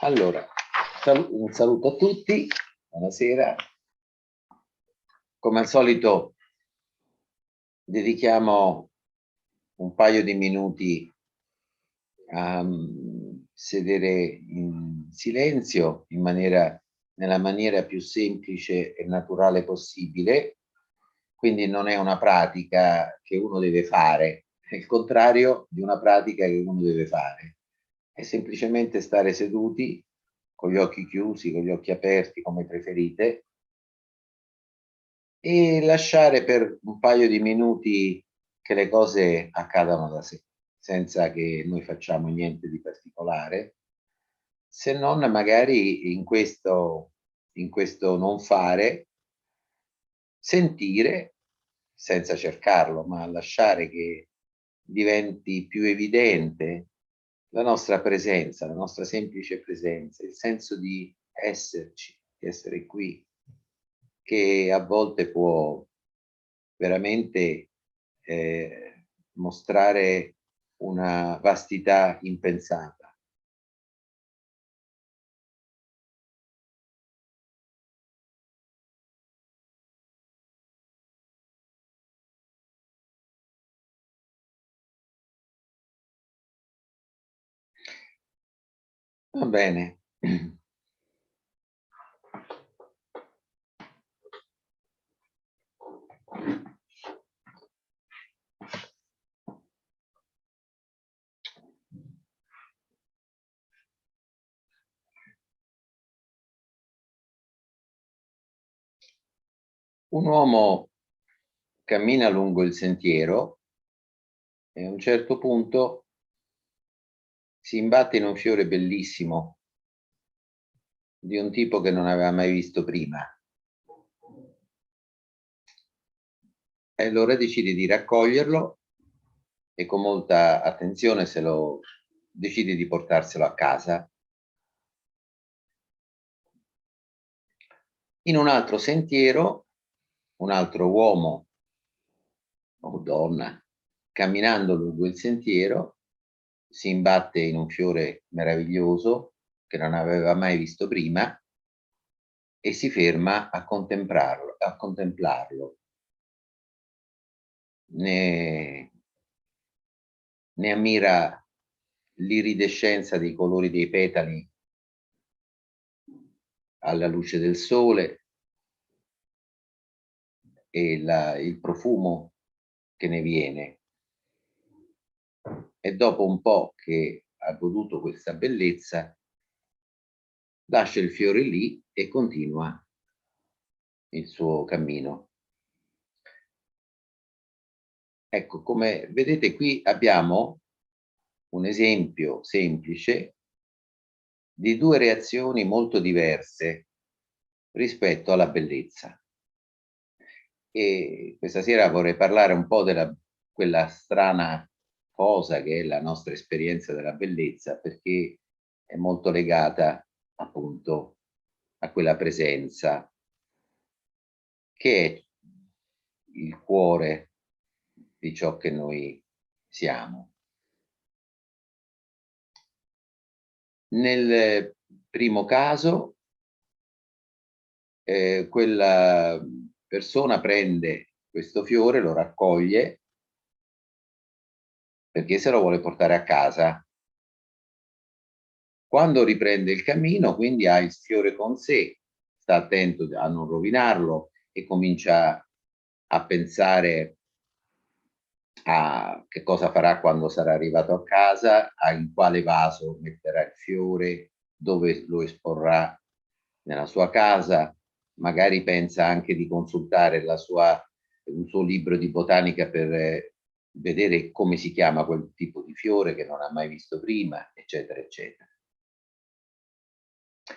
Allora, un saluto a tutti, buonasera. Come al solito dedichiamo un paio di minuti a sedere in silenzio nella maniera più semplice e naturale possibile. Quindi non è una pratica che uno deve fare, è il contrario di una pratica che uno deve fare. È semplicemente stare seduti con gli occhi chiusi, con gli occhi aperti, come preferite, e lasciare per un paio di minuti che le cose accadano da sé, senza che noi facciamo niente di particolare, se non magari in questo non fare, sentire senza cercarlo, ma lasciare che diventi più evidente la nostra presenza, la nostra semplice presenza, il senso di esserci, di essere qui, che a volte può veramente mostrare una vastità impensata. Va bene. Un uomo cammina lungo il sentiero e a un certo punto si imbatte in un fiore bellissimo di un tipo che non aveva mai visto prima. E allora decide di raccoglierlo e con molta attenzione decide di portarselo a casa. In un altro sentiero, un altro uomo o donna, camminando lungo il sentiero, si imbatte in un fiore meraviglioso che non aveva mai visto prima e si ferma a contemplarlo. Ne, ne ammira l'iridescenza dei colori dei petali alla luce del sole e il profumo che ne viene. E dopo un po' che ha goduto questa bellezza, lascia il fiore lì e continua il suo cammino. Ecco, come vedete qui abbiamo un esempio semplice di due reazioni molto diverse rispetto alla bellezza. E questa sera vorrei parlare un po' della quella strana cosa che è la nostra esperienza della bellezza, perché è molto legata appunto a quella presenza che è il cuore di ciò che noi siamo. Nel primo caso, quella persona prende questo fiore, lo raccoglie perché se lo vuole portare a casa. Quando riprende il cammino, quindi ha il fiore con sé, sta attento a non rovinarlo e comincia a pensare a che cosa farà quando sarà arrivato a casa, in quale vaso metterà il fiore, dove lo esporrà nella sua casa, magari pensa anche di consultare un suo libro di botanica per vedere come si chiama quel tipo di fiore che non ha mai visto prima, eccetera, eccetera.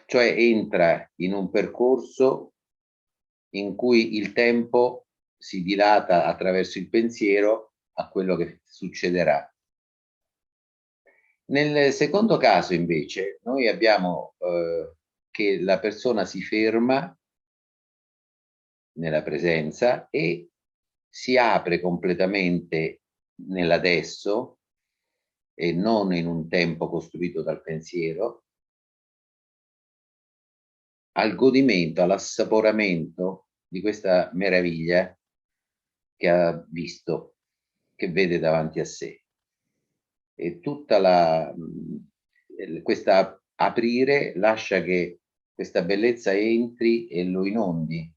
Cioè entra in un percorso in cui il tempo si dilata attraverso il pensiero a quello che succederà. Nel secondo caso, invece, noi abbiamo che la persona si ferma nella presenza e si apre completamente nell'adesso e non in un tempo costruito dal pensiero al godimento, all'assaporamento di questa meraviglia che ha visto, che vede davanti a sé. E tutta questa aprire lascia che questa bellezza entri e lo inondi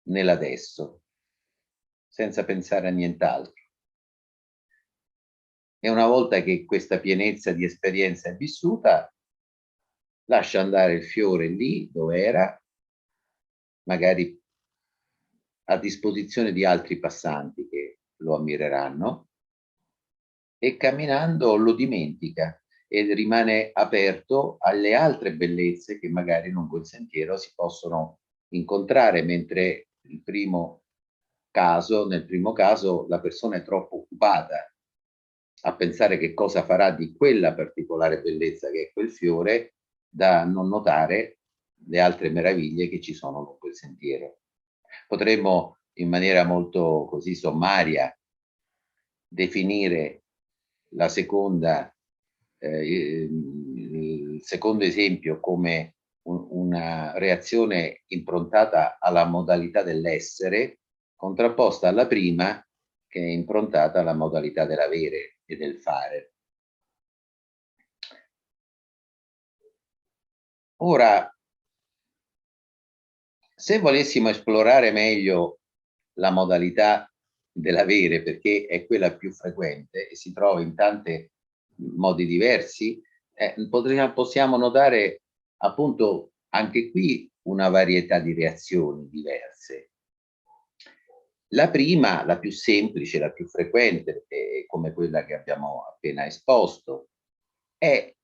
nell'adesso, senza pensare a nient'altro. E una volta che questa pienezza di esperienza è vissuta, lascia andare il fiore lì dove era, magari a disposizione di altri passanti che lo ammireranno, e camminando lo dimentica e rimane aperto alle altre bellezze che magari lungo il sentiero si possono incontrare, mentre nel primo caso la persona è troppo occupata a pensare che cosa farà di quella particolare bellezza che è quel fiore, da non notare le altre meraviglie che ci sono lungo il sentiero. Potremmo in maniera molto così sommaria definire la seconda, il secondo esempio come una reazione improntata alla modalità dell'essere, contrapposta alla prima che è improntata alla modalità dell'avere e del fare. Ora, se volessimo esplorare meglio la modalità dell'avere, perché è quella più frequente e si trova in tanti modi diversi, possiamo notare appunto anche qui una varietà di reazioni diverse. La prima, la più semplice, la più frequente, come quella che abbiamo appena esposto, è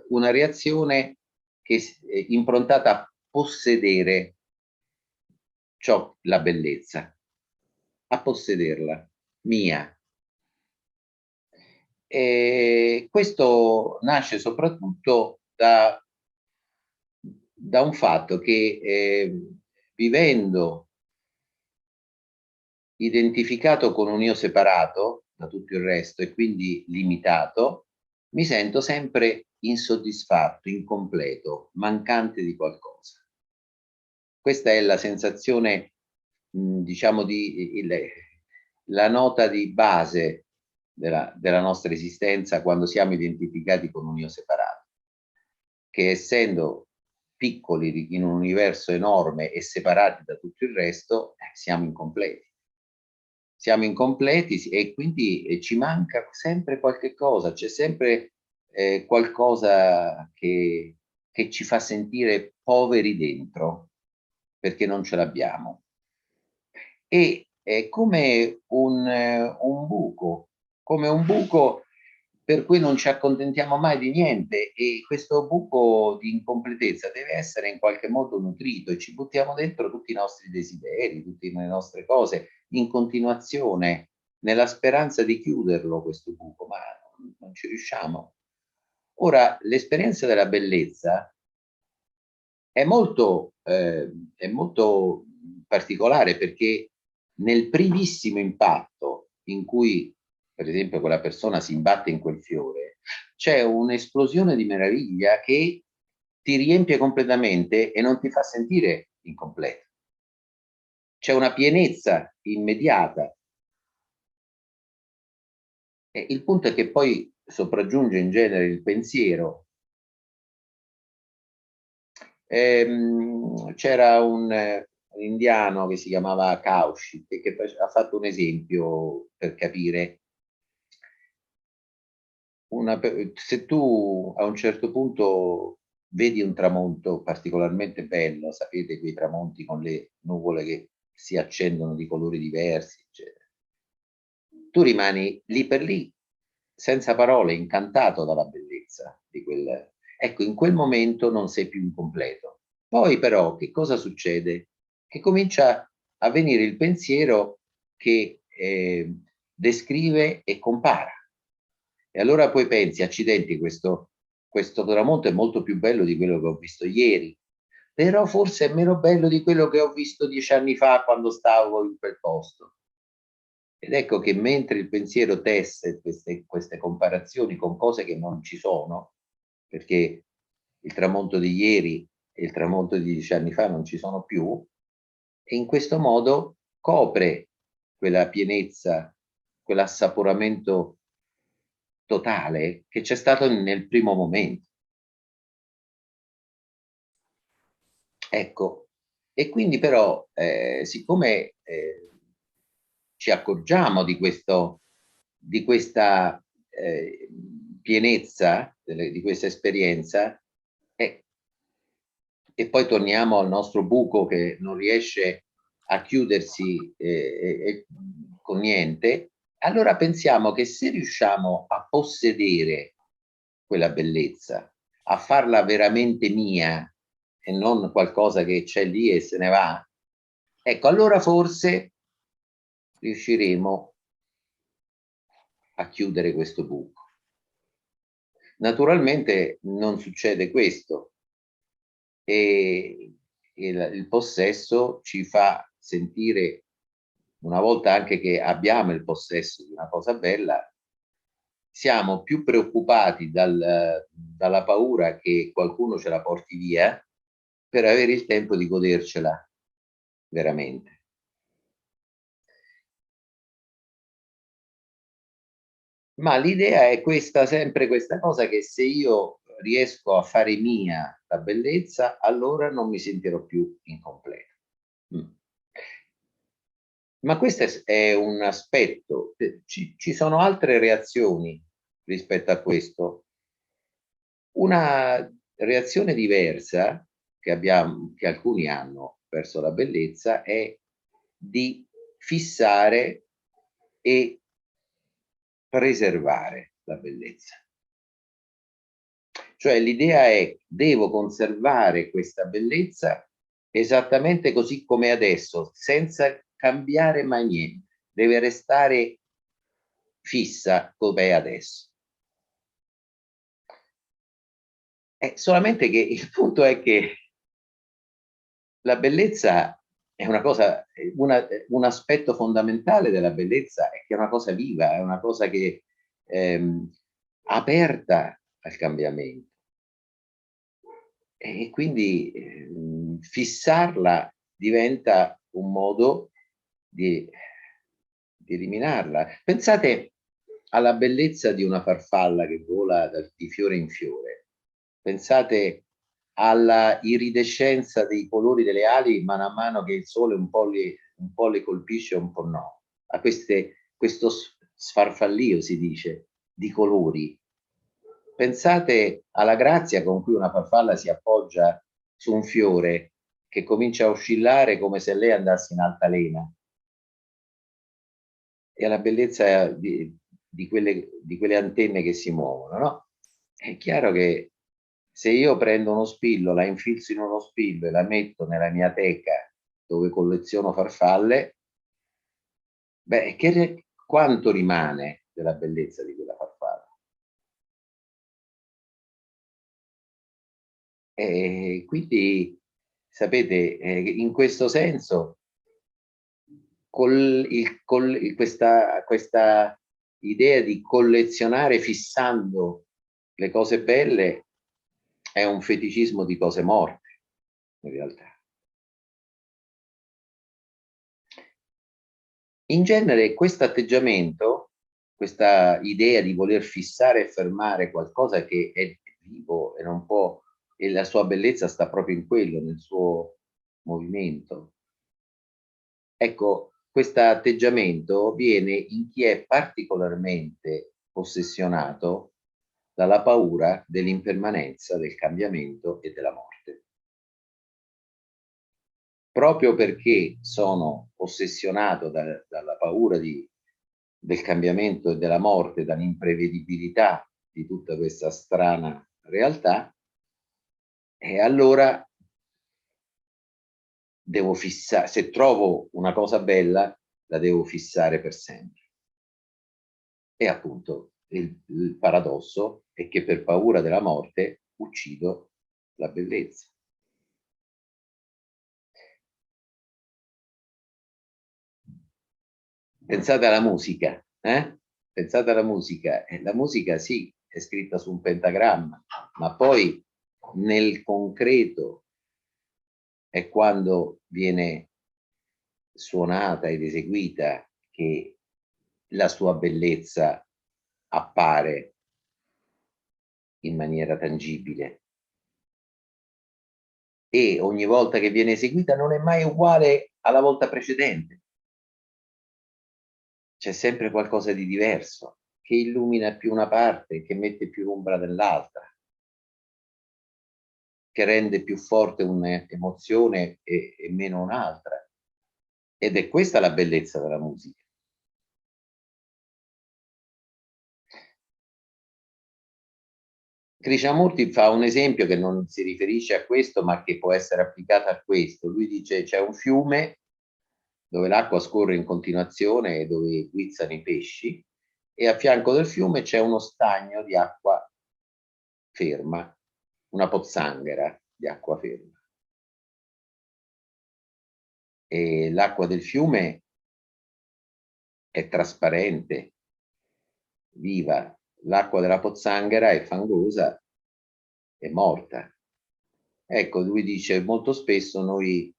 una reazione che è improntata a possedere la bellezza, a possederla, mia. E questo nasce soprattutto da un fatto che vivendo identificato con un io separato da tutto il resto e quindi limitato, mi sento sempre insoddisfatto, incompleto, mancante di qualcosa. Questa è la sensazione, diciamo, la nota di base della nostra esistenza quando siamo identificati con un io separato, che essendo piccoli in un universo enorme e separati da tutto il resto, siamo incompleti. Siamo incompleti e quindi ci manca sempre qualche cosa, c'è sempre qualcosa che ci fa sentire poveri dentro, perché non ce l'abbiamo. E è come un buco per cui non ci accontentiamo mai di niente, e questo buco di incompletezza deve essere in qualche modo nutrito e ci buttiamo dentro tutti i nostri desideri, tutte le nostre cose in continuazione, nella speranza di chiuderlo questo buco, ma non ci riusciamo. Ora, l'esperienza della bellezza è molto particolare, perché nel primissimo impatto in cui, per esempio, quella persona si imbatte in quel fiore, c'è un'esplosione di meraviglia che ti riempie completamente e non ti fa sentire incompleto. C'è una pienezza immediata. E il punto è che poi sopraggiunge in genere il pensiero. C'era un indiano che si chiamava Kaushik che ha fatto un esempio per capire. Se tu a un certo punto vedi un tramonto particolarmente bello, sapete quei tramonti con le nuvole che si accendono di colori diversi, eccetera, tu rimani lì per lì, senza parole, incantato dalla bellezza di quel. Ecco, in quel momento non sei più incompleto. Poi però che cosa succede? Che comincia a venire il pensiero che descrive e compara. E allora poi pensi, accidenti, questo tramonto è molto più bello di quello che ho visto ieri, però forse è meno bello di quello che ho visto 10 anni fa quando stavo in quel posto. Ed ecco che mentre il pensiero tesse queste comparazioni con cose che non ci sono, perché il tramonto di ieri e il tramonto di 10 anni fa non ci sono più, e in questo modo copre quella pienezza, quell'assaporamento totale che c'è stato nel primo momento. Ecco, e quindi però, siccome ci accorgiamo di di questa pienezza, di questa esperienza, eh, e poi torniamo al nostro buco che non riesce a chiudersi con niente, allora pensiamo che se riusciamo a possedere quella bellezza, a farla veramente mia e non qualcosa che c'è lì e se ne va, ecco, allora forse riusciremo a chiudere questo buco. Naturalmente non succede questo, e il possesso ci fa sentire, una volta anche che abbiamo il possesso di una cosa bella, siamo più preoccupati dalla paura che qualcuno ce la porti via per avere il tempo di godercela veramente. Ma l'idea è questa, sempre questa cosa, che se io riesco a fare mia la bellezza, allora non mi sentirò più incompleto. Mm. Ma questo è un aspetto. Ci sono altre reazioni rispetto a questo. Una reazione diversa che abbiamo, che alcuni hanno verso la bellezza, è di fissare e preservare la bellezza. Cioè l'idea è: devo conservare questa bellezza esattamente così come adesso, senza cambiare mai niente. Deve restare fissa come è adesso. Solamente che il punto è che la bellezza è una cosa, un aspetto fondamentale della bellezza è che è una cosa viva, è una cosa che aperta al cambiamento. E quindi fissarla diventa un modo di, di eliminarla. Pensate alla bellezza di una farfalla che vola di fiore in fiore. Pensate alla iridescenza dei colori delle ali man mano che il sole un po' le colpisce e un po' no. A questo sfarfallio, si dice, di colori. Pensate alla grazia con cui una farfalla si appoggia su un fiore che comincia a oscillare come se lei andasse in altalena, e alla bellezza di quelle antenne che si muovono, no? È chiaro che se io prendo uno spillo, la infilzo in uno spillo e la metto nella mia teca dove colleziono farfalle, beh, quanto rimane della bellezza di quella farfalla? E quindi, sapete, in questo senso, questa idea di collezionare fissando le cose belle è un feticismo di cose morte, in realtà. In genere questo atteggiamento, questa idea di voler fissare e fermare qualcosa che è vivo e non può, e la sua bellezza sta proprio in quello, nel suo movimento. Ecco, questo atteggiamento viene in chi è particolarmente ossessionato dalla paura dell'impermanenza, del cambiamento e della morte. Proprio perché sono ossessionato dalla paura del cambiamento e della morte, dall'imprevedibilità di tutta questa strana realtà, e allora devo fissare, se trovo una cosa bella, la devo fissare per sempre. E appunto il paradosso è che per paura della morte uccido la bellezza. Pensate alla musica, eh? Pensate alla musica. La musica sì, è scritta su un pentagramma, ma poi nel concreto è quando viene suonata ed eseguita che la sua bellezza appare in maniera tangibile. E ogni volta che viene eseguita non è mai uguale alla volta precedente. C'è sempre qualcosa di diverso, che illumina più una parte, che mette più ombra nell'altra, che rende più forte un'emozione e meno un'altra. Ed è questa la bellezza della musica. Krishnamurti fa un esempio che non si riferisce a questo, ma che può essere applicato a questo. Lui dice: c'è un fiume dove l'acqua scorre in continuazione e dove guizzano i pesci, e a fianco del fiume c'è uno stagno di acqua ferma, una pozzanghera di acqua ferma. E l'acqua del fiume è trasparente, viva. L'acqua della pozzanghera è fangosa, è morta. Ecco, lui dice molto spesso noi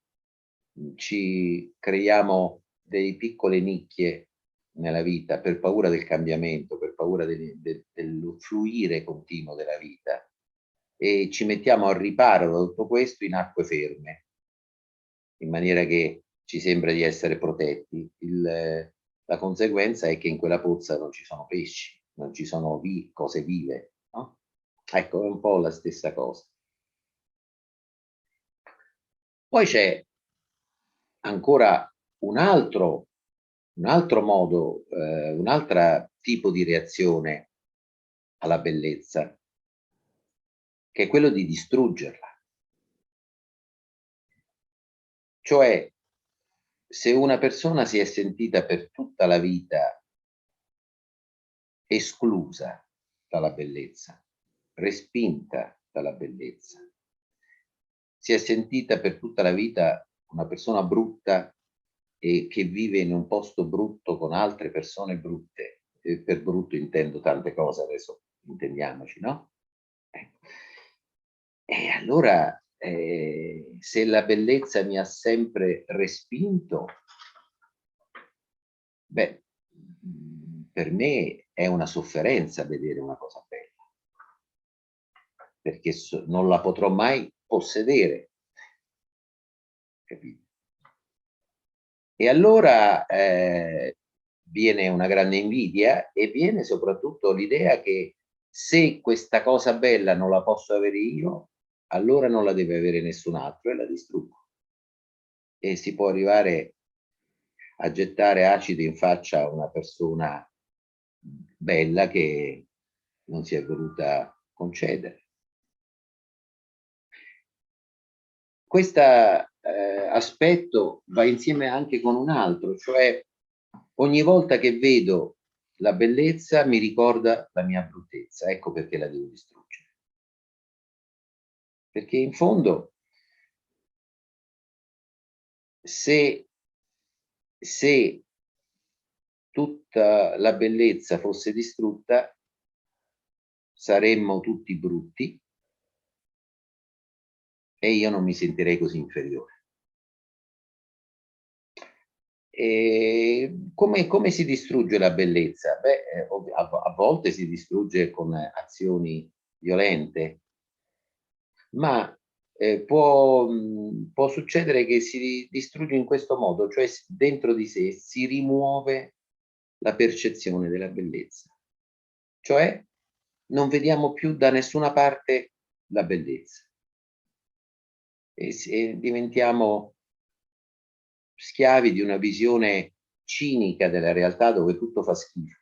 ci creiamo delle piccole nicchie nella vita per paura del cambiamento, per paura del fluire continuo della vita, e ci mettiamo al riparo da tutto questo in acque ferme, in maniera che ci sembra di essere protetti. La conseguenza è che in quella pozza non ci sono pesci, non ci sono cose vive, no? Ecco, è un po' la stessa cosa. Poi c'è ancora un altro modo, un altro tipo di reazione alla bellezza, che è quello di distruggerla. Cioè, se una persona si è sentita per tutta la vita esclusa dalla bellezza, respinta dalla bellezza, si è sentita per tutta la vita una persona brutta e che vive in un posto brutto con altre persone brutte, e per brutto intendo tante cose, adesso intendiamoci, no? E allora, se la bellezza mi ha sempre respinto, beh, per me è una sofferenza vedere una cosa bella, perché non la potrò mai possedere, capito? E allora viene una grande invidia e viene soprattutto l'idea che se questa cosa bella non la posso avere io, allora non la deve avere nessun altro e la distruggo. E si può arrivare a gettare acido in faccia a una persona bella che non si è voluta concedere. Questo aspetto va insieme anche con un altro, cioè ogni volta che vedo la bellezza mi ricorda la mia bruttezza, ecco perché la devo distruggere. Perché in fondo se tutta la bellezza fosse distrutta, saremmo tutti brutti e io non mi sentirei così inferiore. E come si distrugge la bellezza? Beh, a volte si distrugge con azioni violente, ma può succedere che si distrugge in questo modo, cioè dentro di sé si rimuove la percezione della bellezza, cioè non vediamo più da nessuna parte la bellezza e diventiamo schiavi di una visione cinica della realtà dove tutto fa schifo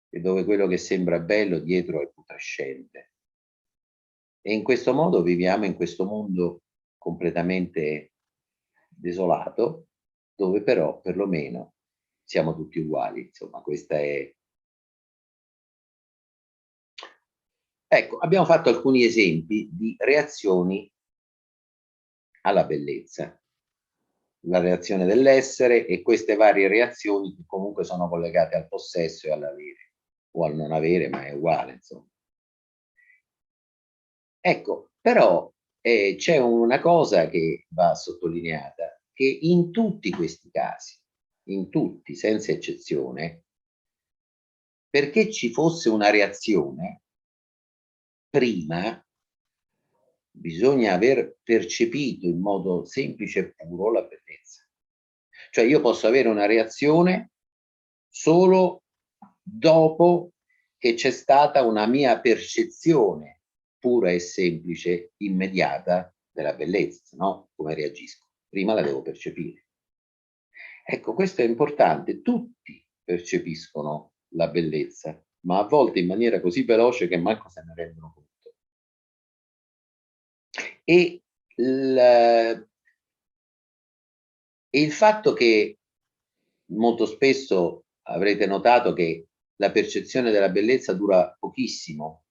e dove quello che sembra bello dietro è putrescente. E in questo modo viviamo in questo mondo completamente desolato, dove però perlomeno siamo tutti uguali. Insomma, questa è... Ecco, abbiamo fatto alcuni esempi di reazioni alla bellezza, la reazione dell'essere e queste varie reazioni che comunque sono collegate al possesso e all'avere, o al non avere, ma è uguale, insomma. Ecco, però C'è una cosa che va sottolineata, che in tutti questi casi, in tutti, senza eccezione, perché ci fosse una reazione, prima bisogna aver percepito in modo semplice e puro la bellezza. Cioè io posso avere una reazione solo dopo che c'è stata una mia percezione pura e semplice, immediata della bellezza, no? Come reagisco. Prima la devo percepire. Ecco, questo è importante. Tutti percepiscono la bellezza, ma a volte in maniera così veloce che manco se ne rendono conto. E il, e il fatto che molto spesso avrete notato che la percezione della bellezza dura pochissimo,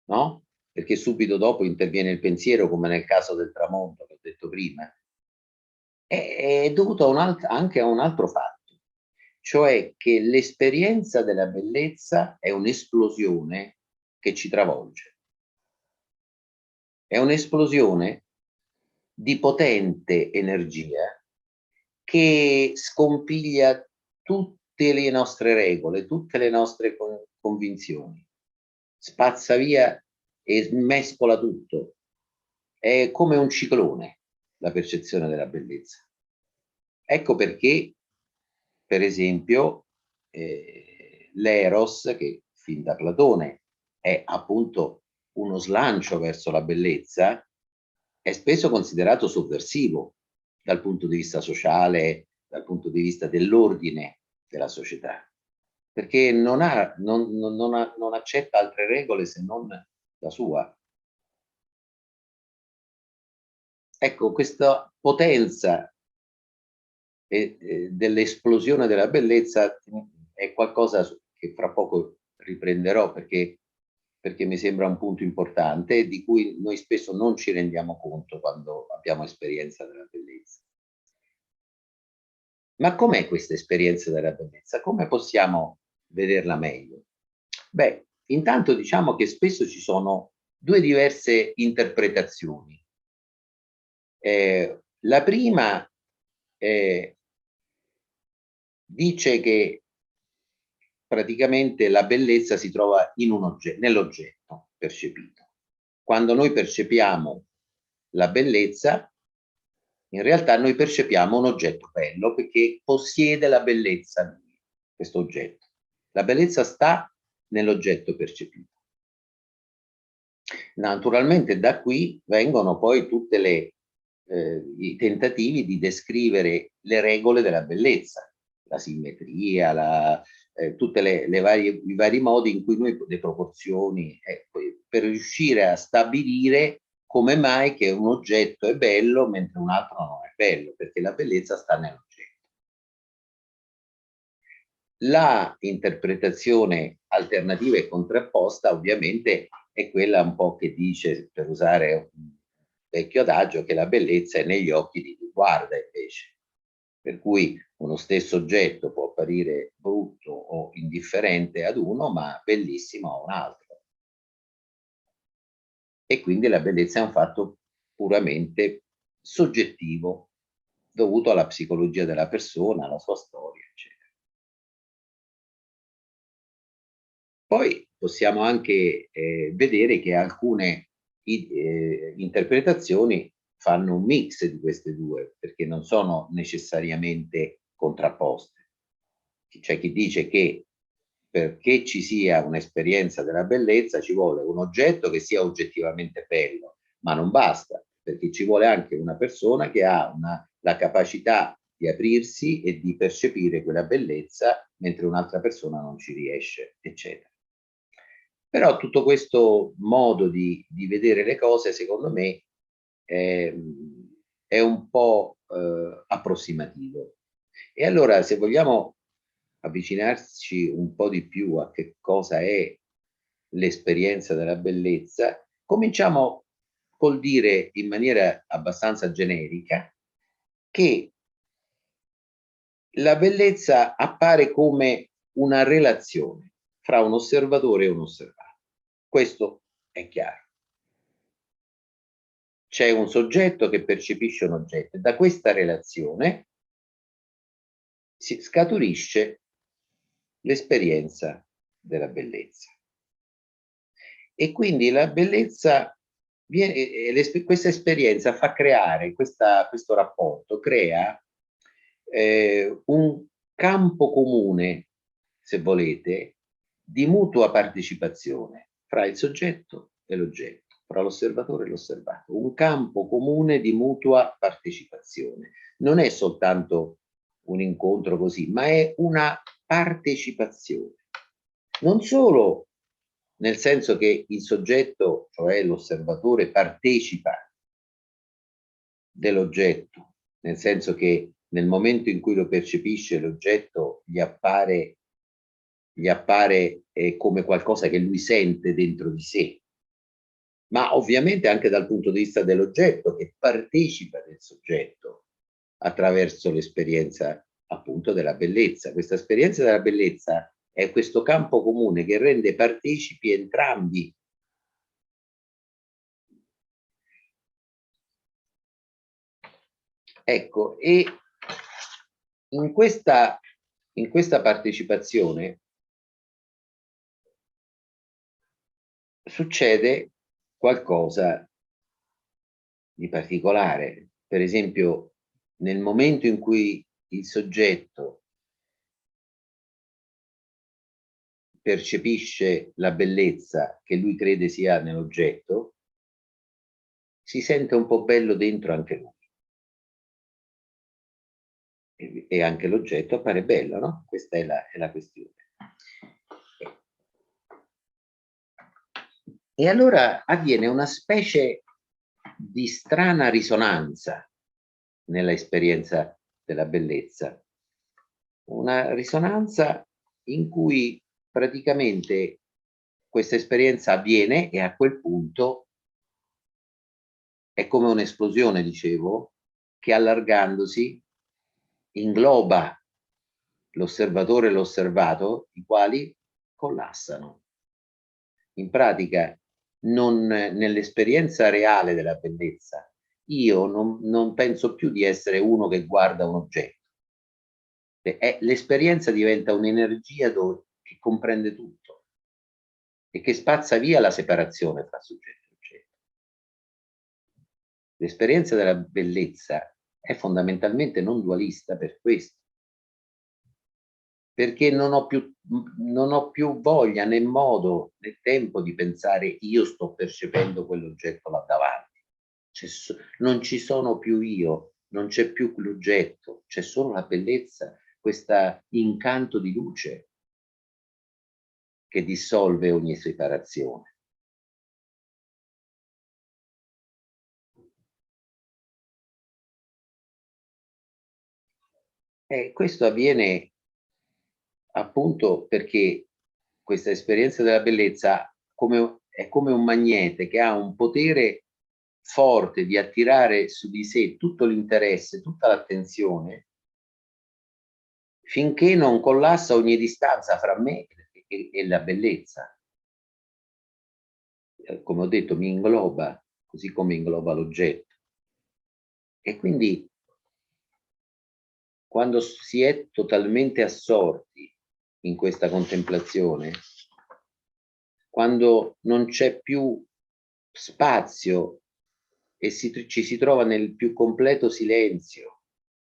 no? Perché subito dopo interviene il pensiero, come nel caso del tramonto che ho detto prima, è dovuto a anche a un altro fatto, cioè che l'esperienza della bellezza è un'esplosione che ci travolge, è un'esplosione di potente energia che scompiglia tutte le nostre regole, tutte le nostre convinzioni, spazza via e mescola tutto. È come un ciclone la percezione della bellezza. Ecco perché, per esempio, l'Eros, che fin da Platone è appunto uno slancio verso la bellezza, è spesso considerato sovversivo dal punto di vista sociale, dal punto di vista dell'ordine della società, perché non accetta altre regole se non la sua. Ecco, questa potenza dell'esplosione della bellezza è qualcosa che fra poco riprenderò perché mi sembra un punto importante di cui noi spesso non ci rendiamo conto quando abbiamo esperienza della bellezza. Ma com'è questa esperienza della bellezza? Come possiamo vederla meglio? Beh, intanto diciamo che spesso ci sono due diverse interpretazioni. La prima dice che praticamente la bellezza si trova in nell'oggetto percepito. Quando noi percepiamo la bellezza, in realtà noi percepiamo un oggetto bello perché possiede la bellezza questo oggetto. La bellezza sta nell'oggetto percepito. Naturalmente da qui vengono poi tutti i tentativi di descrivere le regole della bellezza, la simmetria, tutte i vari modi in cui noi, le proporzioni, per riuscire a stabilire come mai che un oggetto è bello mentre un altro non è bello, perché la bellezza sta nell'oggetto. La interpretazione alternativa e contrapposta ovviamente è quella un po' che dice, per usare un vecchio adagio, che la bellezza è negli occhi di chi guarda invece. Per cui uno stesso oggetto può apparire brutto o indifferente ad uno, ma bellissimo a un altro. E quindi la bellezza è un fatto puramente soggettivo, dovuto alla psicologia della persona, alla sua storia, eccetera. Poi possiamo anche vedere che alcune interpretazioni fanno un mix di queste due, perché non sono necessariamente contrapposte. C'è chi dice che perché ci sia un'esperienza della bellezza ci vuole un oggetto che sia oggettivamente bello, ma non basta, perché ci vuole anche una persona che ha la capacità di aprirsi e di percepire quella bellezza, mentre un'altra persona non ci riesce, eccetera. Però tutto questo modo di vedere le cose, secondo me, è un po' approssimativo. E allora, se vogliamo avvicinarci un po' di più a che cosa è l'esperienza della bellezza, cominciamo col dire in maniera abbastanza generica che la bellezza appare come una relazione fra un osservatore e un osservato. Questo è chiaro. c'è un soggetto che percepisce un oggetto e da questa relazione si scaturisce l'esperienza della bellezza. E quindi la bellezza questa esperienza fa creare, questo rapporto crea un campo comune, se volete, di mutua partecipazione fra il soggetto e l'oggetto, fra l'osservatore e l'osservato, un campo comune di mutua partecipazione. Non è soltanto un incontro così, ma è una partecipazione. Non solo nel senso che il soggetto, cioè l'osservatore, partecipa dell'oggetto, nel senso che nel momento in cui lo percepisce l'oggetto gli appare come qualcosa che lui sente dentro di sé, ma ovviamente anche dal punto di vista dell'oggetto che partecipa del soggetto attraverso l'esperienza appunto della bellezza. Questa esperienza della bellezza è questo campo comune che rende partecipi entrambi. Ecco, e in questa partecipazione succede qualcosa di particolare. Per esempio, nel momento in cui il soggetto percepisce la bellezza che lui crede sia nell'oggetto, si sente un po' bello dentro anche lui. E anche l'oggetto appare bello, no? Questa è la questione. E allora avviene una specie di strana risonanza nella esperienza della bellezza. Una risonanza in cui praticamente questa esperienza avviene e a quel punto è come un'esplosione, dicevo, che allargandosi ingloba l'osservatore e l'osservato, i quali collassano. In pratica, nell'esperienza reale della bellezza, io non penso più di essere uno che guarda un oggetto. L'esperienza diventa un'energia che comprende tutto e che spazza via la separazione tra soggetto e oggetto. L'esperienza della bellezza è fondamentalmente non dualista per questo, perché non ho più voglia né modo né tempo di pensare io sto percependo quell'oggetto là davanti. Non ci sono più io, non c'è più l'oggetto, c'è solo la bellezza, questo incanto di luce che dissolve ogni separazione. E questo avviene appunto perché questa esperienza della bellezza è come un magnete che ha un potere forte di attirare su di sé tutto l'interesse, tutta l'attenzione, finché non collassa ogni distanza fra me e la bellezza. Come ho detto, mi ingloba, così come ingloba l'oggetto. E quindi quando si è totalmente assorti in questa contemplazione, quando non c'è più spazio e ci si trova nel più completo silenzio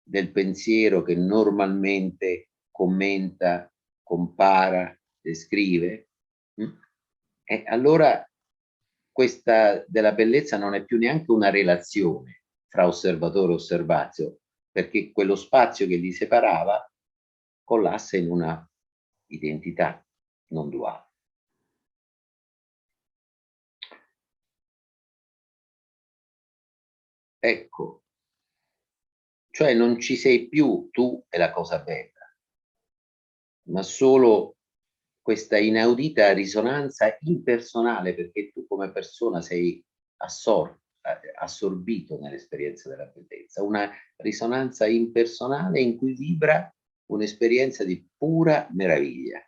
del pensiero che normalmente commenta, compara, descrive, e allora questa della bellezza non è più neanche una relazione fra osservatore e osservatio, perché quello spazio che li separava collassa in una identità non duale. Ecco, cioè non ci sei più tu e la cosa bella, ma solo questa inaudita risonanza impersonale, perché tu come persona sei assorbito nell'esperienza della bellezza, una risonanza impersonale in cui vibra un'esperienza di pura meraviglia.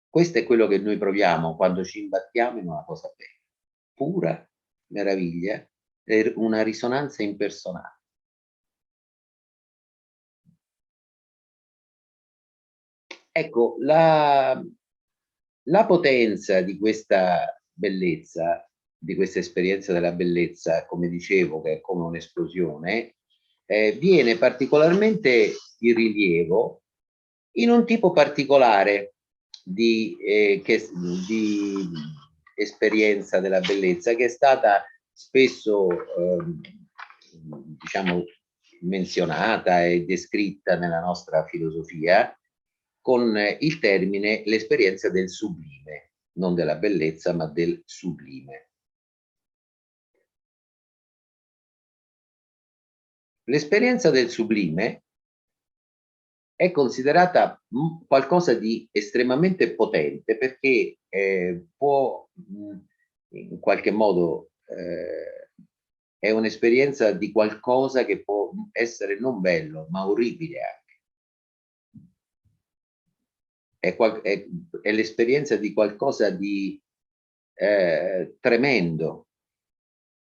Questo è quello che noi proviamo quando ci imbattiamo in una cosa bella, pura meraviglia una risonanza impersonale. Ecco, la potenza di questa bellezza, di questa esperienza della bellezza, come dicevo, che è come un'esplosione, viene particolarmente in rilievo in un tipo particolare di esperienza della bellezza, che è stata spesso diciamo menzionata e descritta nella nostra filosofia con il termine l'esperienza del sublime, non della bellezza ma del sublime. L'esperienza del sublime è considerata qualcosa di estremamente potente, perché può in qualche modo è un'esperienza di qualcosa che può essere non bello ma orribile anche. È l'esperienza di qualcosa di tremendo,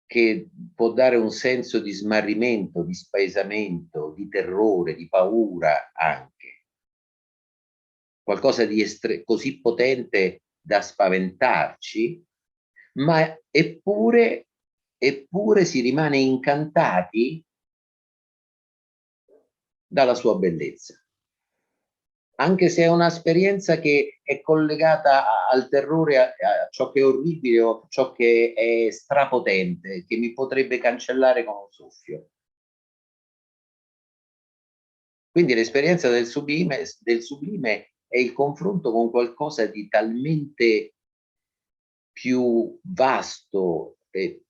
che può dare un senso di smarrimento, di spaesamento, di terrore, di paura anche. Qualcosa di così potente da spaventarci, ma eppure si rimane incantati dalla sua bellezza. Anche se è un'esperienza che è collegata al terrore, a ciò che è orribile o ciò che è strapotente, che mi potrebbe cancellare con un soffio. Quindi l'esperienza del sublime è il confronto con qualcosa di talmente più vasto e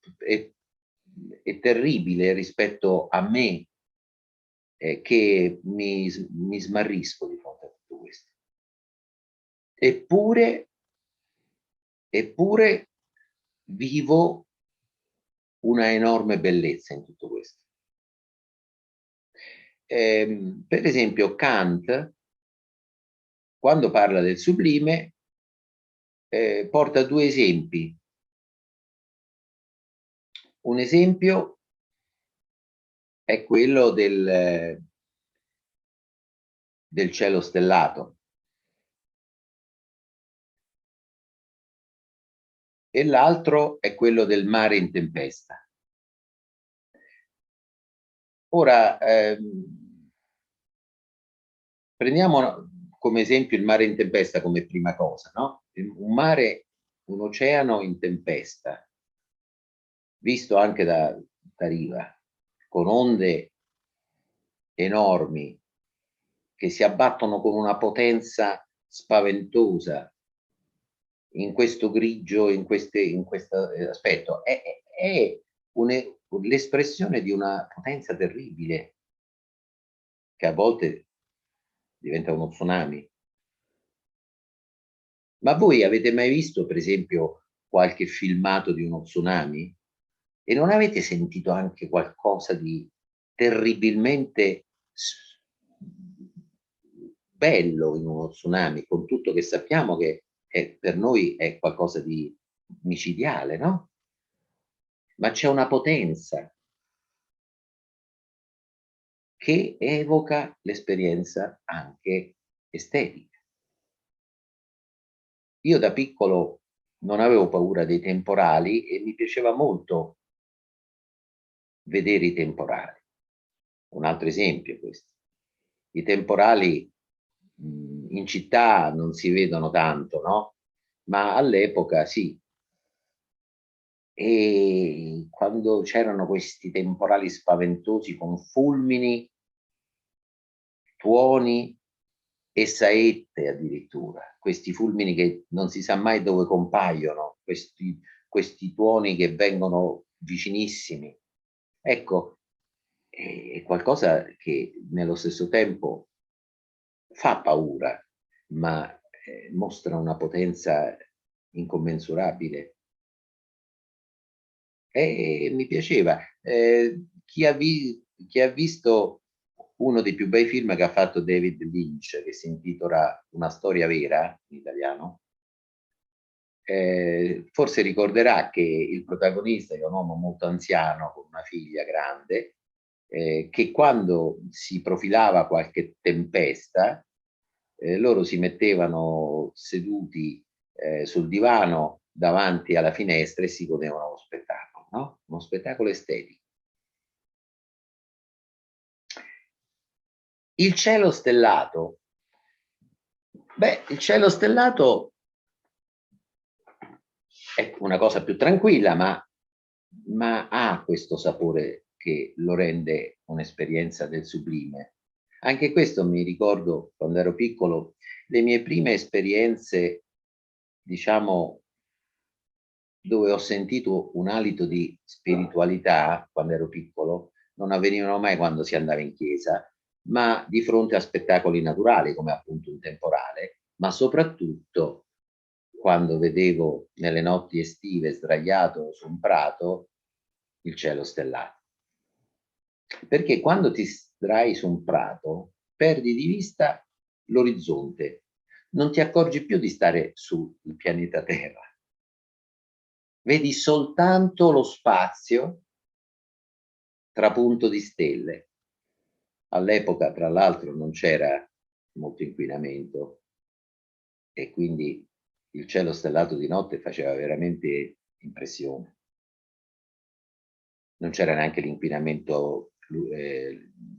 terribile rispetto a me, che mi smarrisco di fronte a tutto questo. Eppure vivo una enorme bellezza in tutto questo. Per esempio Kant, quando parla del sublime, porta due esempi. Un esempio è quello del cielo stellato, e l'altro è quello del mare in tempesta. Ora, prendiamo come esempio il mare in tempesta come prima cosa, no? Un oceano in tempesta, visto anche da riva, con onde enormi che si abbattono con una potenza spaventosa in questo grigio, in questo aspetto, è l'espressione di una potenza terribile, che a volte diventa uno tsunami. Ma voi avete mai visto, per esempio, qualche filmato di uno tsunami? E non avete sentito anche qualcosa di terribilmente bello in uno tsunami, con tutto che sappiamo che per noi è qualcosa di micidiale, no? Ma c'è una potenza che evoca l'esperienza anche estetica. Io da piccolo non avevo paura dei temporali e mi piaceva molto vedere i temporali. Un altro esempio è questo. I temporali in città non si vedono tanto, no? Ma all'epoca sì. E quando c'erano questi temporali spaventosi con fulmini, tuoni e saette addirittura, questi fulmini che non si sa mai dove compaiono, questi tuoni che vengono vicinissimi. Ecco, è qualcosa che nello stesso tempo fa paura, ma mostra una potenza incommensurabile. E mi piaceva. Chi ha visto uno dei più bei film che ha fatto David Lynch, che si intitola Una storia vera, in italiano, forse ricorderà che il protagonista è un uomo molto anziano con una figlia grande, che quando si profilava qualche tempesta, loro si mettevano seduti sul divano davanti alla finestra e si godevano lo spettacolo, no? Uno spettacolo estetico. Il cielo stellato. Beh, il cielo stellato è una cosa più tranquilla, ma ha questo sapore che lo rende un'esperienza del sublime. Anche questo mi ricordo quando ero piccolo, le mie prime esperienze, diciamo, dove ho sentito un alito di spiritualità quando ero piccolo, non avvenivano mai quando si andava in chiesa, ma di fronte a spettacoli naturali, come appunto un temporale, ma soprattutto quando vedevo nelle notti estive sdraiato su un prato il cielo stellato. Perché quando ti sdrai su un prato, perdi di vista l'orizzonte, non ti accorgi più di stare sul pianeta Terra. Vedi soltanto lo spazio trapunto di stelle. All'epoca, tra l'altro, non c'era molto inquinamento e quindi il cielo stellato di notte faceva veramente impressione. Non c'era neanche l'inquinamento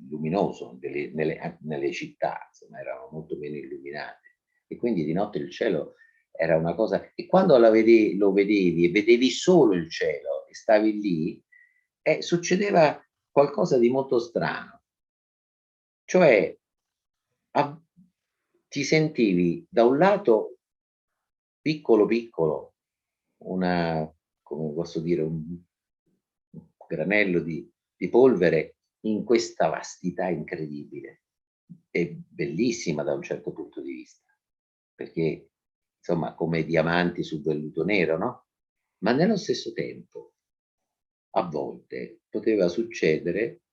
luminoso nelle città, insomma, erano molto meno illuminate. E quindi di notte il cielo era una cosa... E quando lo vedevi e vedevi solo il cielo e stavi lì, succedeva qualcosa di molto strano. Cioè, a, ti sentivi da un lato piccolo piccolo, una, come posso dire, un granello di polvere in questa vastità incredibile e bellissima da un certo punto di vista, perché insomma come diamanti sul velluto nero, no? Ma nello stesso tempo, a volte poteva succedere,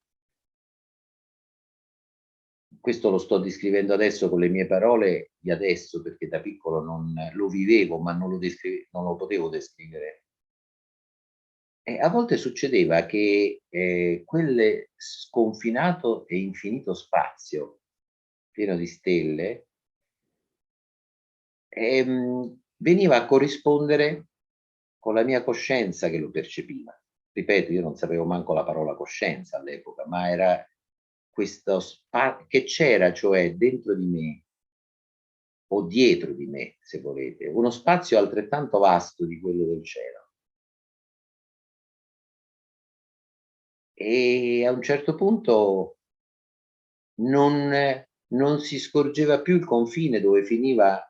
questo lo sto descrivendo adesso con le mie parole di adesso, perché da piccolo non lo vivevo, ma non lo potevo descrivere. E a volte succedeva che quel sconfinato e infinito spazio pieno di stelle veniva a corrispondere con la mia coscienza che lo percepiva. Ripeto, io non sapevo manco la parola coscienza all'epoca, ma era questo spazio che c'era, cioè dentro di me o dietro di me, se volete, uno spazio altrettanto vasto di quello del cielo. E a un certo punto non, non si scorgeva più il confine dove finiva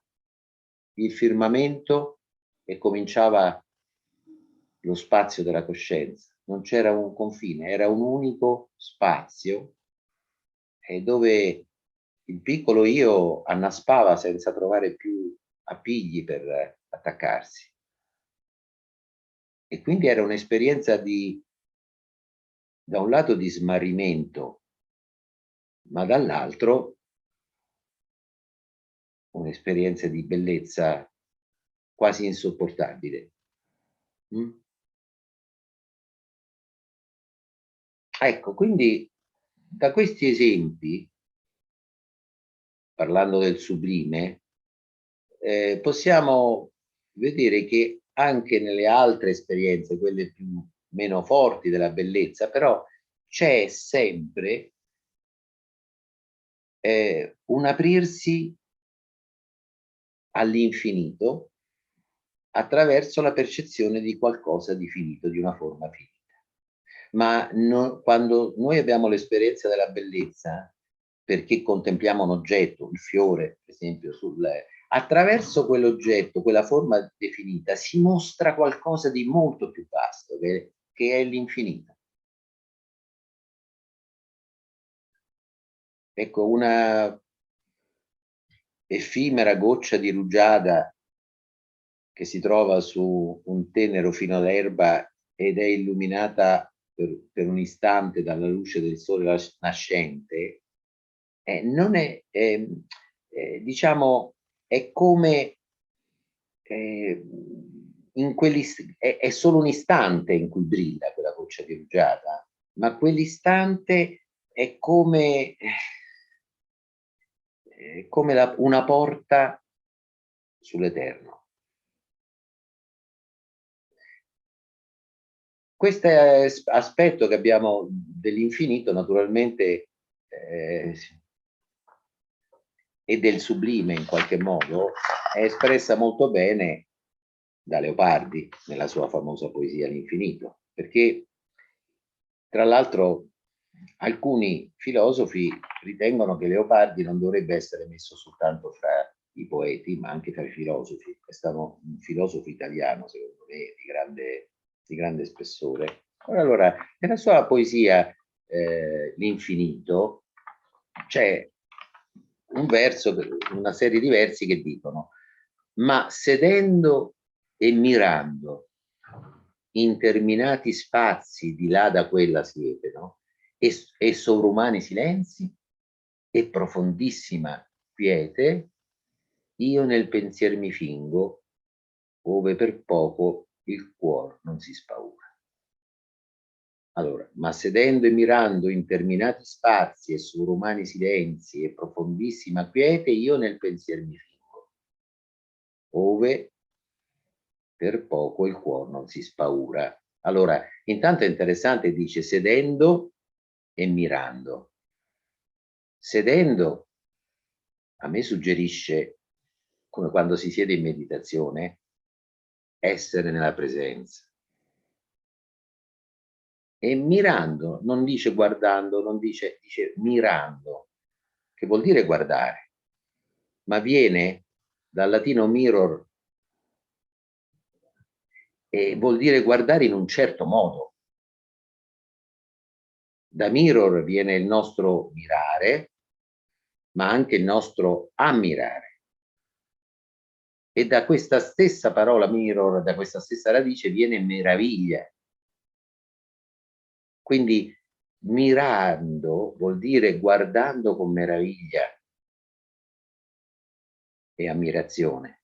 il firmamento e cominciava lo spazio della coscienza. Non c'era un confine, era un unico spazio dove il piccolo io annaspava senza trovare più appigli per attaccarsi. E quindi era un'esperienza da un lato di smarrimento, ma dall'altro un'esperienza di bellezza quasi insopportabile. Mm? Ecco, quindi da questi esempi, parlando del sublime, possiamo vedere che anche nelle altre esperienze, quelle più meno forti della bellezza, però c'è sempre un aprirsi all'infinito attraverso la percezione di qualcosa di finito, di una forma finita. Ma quando noi abbiamo l'esperienza della bellezza, perché contempliamo un oggetto, il fiore, per esempio, attraverso quell'oggetto, quella forma definita, si mostra qualcosa di molto più vasto, che è l'infinito. Ecco, una effimera goccia di rugiada che si trova su un tenero fino all'erba ed è illuminata per un istante dalla luce del sole nascente, non diciamo, è come è solo un istante in cui brilla quella goccia di rugiada, ma quell'istante è come una porta sull'eterno. Questo aspetto che abbiamo dell'infinito, naturalmente, e del sublime in qualche modo, è espressa molto bene da Leopardi nella sua famosa poesia L'infinito, perché tra l'altro alcuni filosofi ritengono che Leopardi non dovrebbe essere messo soltanto fra i poeti, ma anche tra i filosofi. È stato un filosofo italiano, secondo me, di grande spessore. Allora, nella sua poesia L'infinito c'è un verso, una serie di versi che dicono: ma sedendo e mirando interminati spazi di là da quella siepe, no? E sovrumani silenzi e profondissima quiete, io nel pensier mi fingo, ove per poco il cuor non si spaura. Allora, ma sedendo e mirando interminati spazi e sovrumani silenzi e profondissima quiete, io nel pensier mi fingo, ove per poco il cuor non si spaura. Allora, intanto è interessante, dice sedendo e mirando. Sedendo a me suggerisce, come quando si siede in meditazione, essere nella presenza. E mirando, non dice guardando, non dice mirando, che vuol dire guardare, ma viene dal latino mirror e vuol dire guardare in un certo modo. Da mirror viene il nostro mirare, ma anche il nostro ammirare. E da questa stessa parola mirror, da questa stessa radice, viene meraviglia. Quindi mirando vuol dire guardando con meraviglia e ammirazione.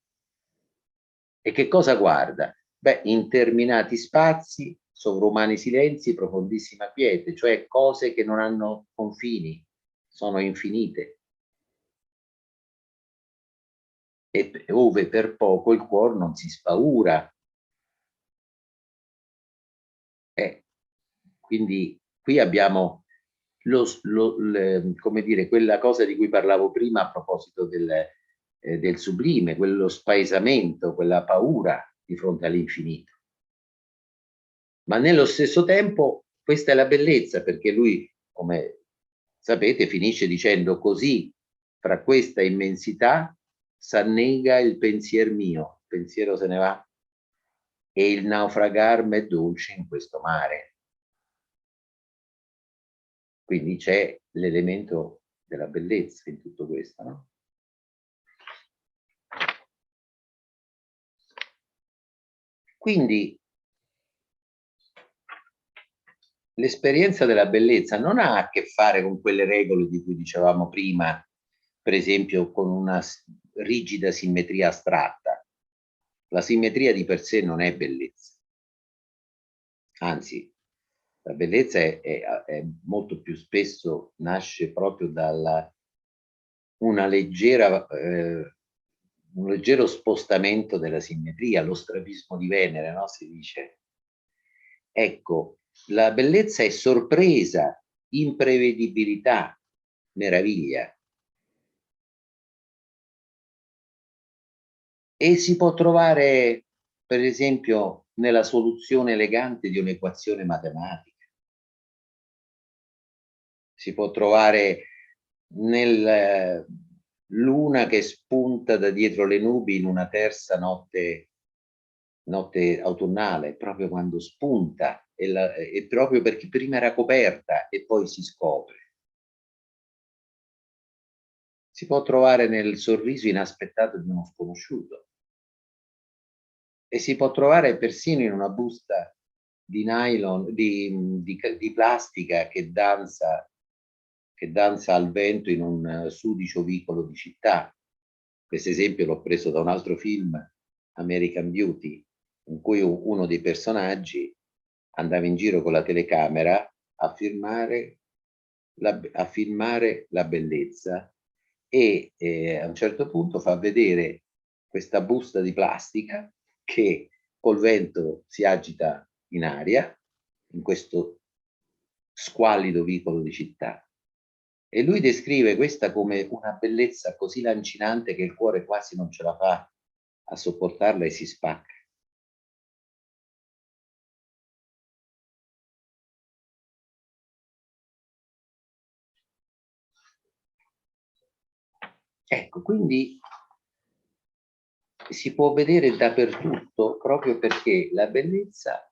E che cosa guarda? Beh, interminati spazi, sovrumani silenzi, profondissima quiete, cioè cose che non hanno confini, sono infinite. E ove per poco il cuore non si spaura. Quindi qui abbiamo come dire, quella cosa di cui parlavo prima a proposito del sublime, quello spaesamento, quella paura di fronte all'infinito. Ma nello stesso tempo questa è la bellezza, perché lui, come sapete, finisce dicendo così, fra questa immensità s'annega il pensier mio, il pensiero se ne va, e il naufragar m'è dolce in questo mare. Quindi c'è l'elemento della bellezza in tutto questo, no? Quindi l'esperienza della bellezza non ha a che fare con quelle regole di cui dicevamo prima, per esempio con una rigida simmetria astratta. La simmetria di per sé non è bellezza. Anzi, la bellezza è molto più spesso nasce proprio dalla una leggera, un leggero spostamento della simmetria, lo strabismo di Venere, no? Si dice. Ecco, la bellezza è sorpresa, imprevedibilità, meraviglia. E si può trovare, per esempio, nella soluzione elegante di un'equazione matematica. Si può trovare nel luna che spunta da dietro le nubi in una terza notte autunnale, proprio quando spunta, e proprio perché prima era coperta e poi si scopre. Si può trovare nel sorriso inaspettato di uno sconosciuto e si può trovare persino in una busta di nylon, di plastica che danza al vento in un sudicio vicolo di città. Questo esempio l'ho preso da un altro film, American Beauty, in cui uno dei personaggi andava in giro con la telecamera a filmare la bellezza e a un certo punto fa vedere questa busta di plastica che col vento si agita in aria in questo squallido vicolo di città. E lui descrive questa come una bellezza così lancinante che il cuore quasi non ce la fa a sopportarla e si spacca. Ecco, quindi si può vedere dappertutto proprio perché la bellezza,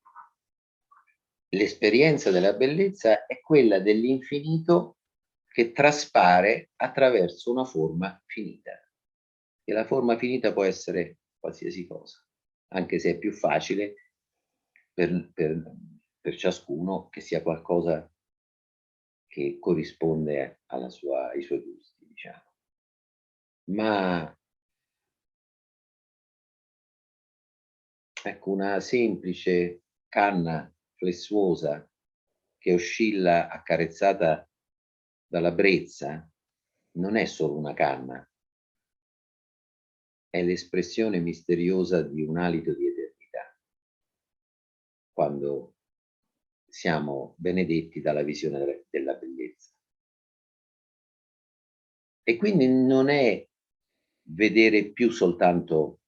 l'esperienza della bellezza è quella dell'infinito che traspare attraverso una forma finita. E la forma finita può essere qualsiasi cosa, anche se è più facile per ciascuno che sia qualcosa che corrisponde ai suoi gusti, diciamo. Ma ecco, una semplice canna flessuosa che oscilla accarezzata dalla brezza non è solo una canna, è l'espressione misteriosa di un alito di eternità, quando siamo benedetti dalla visione della bellezza. E quindi non è vedere più soltanto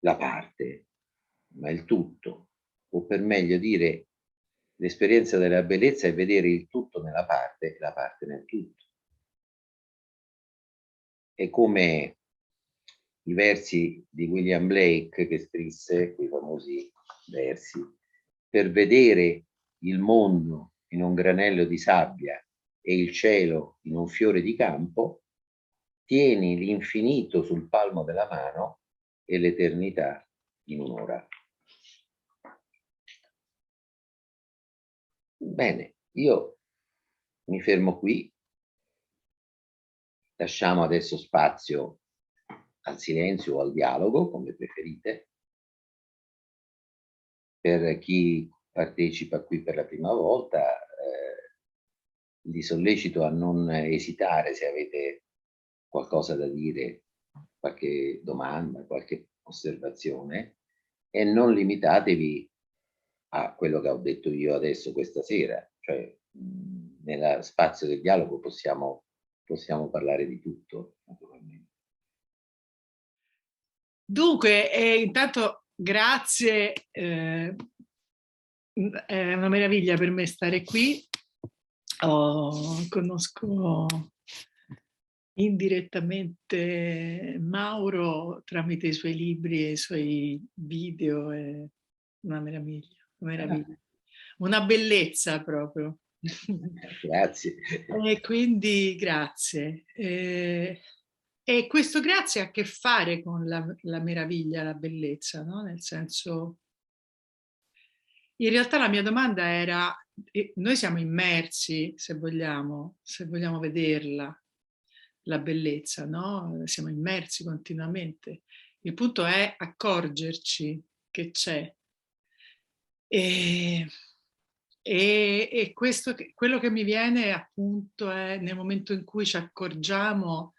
la parte, ma il tutto, o per meglio dire, l'esperienza della bellezza è vedere il tutto nella parte e la parte nel tutto. È come i versi di William Blake che scrisse, quei famosi versi, per vedere il mondo in un granello di sabbia e il cielo in un fiore di campo, tieni l'infinito sul palmo della mano e l'eternità in un'ora. Bene, io mi fermo qui, lasciamo adesso spazio al silenzio o al dialogo, come preferite. Per chi partecipa qui per la prima volta, li sollecito a non esitare se avete qualcosa da dire, qualche domanda, qualche osservazione, e non limitatevi a quello che ho detto io adesso questa sera, cioè nello spazio del dialogo possiamo parlare di tutto, naturalmente. Dunque, intanto grazie, è una meraviglia per me stare qui. Conosco indirettamente Mauro tramite i suoi libri e i suoi video, è una meraviglia, una meraviglia. Una bellezza proprio. Grazie. E quindi grazie. E questo grazie ha a che fare con la meraviglia, la bellezza, no? Nel senso, in realtà la mia domanda era, noi siamo immersi, se vogliamo vederla, la bellezza, no? Siamo immersi continuamente. Il punto è accorgerci che c'è. E, e questo, quello che mi viene appunto è nel momento in cui ci accorgiamo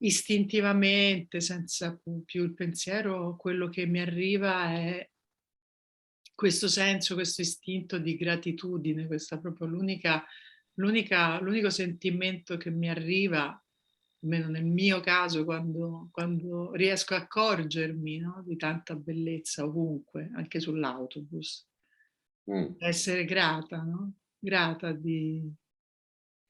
istintivamente, senza più il pensiero, quello che mi arriva è questo senso, questo istinto di gratitudine, questa proprio l'unico sentimento che mi arriva, almeno nel mio caso, quando riesco a accorgermi, no, di tanta bellezza ovunque, anche sull'autobus. Essere grata, no? Grata di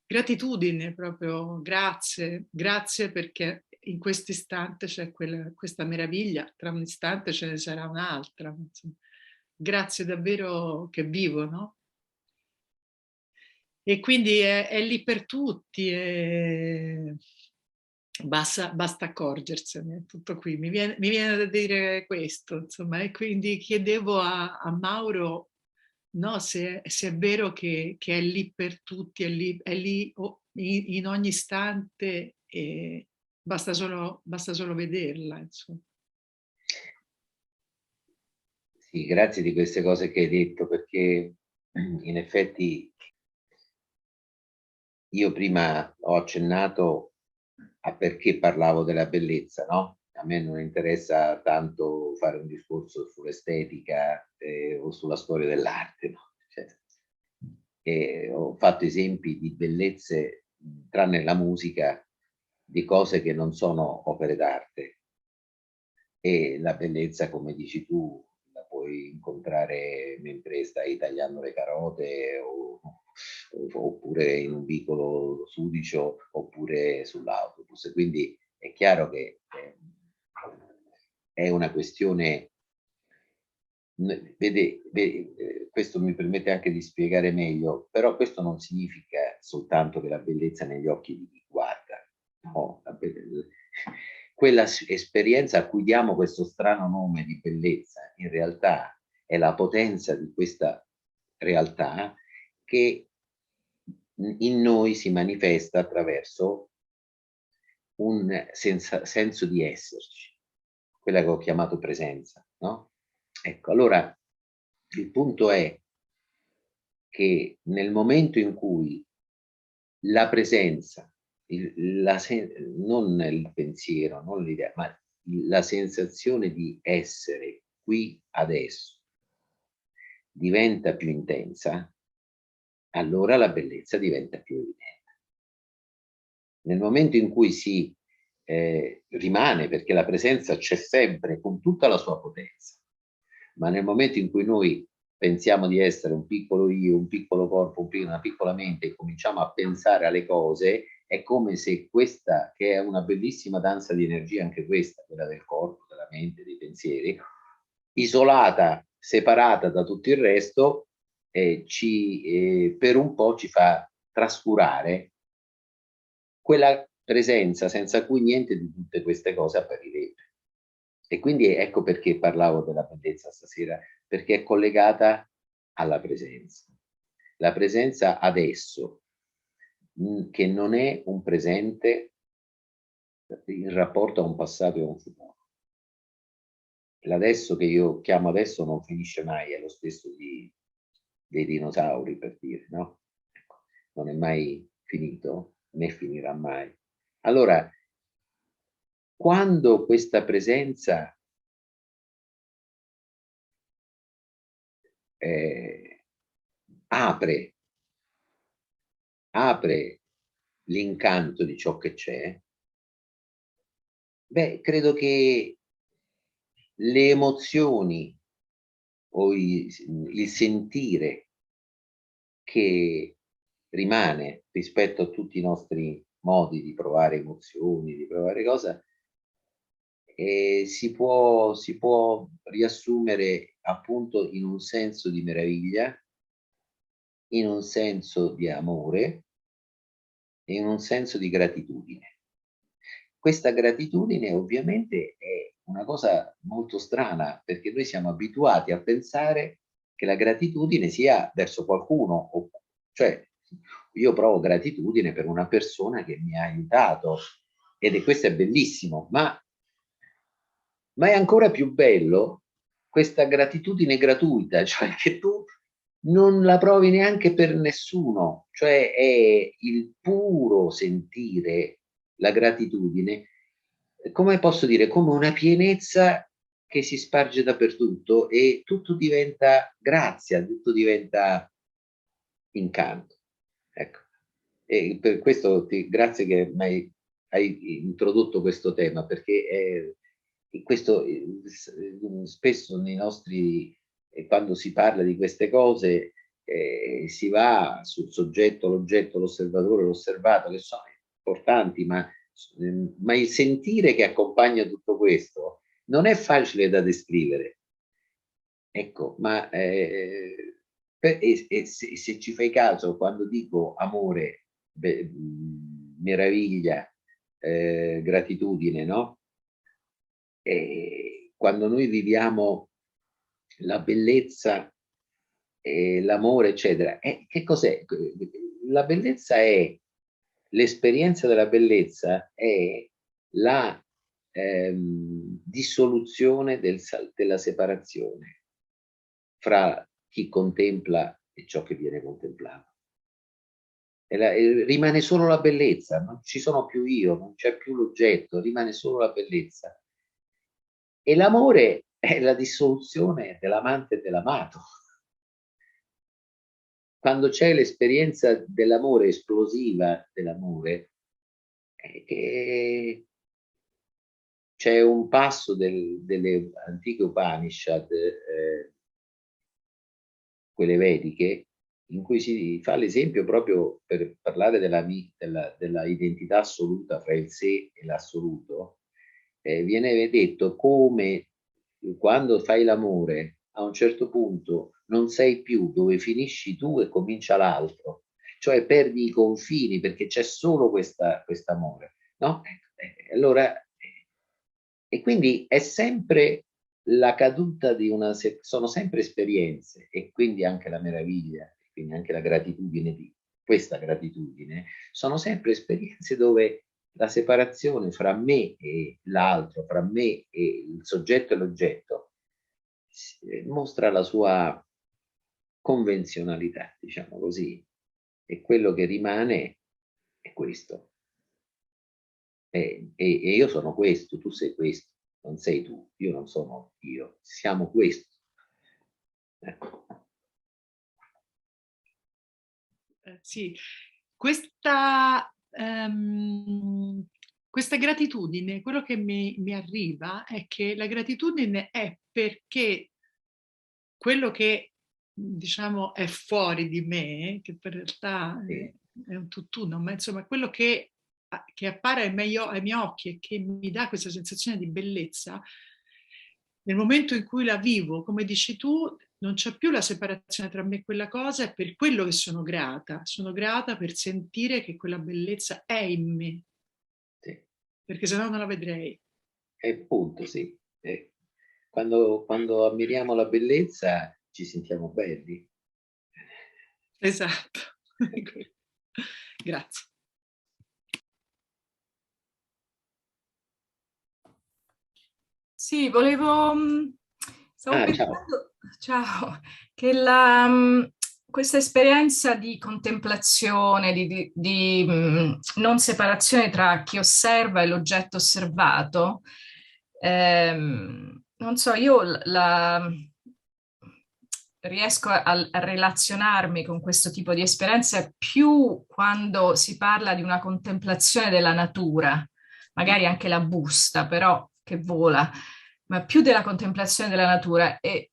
gratitudine proprio, grazie, grazie perché in questo istante c'è questa meraviglia, tra un istante ce ne sarà un'altra. Grazie davvero che vivo, no? E quindi è lì per tutti, basta accorgersene, è tutto qui. Mi viene da dire questo, insomma, e quindi chiedevo a Mauro, no, se è vero che è lì per tutti, è lì in ogni istante, e basta solo vederla, insomma. Sì, grazie di queste cose che hai detto, perché in effetti io prima ho accennato a perché parlavo della bellezza, no? A me non interessa tanto fare un discorso sull'estetica o sulla storia dell'arte, no? Cioè, ho fatto esempi di bellezze, tranne la musica, di cose che non sono opere d'arte. E la bellezza, come dici tu, la puoi incontrare mentre stai tagliando le carote oppure in un vicolo sudicio oppure sull'autobus. Quindi è chiaro che è una questione, questo mi permette anche di spiegare meglio, però questo non significa soltanto che la bellezza è negli occhi di chi guarda, no, quella esperienza a cui diamo questo strano nome di bellezza, in realtà è la potenza di questa realtà che in noi si manifesta attraverso un senso di esserci, quella che ho chiamato presenza, no? Ecco, allora il punto è che nel momento in cui la presenza, non il pensiero, non l'idea, ma la sensazione di essere qui adesso diventa più intensa, allora la bellezza diventa più evidente. Nel momento in cui si rimane, perché la presenza c'è sempre con tutta la sua potenza, ma nel momento in cui noi pensiamo di essere un piccolo io, un piccolo corpo, una piccola mente e cominciamo a pensare alle cose, è come se questa, che è una bellissima danza di energia, anche questa, quella del corpo, della mente, dei pensieri, isolata, separata da tutto il resto, per un po' ci fa trascurare quella presenza senza cui niente di tutte queste cose apparirebbe. E quindi ecco perché parlavo della bellezza stasera, perché è collegata alla presenza. La presenza adesso, che non è un presente in rapporto a un passato e a un futuro. L'adesso che io chiamo adesso non finisce mai, è lo stesso dei dinosauri, per dire, no? Ecco, non è mai finito, né finirà mai. Allora, quando questa presenza eh, apre, apre l'incanto di ciò che c'è, beh, credo che le emozioni o il sentire che rimane rispetto a tutti i nostri modi di provare emozioni, di provare cose, si può riassumere appunto in un senso di meraviglia, in un senso di amore e in un senso di gratitudine. Questa gratitudine ovviamente è una cosa molto strana, perché noi siamo abituati a pensare che la gratitudine sia verso qualcuno, cioè io provo gratitudine per una persona che mi ha aiutato questo è bellissimo, ma è ancora più bello questa gratitudine gratuita, cioè che tu non la provi neanche per nessuno, cioè è il puro sentire la gratitudine, come posso dire, come una pienezza che si sparge dappertutto e tutto diventa grazia, tutto diventa incanto. Ecco. E per questo grazie che hai introdotto questo tema, perché questo spesso nei nostri, quando si parla di queste cose, si va sul soggetto, l'oggetto, l'osservatore, l'osservato, che sono importanti, ma il sentire che accompagna tutto questo non è facile da descrivere. Ecco, ma se ci fai caso, quando dico amore, meraviglia, gratitudine, no? Quando noi viviamo la bellezza, l'amore, eccetera, che cos'è? La bellezza è l'esperienza della bellezza, è la dissoluzione della separazione. fra chi contempla e ciò che viene contemplato. Rimane solo la bellezza, non ci sono più io, non c'è più l'oggetto, rimane solo la bellezza. E l'amore è la dissoluzione dell'amante e dell'amato. Quando c'è l'esperienza dell'amore, esplosiva dell'amore, che c'è un passo delle antiche Upanishad, quelle vediche, in cui si fa l'esempio proprio per parlare della identità assoluta fra il sé e l'assoluto, viene detto come quando fai l'amore a un certo punto non sei più dove finisci tu e comincia l'altro, cioè perdi i confini perché c'è solo quest'amore, no? Allora, e quindi è sempre la caduta di sono sempre esperienze e quindi anche la meraviglia, e quindi anche la gratitudine di questa gratitudine, sono sempre esperienze dove la separazione fra me e l'altro, fra me e il soggetto e l'oggetto, mostra la sua convenzionalità, diciamo così, e quello che rimane è questo. E io sono questo, tu sei questo, non sei tu, io non sono io, siamo questo. Ecco. Sì, questa, questa gratitudine, quello che mi arriva è che la gratitudine è perché quello che diciamo è fuori di me, che per realtà Sì. è un tutt'uno, ma insomma quello che appare ai miei occhi e che mi dà questa sensazione di bellezza, nel momento in cui la vivo, come dici tu, non c'è più la separazione tra me e quella cosa, è per quello che sono grata per sentire che quella bellezza è in me, Sì. perché sennò non la vedrei. E punto, sì. Quando ammiriamo la bellezza ci sentiamo belli. Esatto. Grazie. Sì, volevo, stavo Ah, ciao. pensando, ciao, che questa esperienza di contemplazione, di non separazione tra chi osserva e l'oggetto osservato, non so, io riesco a relazionarmi con questo tipo di esperienze più quando si parla di una contemplazione della natura, magari anche la busta, però che vola, ma più della contemplazione della natura. E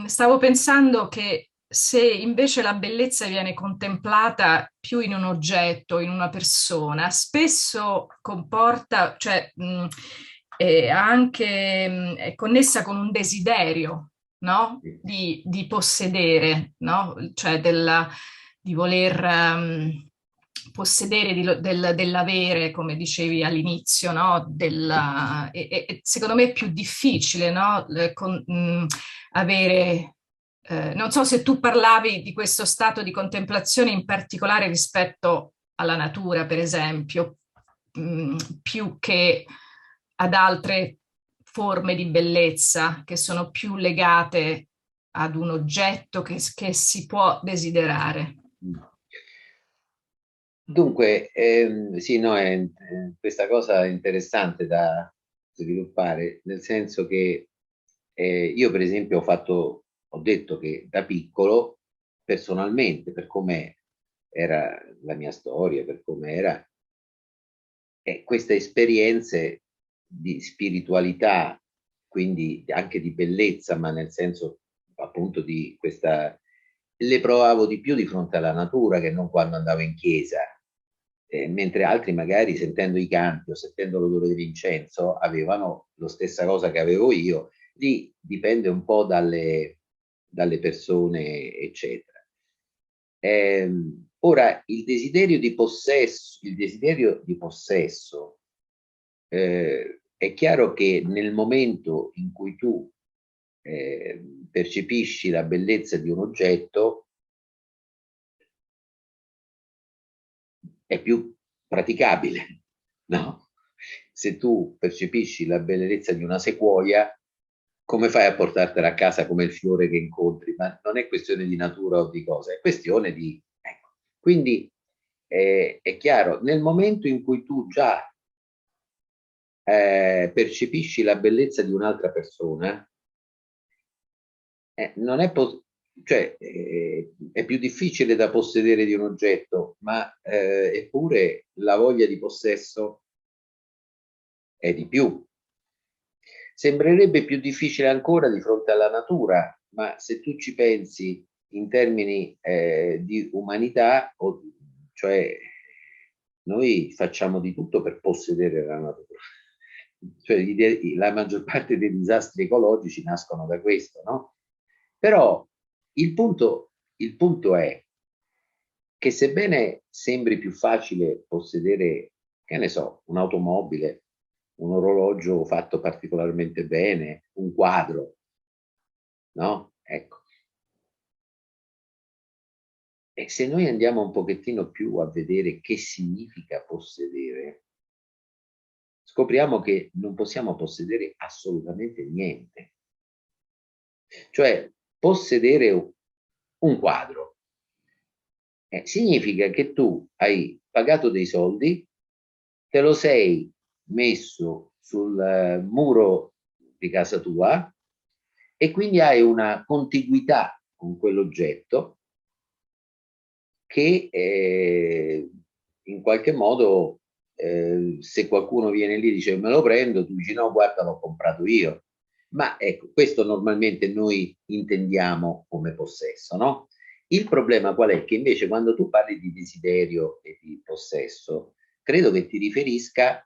stavo pensando che se invece la bellezza viene contemplata più in un oggetto, in una persona, spesso comporta, cioè anche è connessa con un desiderio, no? Di possedere, no? Cioè di voler possedere, dell'avere, come dicevi all'inizio, no? E secondo me è più difficile, no? Avere... non so se tu parlavi di questo stato di contemplazione in particolare rispetto alla natura, per esempio, più che ad altre forme di bellezza che sono più legate ad un oggetto che si può desiderare. Dunque, sì, no, questa cosa è interessante da sviluppare, nel senso che io per esempio ho detto che da piccolo, personalmente, per come era la mia storia, per come era, queste esperienze di spiritualità, quindi anche di bellezza, ma nel senso appunto di questa, le provavo di più di fronte alla natura che non quando andavo in chiesa, mentre altri magari sentendo i canti o sentendo l'odore dell'incenso avevano la stessa cosa che avevo io. Lì dipende un po' dalle persone, eccetera. Ora, il desiderio di possesso è chiaro che nel momento in cui tu percepisci la bellezza di un oggetto, è più praticabile, no? Se tu percepisci la bellezza di una sequoia, come fai a portartela a casa come il fiore che incontri? Ma non è questione di natura o di cosa, è questione di... Ecco. Quindi è chiaro, nel momento in cui tu già percepisci la bellezza di un'altra persona, non è cioè, è più difficile da possedere di un oggetto, ma eppure la voglia di possesso è di più. Sembrerebbe più difficile ancora di fronte alla natura, ma se tu ci pensi in termini di umanità, cioè noi facciamo di tutto per possedere la natura. Cioè, la maggior parte dei disastri ecologici nascono da questo, no? Però il punto è che sebbene sembri più facile possedere, che ne so, un'automobile, un orologio fatto particolarmente bene, un quadro, no? Ecco. E se noi andiamo un pochettino più a vedere che significa possedere, scopriamo che non possiamo possedere assolutamente niente. Cioè, possedere un quadro significa che tu hai pagato dei soldi, te lo sei messo sul muro di casa tua e quindi hai una contiguità con quell'oggetto che in qualche modo se qualcuno viene lì e dice me lo prendo, tu dici no, guarda, l'ho comprato io. Ma ecco, questo normalmente noi intendiamo come possesso, no? Il problema qual è? Che invece quando tu parli di desiderio e di possesso, credo che ti riferisca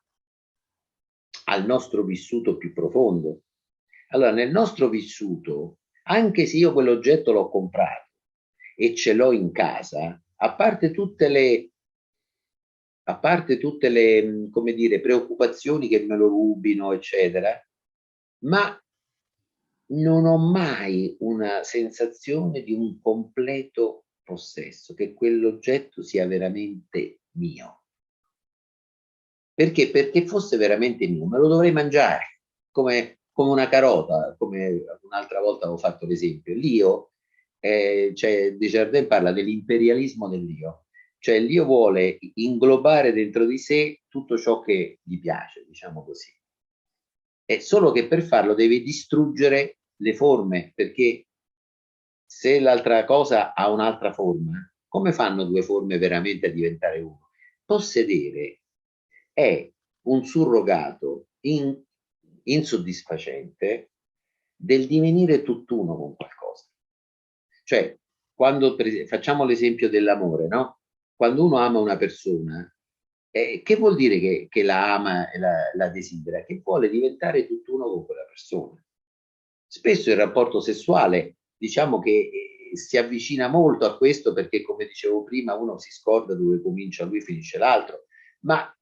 al nostro vissuto più profondo. Allora, nel nostro vissuto, anche se io quell'oggetto l'ho comprato e ce l'ho in casa, a parte tutte le, come dire, preoccupazioni che me lo rubino, eccetera, ma non ho mai una sensazione di un completo possesso, che quell'oggetto sia veramente mio. Perché? Perché fosse veramente mio, me lo dovrei mangiare, come una carota, come un'altra volta avevo fatto l'esempio. L'io, cioè Desjardins parla dell'imperialismo dell'io, cioè l'io vuole inglobare dentro di sé tutto ciò che gli piace, diciamo così. È solo che per farlo deve distruggere le forme, perché se l'altra cosa ha un'altra forma, come fanno due forme veramente a diventare uno? Possedere è un surrogato insoddisfacente del divenire tutt'uno con qualcosa. Cioè, quando facciamo l'esempio dell'amore, no? Quando uno ama una persona, che vuol dire che la ama e la desidera? Che vuole diventare tutt'uno con quella persona. Spesso il rapporto sessuale, diciamo che si avvicina molto a questo perché, come dicevo prima, uno si scorda dove comincia lui e finisce l'altro, ma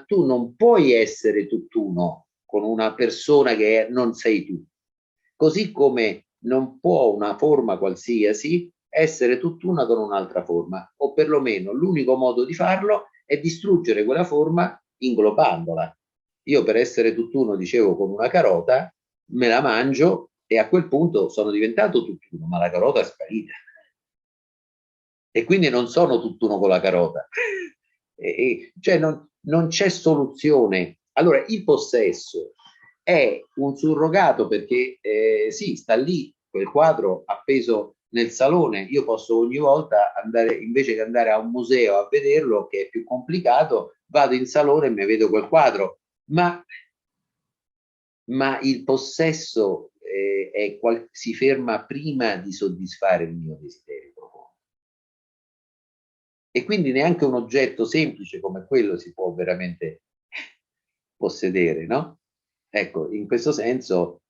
tu non puoi essere tutt'uno con una persona che non sei tu, così come non può una forma qualsiasi essere tutt'una con un'altra forma, o perlomeno l'unico modo di farlo è distruggere quella forma inglobandola. Io per essere tutt'uno, dicevo, con una carota, me la mangio e a quel punto sono diventato tutt'uno, ma la carota è sparita. E quindi non sono tutt'uno con la carota. Cioè non c'è soluzione. Allora, il possesso è un surrogato perché sì, sta lì quel quadro appeso nel salone. Io posso ogni volta andare, invece che andare a un museo a vederlo, che è più complicato, vado in salone e mi vedo quel quadro. Ma il possesso si ferma prima di soddisfare il mio desiderio profondo. E quindi neanche un oggetto semplice come quello si può veramente possedere, no? Ecco, in questo senso,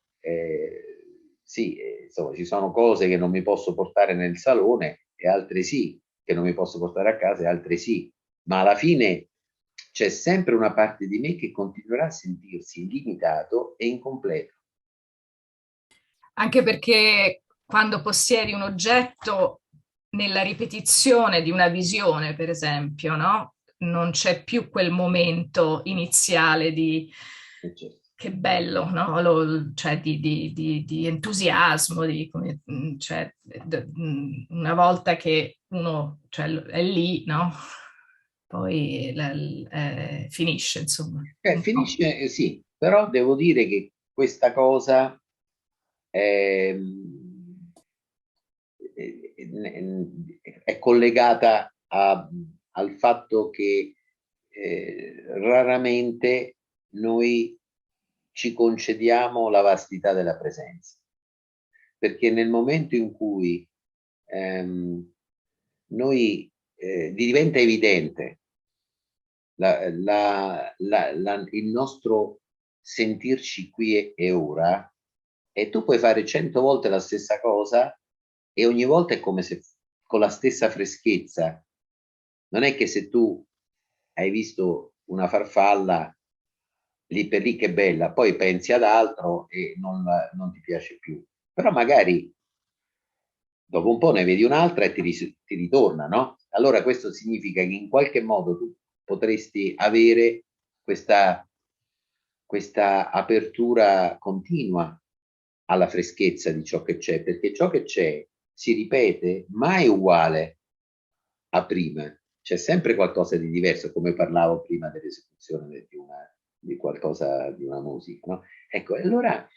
sì, insomma, ci sono cose che non mi posso portare nel salone e altre sì, che non mi posso portare a casa e altre sì, ma alla fine c'è sempre una parte di me che continuerà a sentirsi limitato e incompleto. Anche perché quando possiedi un oggetto nella ripetizione di una visione, per esempio, no? Non c'è più quel momento iniziale di che bello, no? Cioè di entusiasmo, cioè, una volta che uno cioè, è lì, no? Poi finisce, insomma. Finisce, sì, però devo dire che questa cosa è collegata al fatto che raramente noi ci concediamo la vastità della presenza, perché nel momento in cui noi diventa evidente il nostro sentirci qui e ora, e tu puoi fare 100 volte la stessa cosa e ogni volta è come se con la stessa freschezza. Non è che se tu hai visto una farfalla lì per lì che bella, poi pensi ad altro e non ti piace più. Però magari dopo un po' ne vedi un'altra e ti ritorna, no? Allora questo significa che in qualche modo tu potresti avere questa apertura continua alla freschezza di ciò che c'è, perché ciò che c'è si ripete, mai uguale a prima. C'è sempre qualcosa di diverso, come parlavo prima dell'esecuzione di qualcosa, di una musica, no? Ecco, allora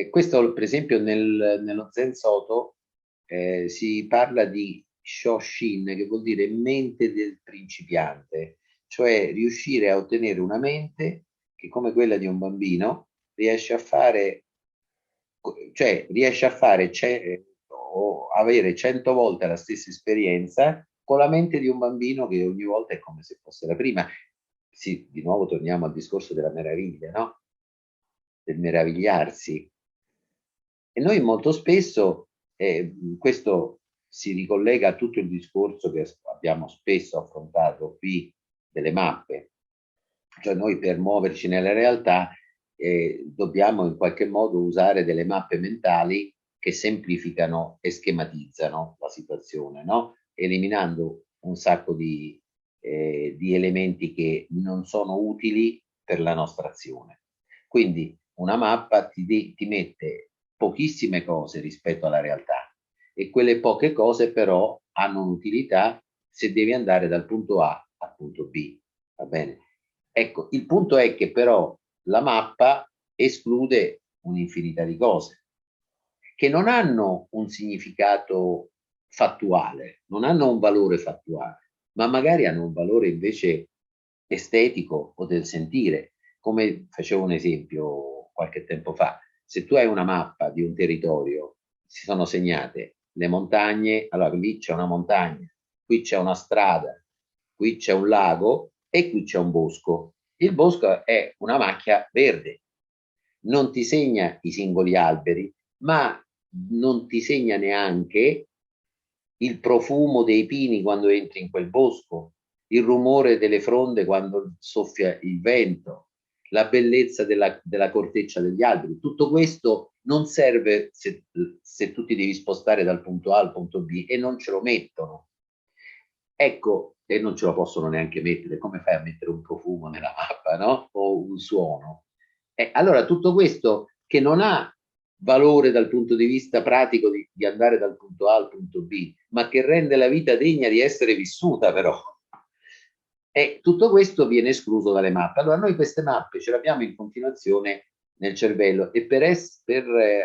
questo per esempio nello Zen Soto si parla di Shoshin, che vuol dire mente del principiante, cioè riuscire a ottenere una mente che come quella di un bambino riesce a fare, cioè riesce a fare o avere 100 volte la stessa esperienza con la mente di un bambino che ogni volta è come se fosse la prima. Sì, di nuovo torniamo al discorso della meraviglia, no? Del meravigliarsi. E noi molto spesso, questo si ricollega a tutto il discorso che abbiamo spesso affrontato qui delle mappe, cioè noi per muoverci nella realtà dobbiamo in qualche modo usare delle mappe mentali che semplificano e schematizzano la situazione, no? Eliminando un sacco di elementi che non sono utili per la nostra azione. Quindi una mappa ti mette pochissime cose rispetto alla realtà e quelle poche cose però hanno un'utilità se devi andare dal punto A al punto B, va bene? Ecco, il punto è che però la mappa esclude un'infinità di cose che non hanno un significato fattuale, non hanno un valore fattuale, ma magari hanno un valore invece estetico o del sentire. Come facevo un esempio qualche tempo fa, se tu hai una mappa di un territorio, si sono segnate le montagne, allora lì c'è una montagna, qui c'è una strada, qui c'è un lago e qui c'è un bosco. Il bosco è una macchia verde, non ti segna i singoli alberi, ma non ti segna neanche il profumo dei pini quando entri in quel bosco, il rumore delle fronde quando soffia il vento, la bellezza della corteccia degli alberi. Tutto questo non serve se tu ti devi spostare dal punto A al punto B e non ce lo mettono. Ecco, e non ce lo possono neanche mettere, come fai a mettere un profumo nella mappa, no? O un suono. Allora tutto questo che non ha valore dal punto di vista pratico di andare dal punto A al punto B, ma che rende la vita degna di essere vissuta però. E tutto questo viene escluso dalle mappe. Allora noi queste mappe ce le abbiamo in continuazione nel cervello e per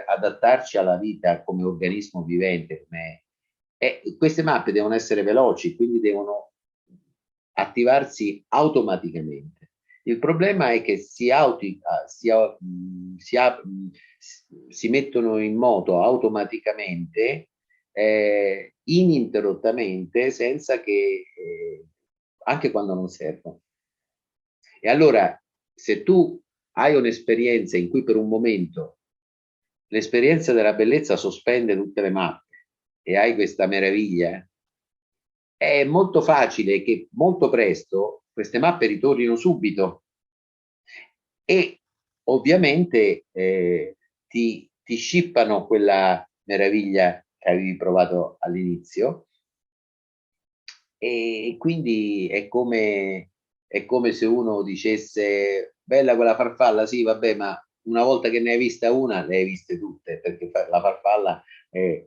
adattarci alla vita come organismo vivente, queste mappe devono essere veloci, quindi devono attivarsi automaticamente. Il problema è che si mettono in moto automaticamente, ininterrottamente, senza che, anche quando non servono. E allora, se tu hai un'esperienza in cui per un momento l'esperienza della bellezza sospende tutte le mappe e hai questa meraviglia, è molto facile che molto presto queste mappe ritornino subito e ovviamente ti scippano quella meraviglia che avevi provato all'inizio e quindi è come è come se uno dicesse bella quella farfalla, sì, vabbè, ma una volta che ne hai vista una, le hai viste tutte, perché la farfalla è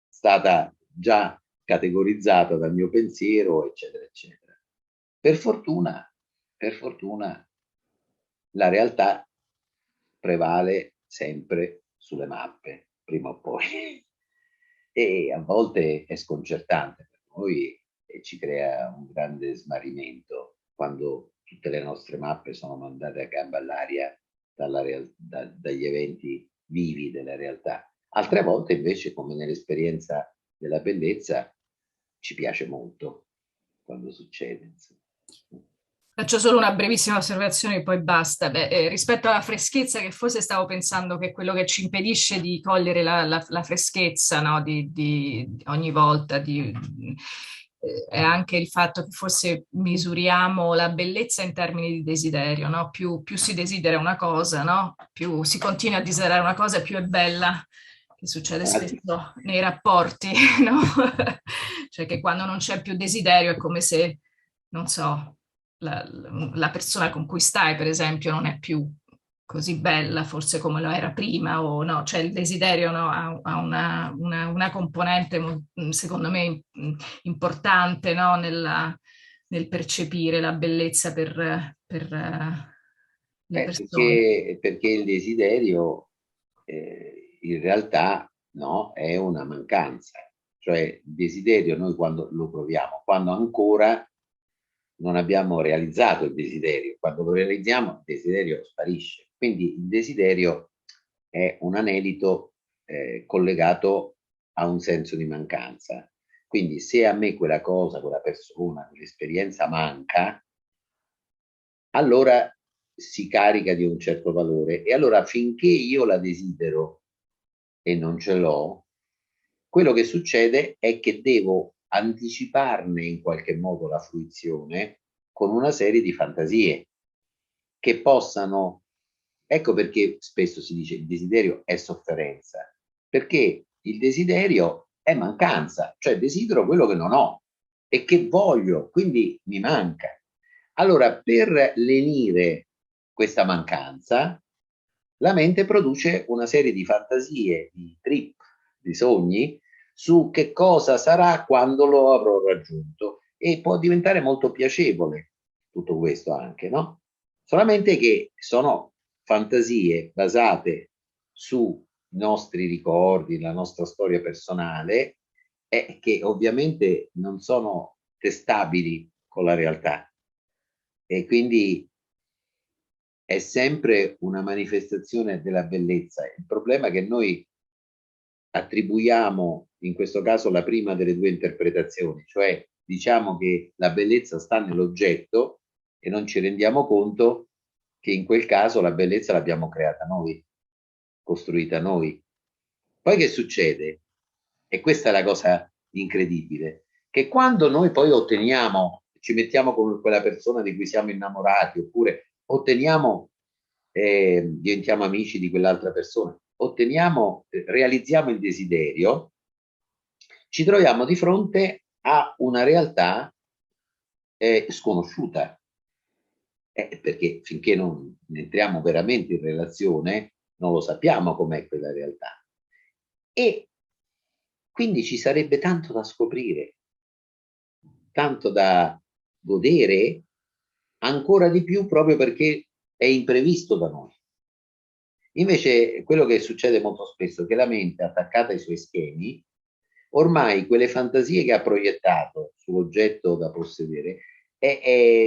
stata già categorizzata dal mio pensiero, eccetera, eccetera. Per fortuna, la realtà prevale sempre sulle mappe, prima o poi. E a volte è sconcertante per noi e ci crea un grande smarrimento quando tutte le nostre mappe sono mandate a gamba all'aria dagli eventi vivi della realtà. Altre volte invece, come nell'esperienza della bellezza, ci piace molto quando succede. Insomma. Faccio solo una brevissima osservazione e poi basta. Beh, rispetto alla freschezza, che forse stavo pensando che è quello che ci impedisce di cogliere la freschezza, no? Ogni volta, è anche il fatto che forse misuriamo la bellezza in termini di desiderio, no? Più si desidera una cosa, no? Più si continua a desiderare una cosa, più è bella, che succede spesso nei rapporti, no? Cioè che quando non c'è più desiderio è come se, non so, la persona con cui stai, per esempio, non è più così bella forse come lo era prima, o no, cioè il desiderio, no, ha una componente, secondo me, importante, no, nel percepire la bellezza per le persone. Perché il desiderio in realtà no, è una mancanza. Cioè il desiderio noi quando lo proviamo, quando ancora non abbiamo realizzato il desiderio, quando lo realizziamo il desiderio sparisce. Quindi il desiderio è un anelito collegato a un senso di mancanza. Quindi se a me quella cosa, quella persona, quell'esperienza manca, allora si carica di un certo valore e allora finché io la desidero e non ce l'ho, quello che succede è che devo anticiparne in qualche modo la fruizione con una serie di fantasie che possano, ecco perché spesso si dice il desiderio è sofferenza, perché il desiderio è mancanza, cioè desidero quello che non ho e che voglio, quindi mi manca. Allora, per lenire questa mancanza, la mente produce una serie di fantasie, di trip, di sogni su che cosa sarà quando lo avrò raggiunto e può diventare molto piacevole tutto questo anche, no? Solamente che sono fantasie basate sui nostri ricordi, la nostra storia personale e che ovviamente non sono testabili con la realtà e quindi è sempre una manifestazione della bellezza. Il problema è che noi attribuiamo in questo caso la prima delle due interpretazioni, cioè diciamo che la bellezza sta nell'oggetto e non ci rendiamo conto che in quel caso la bellezza l'abbiamo creata noi, costruita noi. Poi che succede? E questa è la cosa incredibile, che quando noi poi otteniamo, ci mettiamo con quella persona di cui siamo innamorati, oppure otteniamo, diventiamo amici di quell'altra persona, otteniamo, realizziamo il desiderio, ci troviamo di fronte a una realtà sconosciuta, perché finché non entriamo veramente in relazione non lo sappiamo com'è quella realtà. E quindi ci sarebbe tanto da scoprire, tanto da godere, ancora di più proprio perché è imprevisto da noi. Invece quello che succede molto spesso è che la mente, attaccata ai suoi schemi, ormai quelle fantasie che ha proiettato sull'oggetto da possedere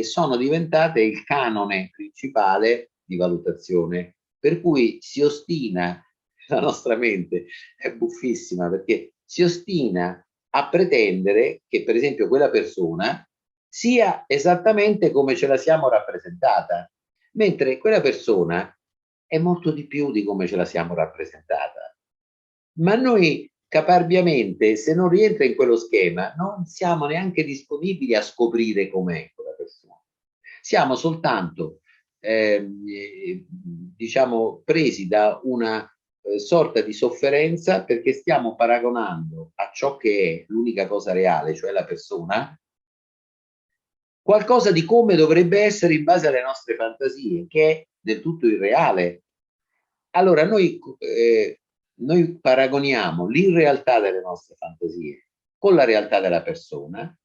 sono diventate il canone principale di valutazione, per cui si ostina, la nostra mente è buffissima perché si ostina a pretendere che per esempio quella persona sia esattamente come ce la siamo rappresentata, mentre quella persona è molto di più di come ce la siamo rappresentata. Ma noi caparbiamente, se non rientra in quello schema, non siamo neanche disponibili a scoprire com'è quella persona. Siamo soltanto, diciamo, presi da una sorta di sofferenza perché stiamo paragonando a ciò che è l'unica cosa reale, cioè la persona, qualcosa di come dovrebbe essere in base alle nostre fantasie, che è del tutto irreale. Allora noi paragoniamo l'irrealtà delle nostre fantasie con la realtà della persona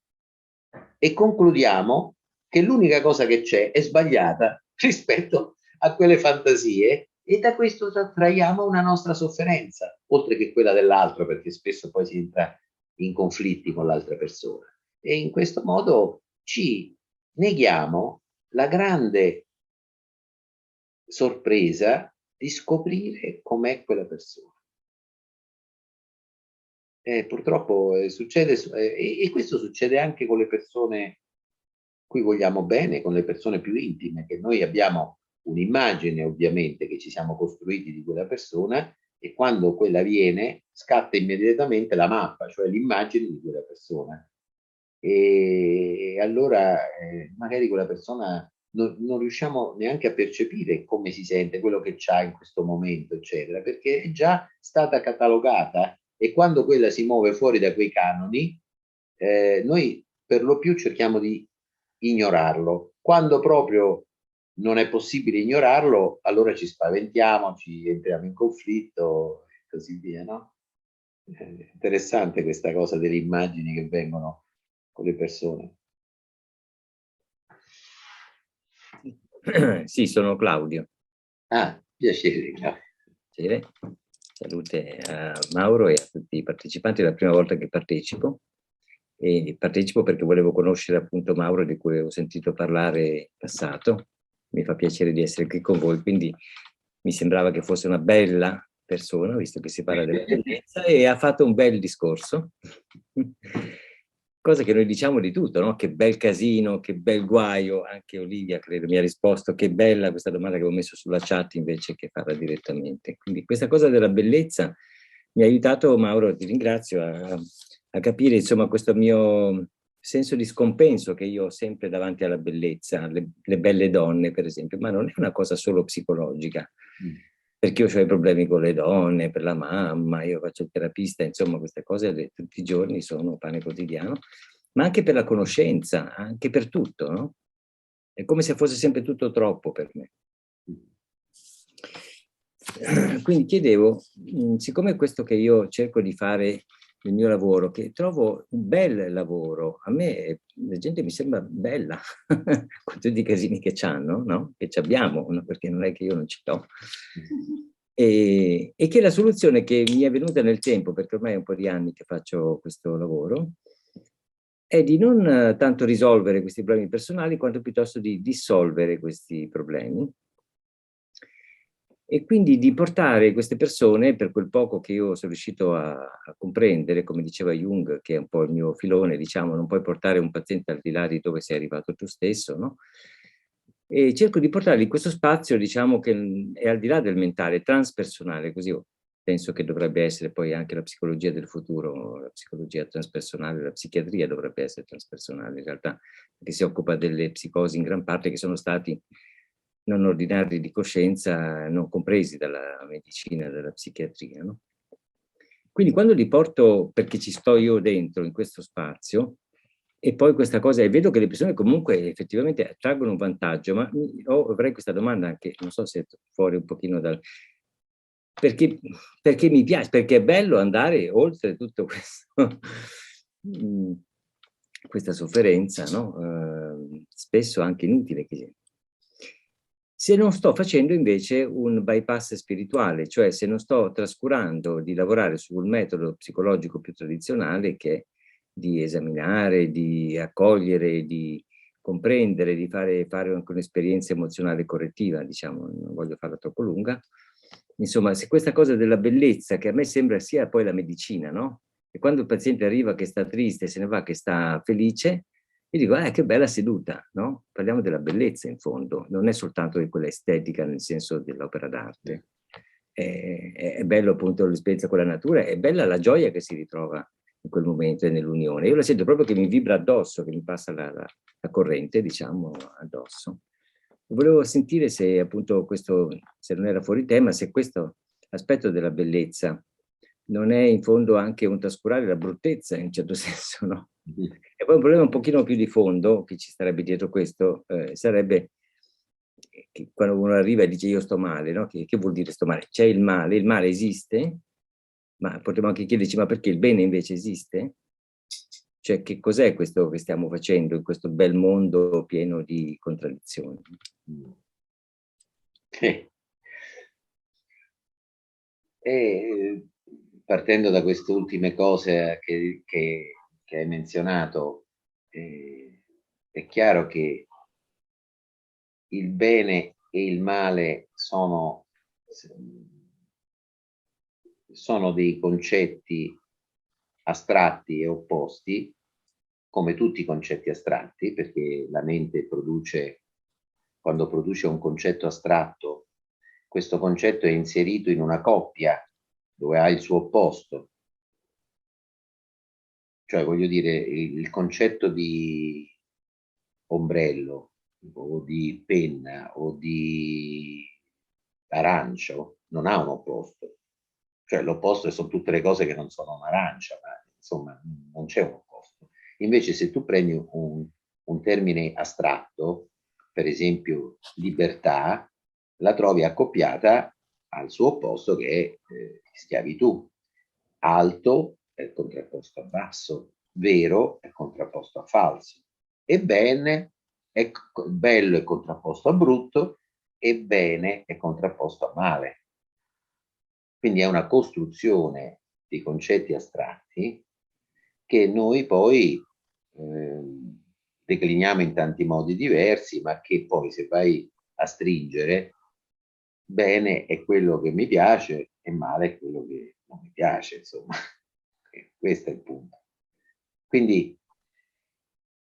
e concludiamo che l'unica cosa che c'è è sbagliata rispetto a quelle fantasie, e da questo traiamo una nostra sofferenza, oltre che quella dell'altro, perché spesso poi si entra in conflitti con l'altra persona. E in questo modo ci neghiamo la grande sorpresa di scoprire com'è quella persona. Purtroppo succede, e questo succede anche con le persone cui vogliamo bene, con le persone più intime, che noi abbiamo un'immagine ovviamente che ci siamo costruiti di quella persona, e quando quella viene scatta immediatamente la mappa, cioè l'immagine di quella persona. E allora magari quella persona non riusciamo neanche a percepire come si sente, quello che c'ha in questo momento, eccetera, perché è già stata catalogata, e quando quella si muove fuori da quei canoni, noi per lo più cerchiamo di ignorarlo. Quando proprio non è possibile ignorarlo, allora ci spaventiamo, ci entriamo in conflitto e così via, no? Interessante questa cosa delle immagini che vengono con le persone. Sì, sono Claudio. Ah, piacere, Claudio. Piacere. Salute a Mauro e a tutti i partecipanti, è la prima volta che partecipo, e partecipo perché volevo conoscere appunto Mauro, di cui ho sentito parlare in passato. Mi fa piacere di essere qui con voi, quindi mi sembrava che fosse una bella persona, visto che si parla della bellezza, e ha fatto un bel discorso. Cosa che noi diciamo di tutto, no? Che bel casino, che bel guaio. Anche Olivia, credo, mi ha risposto che bella questa domanda che avevo messo sulla chat invece che farla direttamente. Quindi questa cosa della bellezza mi ha aiutato, Mauro, ti ringrazio, a capire insomma questo mio senso di scompenso che io ho sempre davanti alla bellezza, le belle donne per esempio, ma non è una cosa solo psicologica. Perché io ho i problemi con le donne, per la mamma, io faccio il terapista, insomma queste cose tutti i giorni sono pane quotidiano, ma anche per la conoscenza, anche per tutto, no? È come se fosse sempre tutto troppo per me. Quindi chiedevo, siccome questo che io cerco di fare nel mio lavoro, che trovo un bel lavoro, a me la gente mi sembra bella, con tutti i casini che c'hanno, no? Che ci abbiamo, no? Perché non è che io non ci ho. E che la soluzione che mi è venuta nel tempo, perché ormai è un po' di anni che faccio questo lavoro, è di non tanto risolvere questi problemi personali, quanto piuttosto di dissolvere questi problemi. E quindi di portare queste persone, per quel poco che io sono riuscito a comprendere, come diceva Jung, che è un po' il mio filone, diciamo, non puoi portare un paziente al di là di dove sei arrivato tu stesso, no? E cerco di portarli in questo spazio, diciamo, che è al di là del mentale, transpersonale, così io penso che dovrebbe essere poi anche la psicologia del futuro, la psicologia transpersonale, la psichiatria dovrebbe essere transpersonale in realtà, perché si occupa delle psicosi in gran parte che sono stati non ordinari di coscienza, non compresi dalla medicina e dalla psichiatria, no? Quindi quando li porto, perché ci sto io dentro in questo spazio, e poi questa cosa, e vedo che le persone comunque effettivamente traggono un vantaggio, ma avrei questa domanda anche, non so se è fuori un pochino dal... Perché mi piace, perché è bello andare oltre tutto questo, questa sofferenza, no? Spesso anche inutile. Se non sto facendo invece un bypass spirituale, cioè se non sto trascurando di lavorare sul metodo psicologico più tradizionale, che è di esaminare, di accogliere, di comprendere, di fare anche un'esperienza emozionale correttiva, diciamo, non voglio farla troppo lunga. Insomma, se questa cosa della bellezza, che a me sembra sia poi la medicina, no? E quando il paziente arriva che sta triste, se ne va che sta felice, io dico, che bella seduta, no? Parliamo della bellezza in fondo, non è soltanto di quella estetica nel senso dell'opera d'arte. È bello appunto l'esperienza con la natura, è bella la gioia che si ritrova in quel momento e nell'unione. Io la sento proprio che mi vibra addosso, che mi passa la corrente, diciamo, addosso. Volevo sentire se appunto questo, se non era fuori tema, se questo aspetto della bellezza non è in fondo anche un trascurare la bruttezza in un certo senso, no? E poi un problema un pochino più di fondo che ci starebbe dietro questo sarebbe che quando uno arriva e dice io sto male, no? Che vuol dire sto male? C'è il male esiste, ma potremmo anche chiederci ma perché il bene invece esiste? Cioè che cos'è questo che stiamo facendo in questo bel mondo pieno di contraddizioni? E partendo da queste ultime cose che hai menzionato, è chiaro che il bene e il male sono dei concetti astratti e opposti, come tutti i concetti astratti, perché la mente produce, quando produce un concetto astratto, questo concetto è inserito in una coppia dove ha il suo opposto. Cioè, voglio dire, il concetto di ombrello o di penna o di arancio non ha un opposto. Cioè, l'opposto sono tutte le cose che non sono un'arancia, ma insomma non c'è un opposto. Invece se tu prendi un termine astratto, per esempio libertà, la trovi accoppiata al suo opposto che è schiavitù. Alto è contrapposto a basso, vero è contrapposto a falso, e bene è bello è contrapposto a brutto, e bene è contrapposto a male. Quindi è una costruzione di concetti astratti che noi poi decliniamo in tanti modi diversi, ma che poi se vai a stringere, bene è quello che mi piace e male è quello che non mi piace, insomma. Questo è il punto. Quindi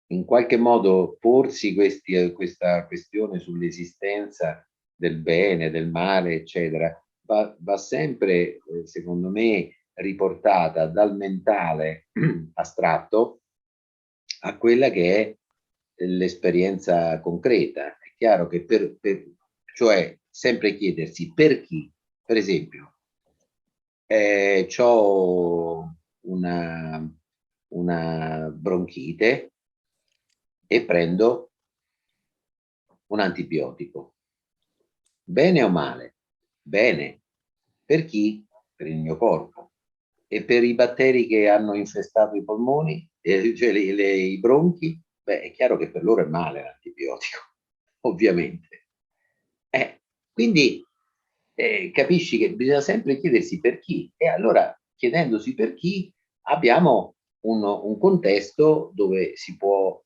in qualche modo porsi questa questione sull'esistenza del bene, del male, eccetera, va sempre, secondo me, riportata dal mentale astratto a quella che è l'esperienza concreta. È chiaro che cioè sempre chiedersi per chi, per esempio, ho una bronchite e prendo un antibiotico. Bene o male? Bene. Per chi? Per il mio corpo. E per i batteri che hanno infestato i polmoni, cioè i bronchi, beh, è chiaro che per loro è male l'antibiotico, ovviamente. Quindi capisci che bisogna sempre chiedersi per chi. E allora, chiedendosi per chi, abbiamo un contesto dove si può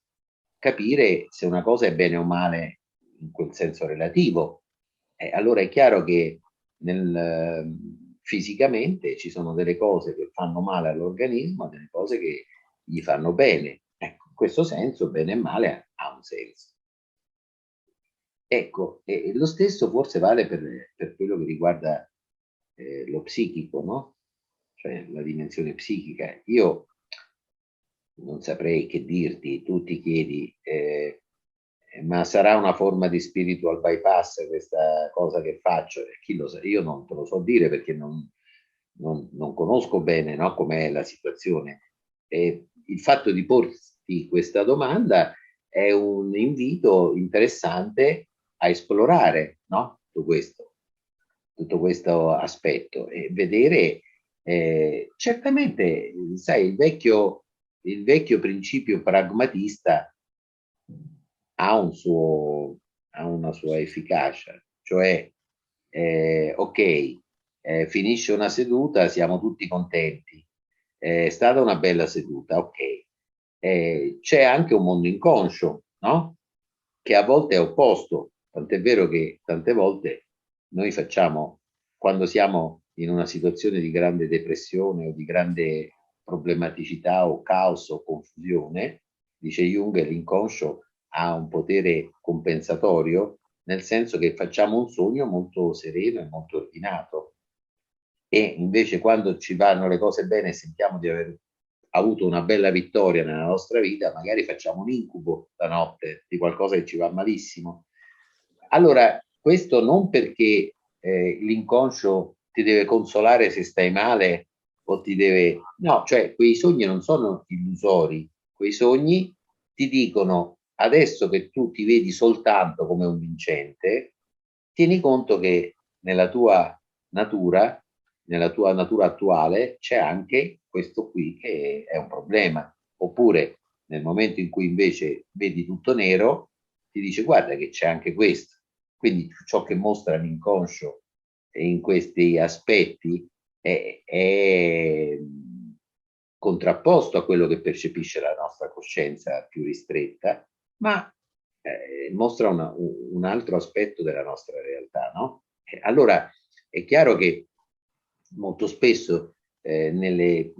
capire se una cosa è bene o male in quel senso relativo. Allora è chiaro che fisicamente ci sono delle cose che fanno male all'organismo, delle cose che gli fanno bene. Ecco, in questo senso bene e male ha un senso. Ecco, lo stesso forse vale per quello che riguarda lo psichico, no? Cioè la dimensione psichica. Io non saprei che dirti, tu ti chiedi, ma sarà una forma di spiritual bypass questa cosa che faccio? Chi lo sa? Io non te lo so dire perché non conosco bene, no, com'è la situazione. Il fatto di porti questa domanda è un invito interessante a esplorare, no? Tutto questo aspetto e vedere certamente, sai, il vecchio principio pragmatista ha una sua efficacia, cioè ok, finisce una seduta, siamo tutti contenti, è stata una bella seduta, ok. C'è anche un mondo inconscio, no? Che a volte è opposto, tant'è vero che tante volte noi facciamo, quando siamo in una situazione di grande depressione o di grande problematicità o caos o confusione, dice Jung, l'inconscio ha un potere compensatorio, nel senso che facciamo un sogno molto sereno e molto ordinato. E invece quando ci vanno le cose bene e sentiamo di aver avuto una bella vittoria nella nostra vita, magari facciamo un incubo la notte di qualcosa che ci va malissimo. Allora, questo non perché l'inconscio ti deve consolare se stai male o ti deve... No, cioè quei sogni non sono illusori, quei sogni ti dicono: adesso che tu ti vedi soltanto come un vincente, tieni conto che nella tua natura attuale c'è anche questo qui che è un problema. Oppure nel momento in cui invece vedi tutto nero, ti dice: guarda che c'è anche questo. Quindi ciò che mostra l'inconscio in questi aspetti è contrapposto a quello che percepisce la nostra coscienza più ristretta, ma mostra un altro aspetto della nostra realtà, no? Allora è chiaro che molto spesso nelle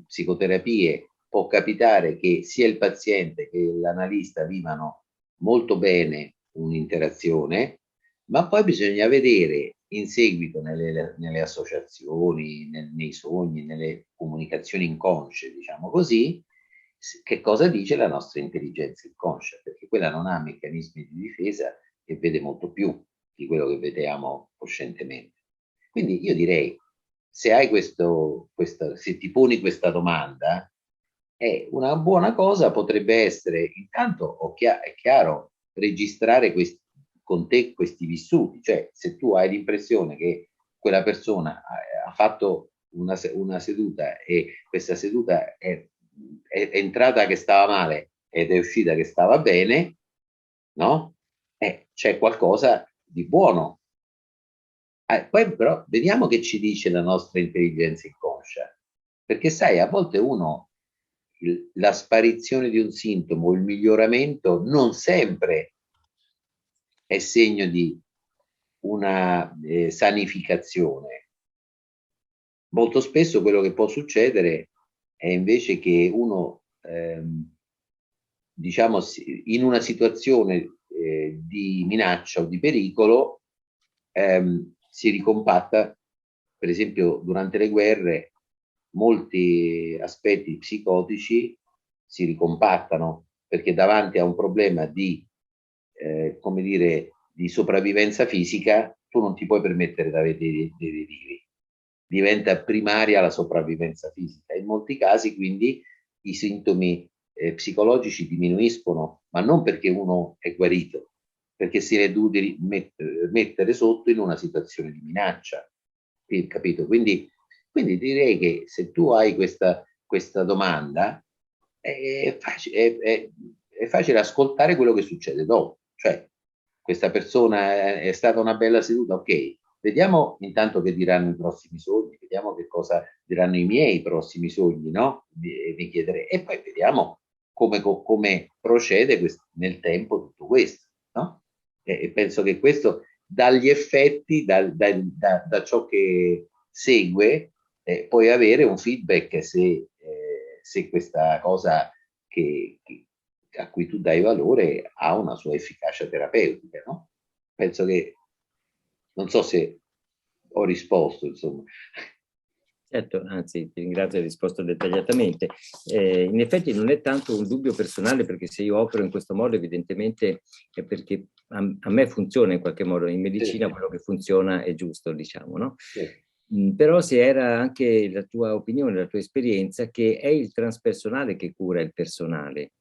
psicoterapie può capitare che sia il paziente che l'analista vivano molto bene un'interazione, ma poi bisogna vedere in seguito nelle associazioni, nei sogni, nelle comunicazioni inconsce, diciamo così, che cosa dice la nostra intelligenza inconscia, perché quella non ha meccanismi di difesa e vede molto più di quello che vediamo coscientemente. Quindi io direi, se hai se ti poni questa domanda, una buona cosa potrebbe essere, intanto è chiaro, registrare con te questi vissuti, cioè se tu hai l'impressione che quella persona ha fatto una seduta e questa seduta è entrata che stava male ed è uscita che stava bene, no? C'è qualcosa di buono. Poi però vediamo che ci dice la nostra intelligenza inconscia, perché sai, a volte la sparizione di un sintomo, il miglioramento non sempre è segno di una sanificazione. Molto spesso quello che può succedere è invece che uno, diciamo, in una situazione di minaccia o di pericolo, si ricompatta, per esempio durante le guerre, molti aspetti psicotici si ricompattano perché davanti a un problema come dire, di sopravvivenza fisica, tu non ti puoi permettere di avere dei deliri. Diventa primaria la sopravvivenza fisica. In molti casi, quindi, i sintomi psicologici diminuiscono, ma non perché uno è guarito, perché si è dovuto mettere sotto in una situazione di minaccia. Capito? Quindi direi che se tu hai questa domanda, è facile ascoltare quello che succede dopo. Cioè, questa persona è stata una bella seduta, ok, vediamo intanto che diranno i prossimi sogni, vediamo che cosa diranno i miei prossimi sogni, no? Mi chiederei, e poi vediamo come procede nel tempo tutto questo, no? E penso che questo, dagli effetti, da ciò che segue, puoi avere un feedback se questa cosa a cui tu dai valore ha una sua efficacia terapeutica, no? Penso che, non so se ho risposto, insomma. Certo, anzi, ti ringrazio, hai risposto dettagliatamente. In effetti non è tanto un dubbio personale, perché se io opero in questo modo evidentemente è perché a me funziona in qualche modo. In medicina quello che funziona è giusto, diciamo, no? Però se era anche la tua opinione, la tua esperienza, che è il transpersonale che cura il personale.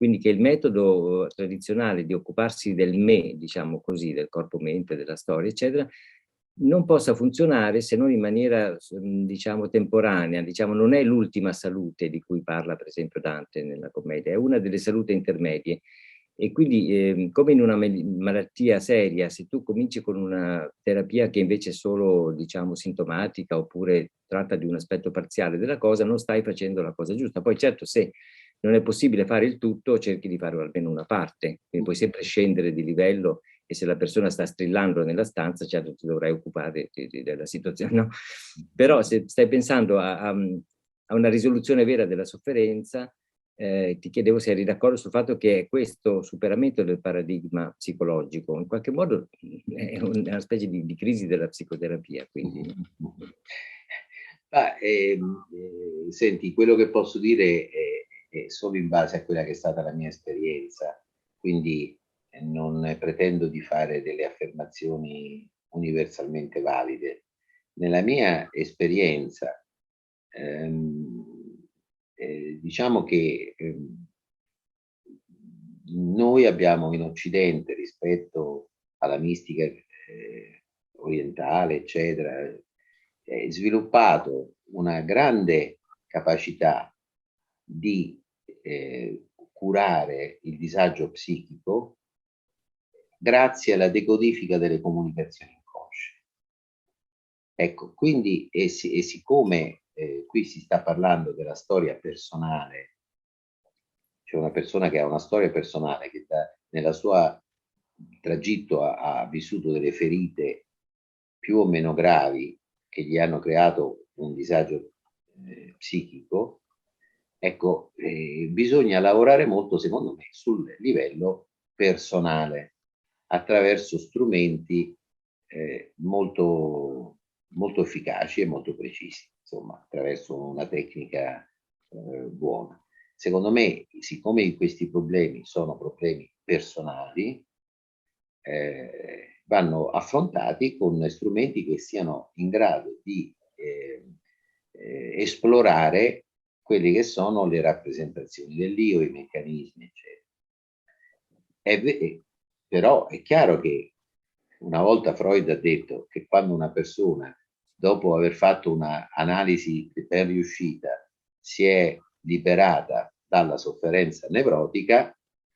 Quindi che il metodo tradizionale di occuparsi del me, diciamo così, del corpo-mente, della storia, eccetera, non possa funzionare se non in maniera, diciamo, temporanea. Diciamo, non è l'ultima salute di cui parla per esempio Dante nella commedia, è una delle salute intermedie. E quindi, come in una malattia seria, se tu cominci con una terapia che invece è solo, diciamo, sintomatica, oppure tratta di un aspetto parziale della cosa, non stai facendo la cosa giusta. Poi certo, se non è possibile fare il tutto, cerchi di fare almeno una parte, quindi puoi sempre scendere di livello, e se la persona sta strillando nella stanza, certo ti dovrai occupare della situazione, no? Però se stai pensando a una risoluzione vera della sofferenza, ti chiedevo se eri d'accordo sul fatto che questo superamento del paradigma psicologico in qualche modo è una specie di crisi della psicoterapia. Quindi. Senti, quello che posso dire è solo in base a quella che è stata la mia esperienza, quindi non pretendo di fare delle affermazioni universalmente valide. Nella mia esperienza, diciamo che noi abbiamo in Occidente, rispetto alla mistica orientale, eccetera, sviluppato una grande capacità di curare il disagio psichico grazie alla decodifica delle comunicazioni inconsce. Ecco, quindi, e siccome qui si sta parlando della storia personale, cioè una persona che ha una storia personale, che nella sua tragitto ha vissuto delle ferite più o meno gravi che gli hanno creato un disagio psichico, ecco, bisogna lavorare molto, secondo me, sul livello personale, attraverso strumenti molto, molto efficaci e molto precisi, insomma, attraverso una tecnica buona. Secondo me, siccome questi problemi sono problemi personali, vanno affrontati con strumenti che siano in grado di esplorare quelle che sono le rappresentazioni dell'io, i meccanismi, eccetera. Però è chiaro che una volta Freud ha detto che quando una persona, dopo aver fatto un'analisi ben riuscita, si è liberata dalla sofferenza nevrotica,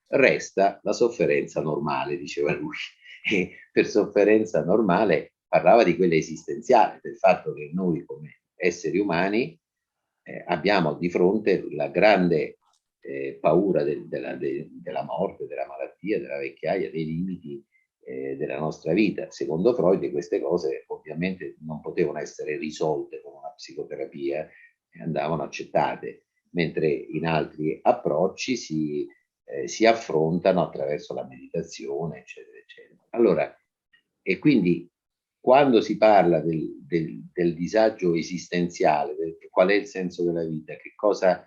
resta la sofferenza normale, diceva lui. E per sofferenza normale parlava di quella esistenziale, del fatto che noi come esseri umani abbiamo di fronte la grande paura della morte, della malattia, della vecchiaia, dei limiti della nostra vita. Secondo Freud queste cose ovviamente non potevano essere risolte con una psicoterapia e andavano accettate, mentre in altri approcci si affrontano attraverso la meditazione, eccetera, eccetera. Allora, e quindi quando si parla del disagio esistenziale, qual è il senso della vita, che cosa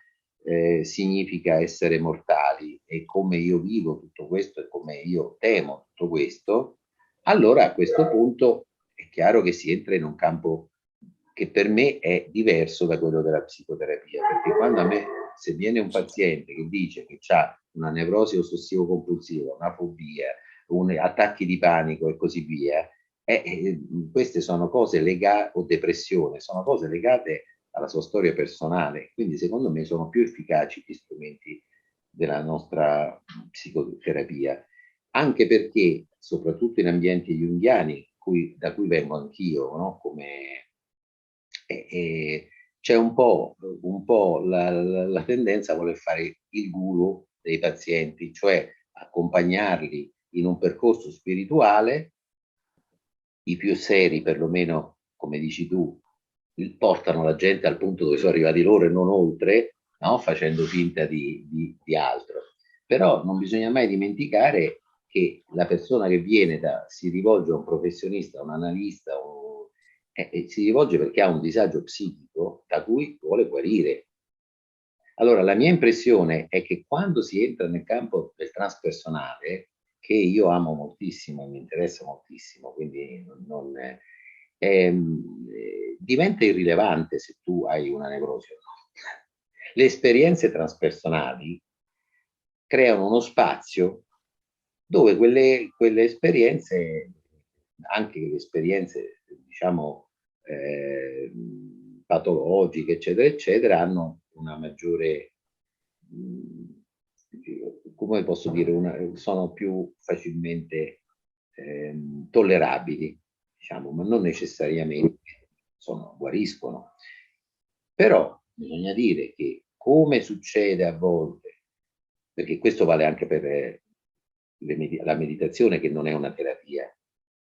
significa essere mortali e come io vivo tutto questo e come io temo tutto questo, allora a questo punto è chiaro che si entra in un campo che per me è diverso da quello della psicoterapia, perché quando a me, se viene un paziente che dice che ha una nevrosi ossessivo-compulsiva, una fobia, attacchi di panico e così via, queste sono cose legate, o depressione, sono cose legate alla sua storia personale, quindi secondo me sono più efficaci gli strumenti della nostra psicoterapia, anche perché, soprattutto in ambienti junghiani, da cui vengo anch'io, no? C'è un po' la tendenza a voler fare il guru dei pazienti, cioè accompagnarli in un percorso spirituale. I più seri, perlomeno, come dici tu, portano la gente al punto dove sono arrivati loro e non oltre, no? Facendo finta di altro. Però non bisogna mai dimenticare che la persona che si rivolge a un professionista, a un analista, si rivolge perché ha un disagio psichico da cui vuole guarire. Allora, la mia impressione è che quando si entra nel campo del transpersonale, che io amo moltissimo e mi interessa moltissimo, quindi diventa irrilevante se tu hai una nevrosi o no. Le esperienze transpersonali creano uno spazio dove quelle esperienze, anche le esperienze, diciamo, patologiche, eccetera, eccetera, hanno una maggiore, come posso dire, sono più facilmente tollerabili, diciamo, ma non necessariamente guariscono. Però bisogna dire che, come succede a volte, perché questo vale anche per la meditazione, che non è una terapia.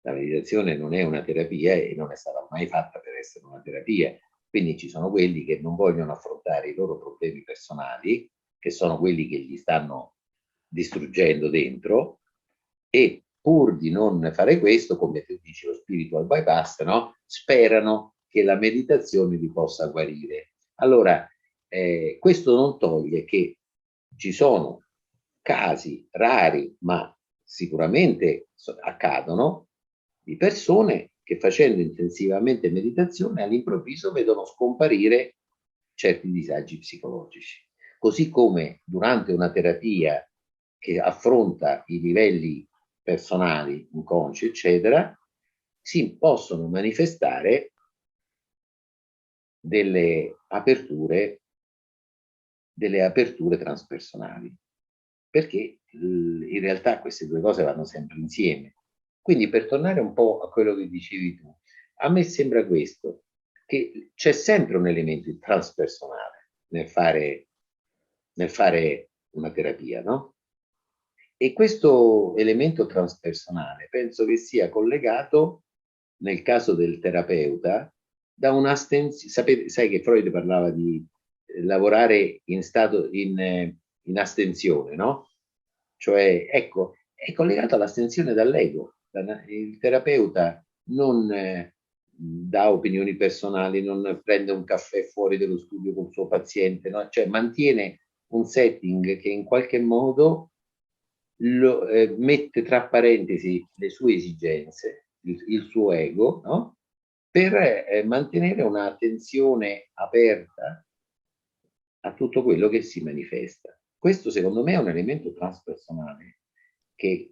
La meditazione non è una terapia e non è stata mai fatta per essere una terapia. Quindi ci sono quelli che non vogliono affrontare i loro problemi personali, che sono quelli che gli stanno distruggendo dentro, e pur di non fare questo, come tu dici, lo spiritual bypass, no? Sperano che la meditazione li possa guarire. Allora, questo non toglie che ci sono casi rari, ma sicuramente accadono, di persone che, facendo intensivamente meditazione, all'improvviso vedono scomparire certi disagi psicologici. Così come durante una terapia che affronta i livelli personali, inconsci, eccetera, si possono manifestare delle aperture transpersonali, perché in realtà queste due cose vanno sempre insieme. Quindi, per tornare un po' a quello che dicevi tu, a me sembra questo, che c'è sempre un elemento transpersonale nel fare una terapia, no? E questo elemento transpersonale penso che sia collegato, nel caso del terapeuta, da un'astensione. Sai che Freud parlava di lavorare in astensione, no? Cioè, ecco, è collegato all'astensione dall'ego. Il terapeuta non dà opinioni personali, non prende un caffè fuori dello studio con il suo paziente, no? Cioè mantiene un setting che in qualche modo mette tra parentesi le sue esigenze, il suo ego, no? Per mantenere un'attenzione aperta a tutto quello che si manifesta. Questo secondo me è un elemento transpersonale che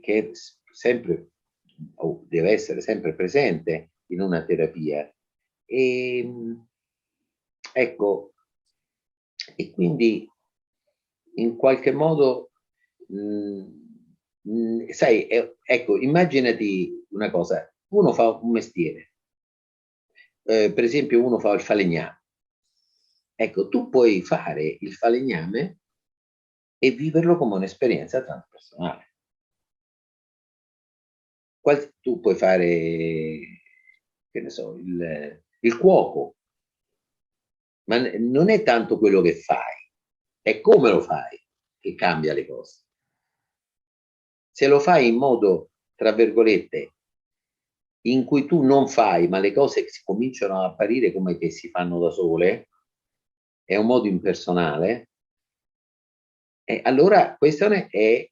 è sempre, o deve essere sempre presente in una terapia. Ecco, e quindi in qualche modo, sai, ecco, immaginati una cosa, uno fa un mestiere, per esempio uno fa il falegname. Ecco, tu puoi fare il falegname e viverlo come un'esperienza transpersonale. Tu puoi fare, che ne so, il cuoco, ma non è tanto quello che fai, è come lo fai che cambia le cose. Se lo fai in modo, tra virgolette, in cui tu non fai, ma le cose si cominciano a apparire come che si fanno da sole, è un modo impersonale, e allora questa è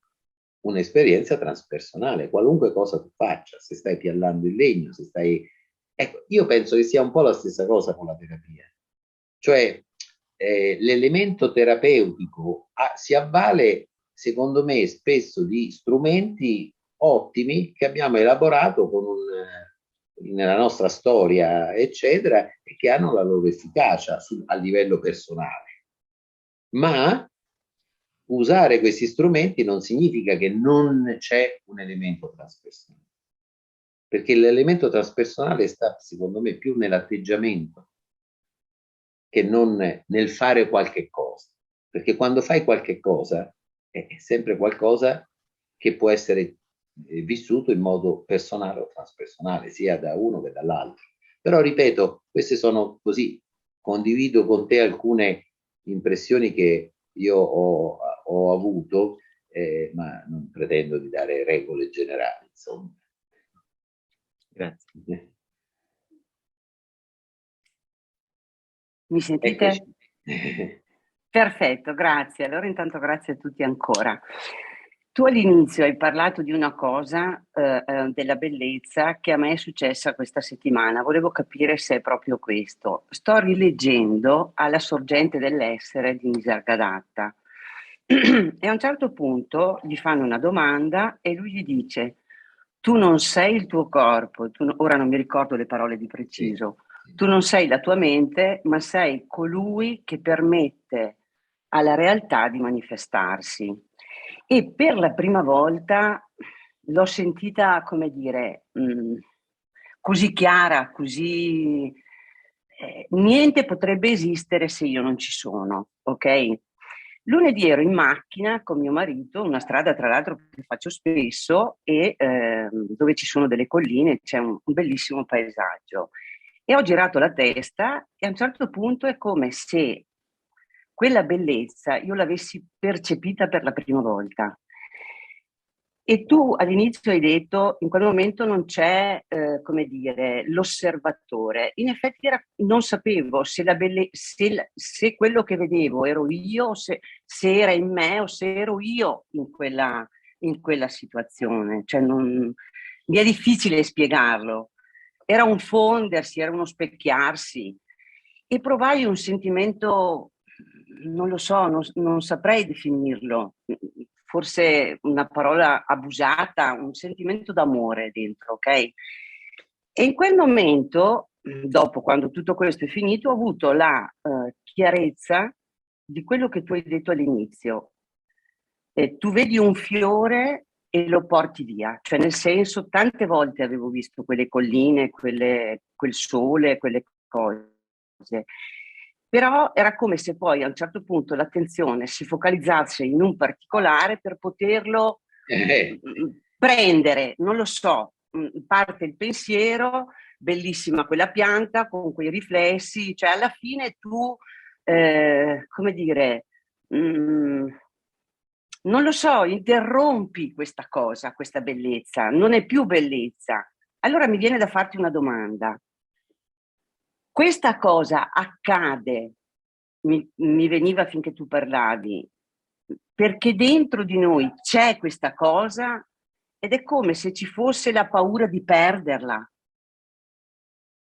un'esperienza transpersonale, qualunque cosa tu faccia, se stai piallando il legno, se stai... Ecco, io penso che sia un po' la stessa cosa con la terapia. Cioè, l'elemento terapeutico si avvale, secondo me, spesso di strumenti ottimi che abbiamo elaborato nella nostra storia, eccetera, e che hanno la loro efficacia a livello personale. Ma usare questi strumenti non significa che non c'è un elemento transpersonale, perché l'elemento transpersonale sta, secondo me, più nell'atteggiamento che non nel fare qualche cosa, perché quando fai qualche cosa è sempre qualcosa che può essere vissuto in modo personale o transpersonale, sia da uno che dall'altro. Però ripeto, queste sono così, condivido con te alcune impressioni che io ho avuto, ma non pretendo di dare regole generali, insomma. Grazie. Mi sentite? Perfetto, grazie. Allora intanto grazie a tutti ancora. Tu all'inizio hai parlato di una cosa, della bellezza, che a me è successa questa settimana. Volevo capire se è proprio questo. Sto rileggendo Alla sorgente dell'essere di Nisargadatta e a un certo punto gli fanno una domanda e lui gli dice: tu non sei il tuo corpo, ora non mi ricordo le parole di preciso, tu non sei la tua mente, ma sei colui che permette alla realtà di manifestarsi. E per la prima volta l'ho sentita, come dire, così chiara, così... niente potrebbe esistere se io non ci sono, ok? Lunedì ero in macchina con mio marito, una strada tra l'altro che faccio spesso e dove ci sono delle colline, c'è un bellissimo paesaggio. E ho girato la testa e a un certo punto è come se quella bellezza io l'avessi percepita per la prima volta. E tu all'inizio hai detto, in quel momento non c'è, come dire, l'osservatore. In effetti non sapevo se, se quello che vedevo ero io, se era in me o se ero io in quella situazione. Cioè mi è difficile spiegarlo. Era un fondersi, era uno specchiarsi. E provai un sentimento, non lo so, non saprei definirlo. forse una parola abusata, un sentimento d'amore dentro, ok? E in quel momento, dopo, quando tutto questo è finito, ho avuto la chiarezza di quello che tu hai detto all'inizio. Tu vedi un fiore e lo porti via, cioè nel senso, tante volte avevo visto quelle colline, quel sole, quelle cose, però era come se poi a un certo punto l'attenzione si focalizzasse in un particolare per poterlo prendere, non lo so, parte il pensiero, bellissima quella pianta con quei riflessi, cioè alla fine tu, come dire, non lo so, interrompi questa cosa, questa bellezza, non è più bellezza. Allora mi viene da farti una domanda. Questa cosa accade, mi veniva finché tu parlavi, perché dentro di noi c'è questa cosa ed è come se ci fosse la paura di perderla.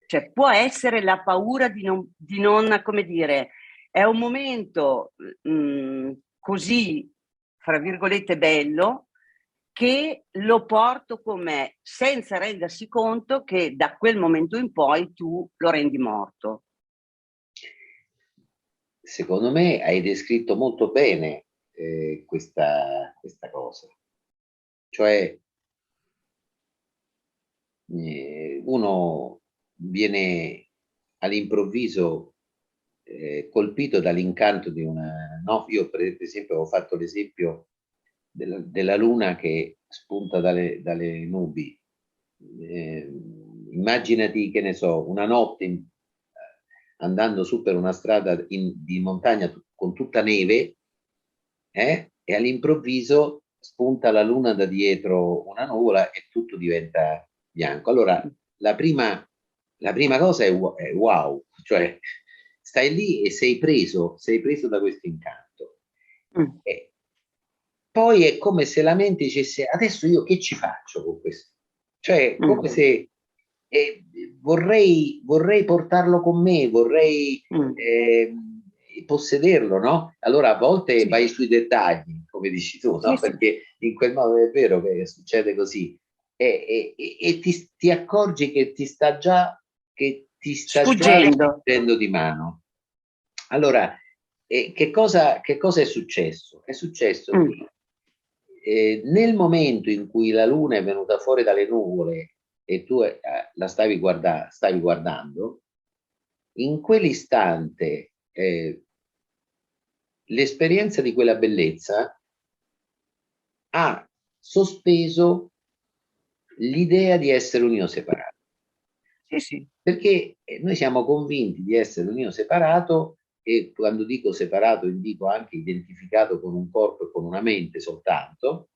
Cioè può essere la paura di non, come dire, è un momento così, fra virgolette, bello, che lo porto con me senza rendersi conto che da quel momento in poi tu lo rendi morto. Secondo me hai descritto molto bene questa cosa. Cioè, uno viene all'improvviso colpito dall'incanto di una... No? Io per esempio ho fatto l'esempio della luna che spunta dalle nubi. Immaginati, che ne so, una notte andando su per una strada di montagna con tutta neve, e all'improvviso spunta la luna da dietro una nuvola e tutto diventa bianco. Allora, la prima cosa è wow, cioè stai lì e sei preso da questo incanto. E poi è come se la mente dicesse: adesso io che ci faccio con questo? Cioè, come se vorrei portarlo con me, vorrei possederlo, no? Allora a volte vai sui dettagli, come dici tu, no? Perché in quel modo è vero che succede così. E ti accorgi che ti sta già sfuggendo di mano. Allora, che cosa è successo? È successo che nel momento in cui la luna è venuta fuori dalle nuvole e tu la stavi guardando, in quell'istante l'esperienza di quella bellezza ha sospeso l'idea di essere un io separato. Sì. Perché noi siamo convinti di essere un io separato, e quando dico separato indico anche identificato con un corpo e con una mente soltanto.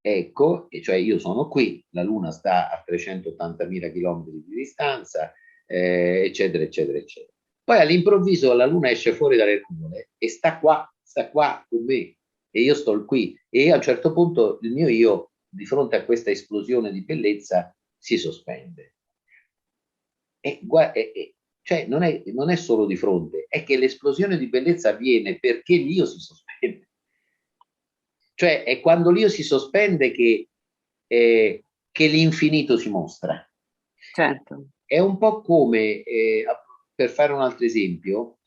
Ecco, e cioè io sono qui, la Luna sta a 380.000 km di distanza, eccetera, eccetera, eccetera. Poi all'improvviso la Luna esce fuori dalle nuvole e sta qua con me, e io sto qui, e a un certo punto il mio io, di fronte a questa esplosione di bellezza, si sospende. Cioè non è solo di fronte, è che l'esplosione di bellezza avviene perché l'io si sospende. Cioè è quando l'io si sospende che l'infinito si mostra. Certo. È un po' come, per fare un altro esempio,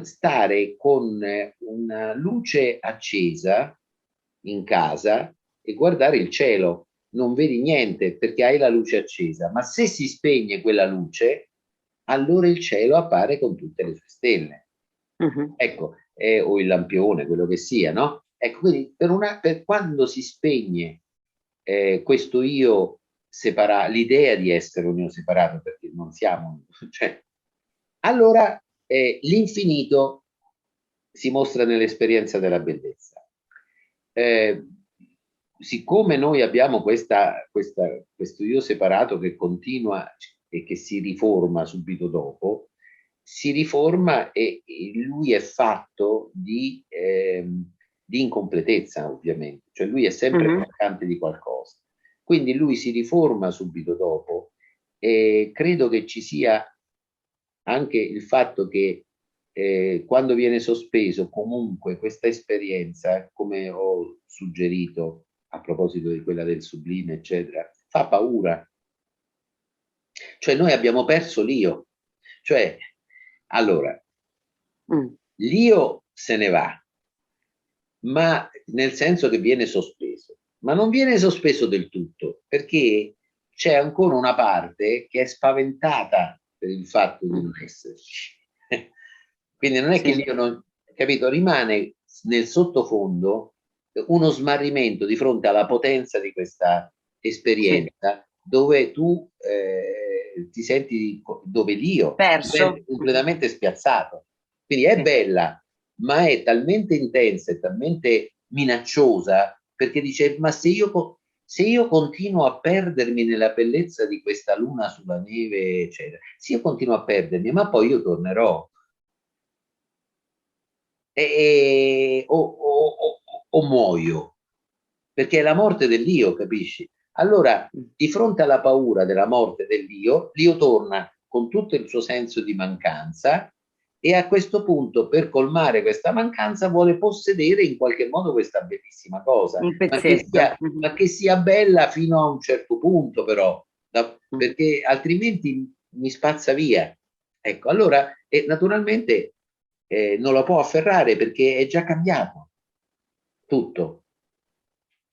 stare con una luce accesa in casa e guardare il cielo. Non vedi niente perché hai la luce accesa, ma se si spegne quella luce, allora il cielo appare con tutte le sue stelle. Ecco, o il lampione, quello che sia, no? Ecco, quindi per quando si spegne questo io separato, l'idea di essere un io separato, perché non siamo, cioè, allora l'infinito si mostra nell'esperienza della bellezza. Siccome noi abbiamo questo io separato che continua e che si riforma subito dopo, si riforma e lui è fatto di incompletezza, ovviamente, cioè lui è sempre mancante di qualcosa. Quindi lui si riforma subito dopo, e credo che ci sia anche il fatto che quando viene sospeso comunque questa esperienza, come ho suggerito a proposito di quella del sublime, eccetera, fa paura. Cioè noi abbiamo perso l'io. Cioè, allora, l'io se ne va, ma nel senso che viene sospeso. Ma non viene sospeso del tutto, perché c'è ancora una parte che è spaventata per il fatto di non esserci. Quindi non è che l'io non, capito, rimane nel sottofondo uno smarrimento di fronte alla potenza di questa esperienza, dove tu ti senti, dove l'io è completamente spiazzato. Quindi è bella, ma è talmente intensa e talmente minacciosa, perché dice, ma se io continuo a perdermi nella bellezza di questa luna sulla neve, eccetera, se io continuo a perdermi, ma poi io tornerò. O muoio, perché è la morte dell'io, capisci? Allora, di fronte alla paura della morte dell'io, l'io torna con tutto il suo senso di mancanza e a questo punto, per colmare questa mancanza, vuole possedere in qualche modo questa bellissima cosa, ma che sia bella fino a un certo punto, però, perché altrimenti mi spazza via. Ecco, allora, naturalmente non la può afferrare perché è già cambiato tutto.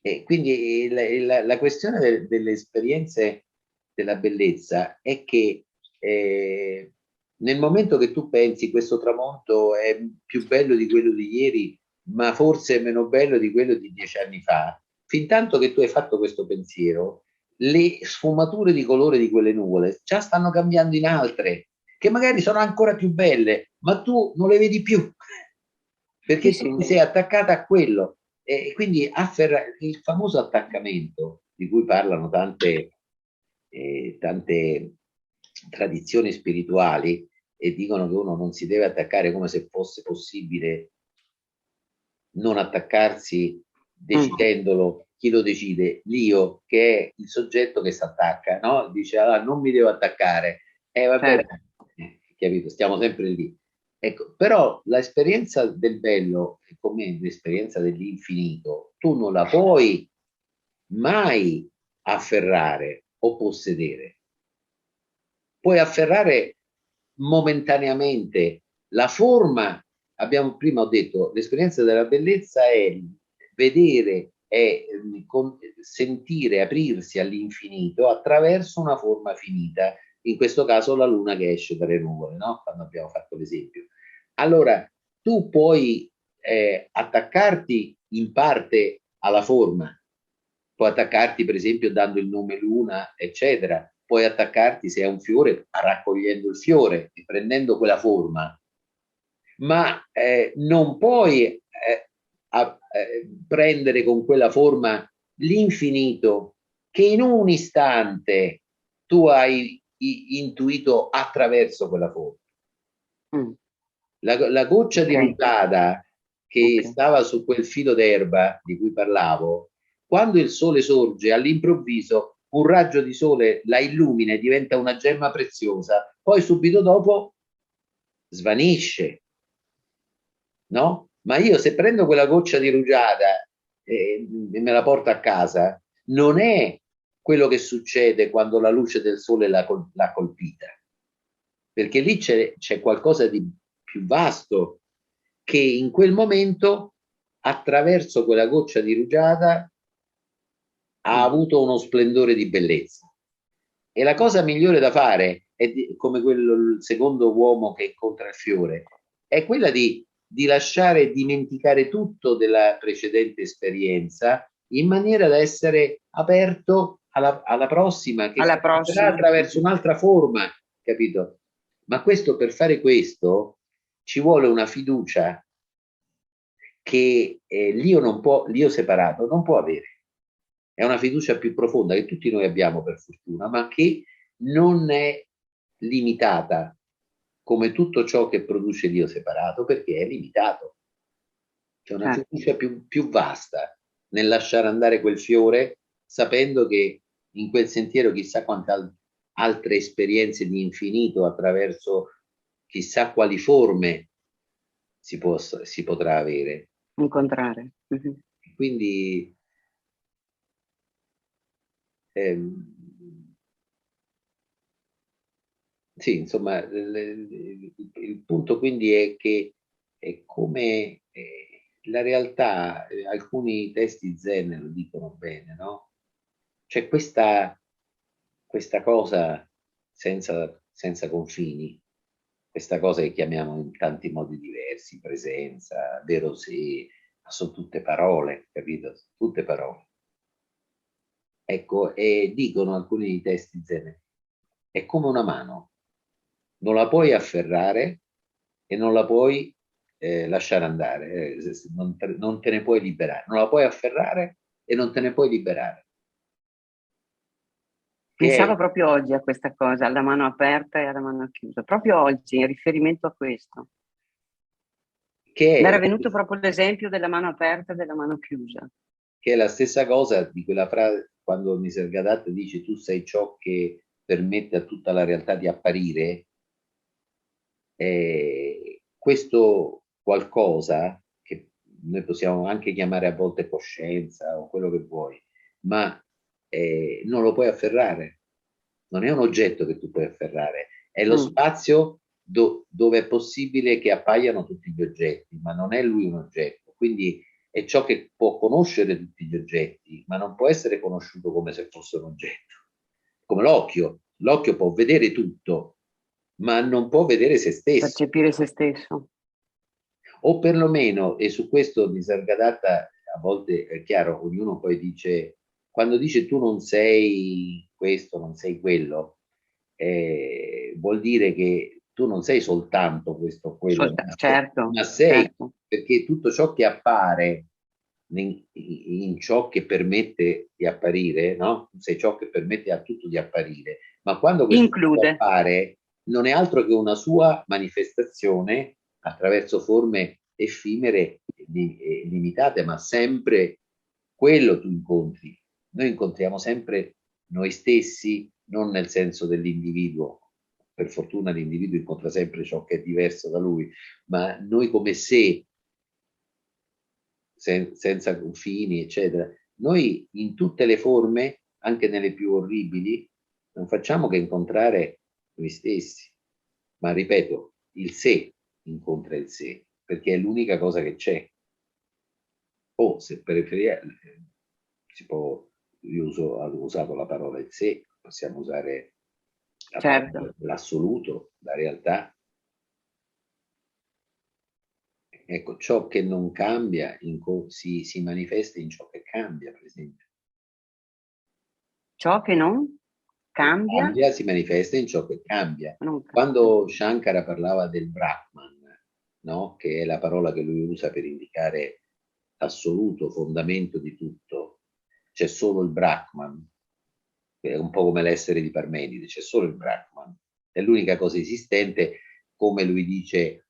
E quindi la questione delle esperienze della bellezza è che nel momento che tu pensi questo tramonto è più bello di quello di ieri, ma forse è meno bello di quello di 10 anni fa, fin tanto che tu hai fatto questo pensiero, le sfumature di colore di quelle nuvole già stanno cambiando in altre, che magari sono ancora più belle, ma tu non le vedi più, perché tu ti sei attaccata a quello. E quindi il famoso attaccamento di cui parlano tante tradizioni spirituali e dicono che uno non si deve attaccare, come se fosse possibile non attaccarsi decidendolo. Chi lo decide? L'io, che è il soggetto che si attacca, no? Dice, allora non mi devo attaccare. Vabbè, capito, stiamo sempre lì. Ecco, però l'esperienza del bello, come l'esperienza dell'infinito, tu non la puoi mai afferrare o possedere. Puoi afferrare momentaneamente la forma. Abbiamo prima ho detto, l'esperienza della bellezza è vedere e sentire aprirsi all'infinito attraverso una forma finita, in questo caso la luna che esce dalle nuvole, no? Quando abbiamo fatto l'esempio. Allora, tu puoi attaccarti in parte alla forma, puoi attaccarti per esempio dando il nome luna, eccetera, puoi attaccarti se è un fiore raccogliendo il fiore e prendendo quella forma, ma non puoi prendere con quella forma l'infinito che in un istante tu hai intuito attraverso quella forma. La goccia di rugiada che stava su quel filo d'erba di cui parlavo, quando il sole sorge, all'improvviso un raggio di sole la illumina e diventa una gemma preziosa, poi subito dopo svanisce, no? Ma io se prendo quella goccia di rugiada e me la porto a casa, non è quello che succede quando la luce del sole l'ha colpita, perché lì c'è qualcosa di più vasto che in quel momento, attraverso quella goccia di rugiada, ha avuto uno splendore di bellezza. E la cosa migliore da fare è come il secondo uomo che incontra il fiore, è quella di lasciare dimenticare tutto della precedente esperienza in maniera da essere aperto alla prossima, che sarà attraverso un'altra forma, capito? Ma questo, per fare questo ci vuole una fiducia che l'io separato non può avere. È una fiducia più profonda che tutti noi abbiamo, per fortuna, ma che non è limitata come tutto ciò che produce l'io separato, perché è limitato. C'è una fiducia più vasta nel lasciare andare quel fiore, sapendo che in quel sentiero chissà quante altre esperienze di infinito attraverso chissà quali forme si potrà avere. Incontrare. Mhm. Quindi sì, insomma, il punto quindi è che è come la realtà, alcuni testi zen lo dicono bene, no? C'è questa cosa senza confini, questa cosa che chiamiamo in tanti modi diversi, presenza, vero sé, ma sono tutte parole, capito? Tutte parole. Ecco, e dicono alcuni dei testi zen, è come una mano, non la puoi afferrare e non la puoi lasciare andare, non te ne puoi liberare, non la puoi afferrare e non te ne puoi liberare. Pensavo proprio oggi a questa cosa, alla mano aperta e alla mano chiusa, proprio oggi, in riferimento a questo. Mi era venuto proprio l'esempio della mano aperta e della mano chiusa. Che è la stessa cosa di quella frase quando Nisargadatta dice tu sei ciò che permette a tutta la realtà di apparire. Questo qualcosa che noi possiamo anche chiamare a volte coscienza o quello che vuoi, ma non lo puoi afferrare, non è un oggetto che tu puoi afferrare, è lo spazio dove è possibile che appaiano tutti gli oggetti, ma non è lui un oggetto, quindi è ciò che può conoscere tutti gli oggetti, ma non può essere conosciuto come se fosse un oggetto, come l'occhio può vedere tutto, ma non può vedere se stesso. Percepire se stesso. O perlomeno, e su questo Nisargadatta a volte è chiaro, ognuno poi dice, quando dice tu non sei questo, non sei quello, vuol dire che tu non sei soltanto questo o quello, certo, ma sei, certo. perché tutto ciò che appare in ciò che permette di apparire, no? Sei ciò che permette a tutto di apparire, ma quando questo appare non è altro che una sua manifestazione attraverso forme effimere e limitate, ma sempre quello tu incontri. Noi incontriamo sempre noi stessi, non nel senso dell'individuo. Per fortuna l'individuo incontra sempre ciò che è diverso da lui, ma noi come sé, senza confini, eccetera. Noi in tutte le forme, anche nelle più orribili, non facciamo che incontrare noi stessi. Ma ripeto, il sé incontra il sé, perché è l'unica cosa che c'è. O se preferite, si può, io ho usato la parola il sé, possiamo usare la parola, l'assoluto, la realtà. Ecco, ciò che non cambia si manifesta in ciò che cambia, per esempio. Ciò che non cambia si manifesta in ciò che cambia. Quando Shankara parlava del Brahman, no? Che è la parola che lui usa per indicare l'assoluto fondamento di tutto, c'è solo il Brahman, che è un po' come l'essere di Parmenide, c'è solo il Brahman, è l'unica cosa esistente, come lui dice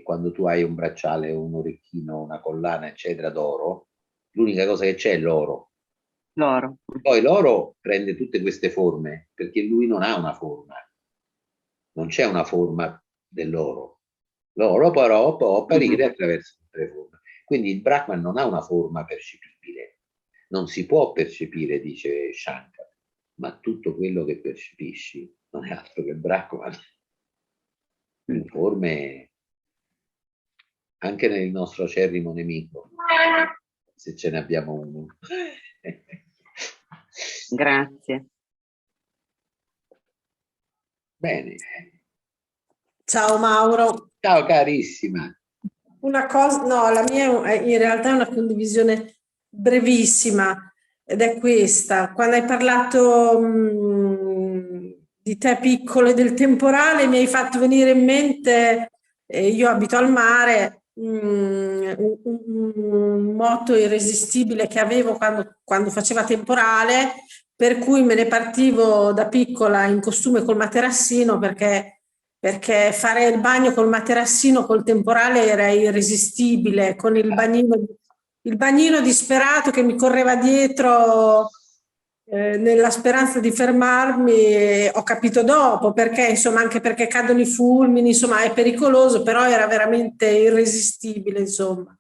quando tu hai un bracciale, un orecchino, una collana, eccetera, d'oro, l'unica cosa che c'è è l'oro. Poi l'oro prende tutte queste forme perché lui non ha una forma, non c'è una forma dell'oro. L'oro però può apparire attraverso tutte le forme. Quindi il Brahman non ha una forma percepibile, non si può percepire, dice Shankar, ma tutto quello che percepisci non è altro che il Brahman. In forme anche nel nostro acerrimo nemico, se ce ne abbiamo uno. Grazie. Bene. Ciao Mauro. Ciao carissima. Una cosa, no, la mia è in realtà è una condivisione brevissima ed è questa. Quando hai parlato di te piccolo e del temporale mi hai fatto venire in mente, io abito al mare, un motto irresistibile che avevo quando faceva temporale, per cui me ne partivo da piccola in costume col materassino perché fare il bagno col materassino col temporale era irresistibile, con il bagnino disperato che mi correva dietro nella speranza di fermarmi, ho capito dopo perché, insomma, anche perché cadono i fulmini, insomma, è pericoloso, però era veramente irresistibile, insomma.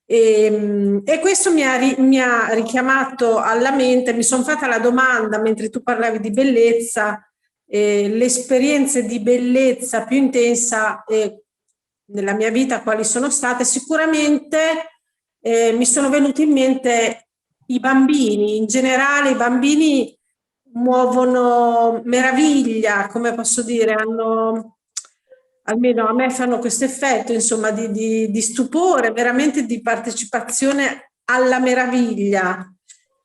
E questo mi ha richiamato alla mente, mi sono fatta la domanda mentre tu parlavi di bellezza, le esperienze di bellezza più intensa nella mia vita quali sono state. Sicuramente mi sono venuti in mente i bambini, in generale i bambini muovono meraviglia, come posso dire, hanno, almeno a me fanno questo effetto, insomma, di stupore, veramente di partecipazione alla meraviglia.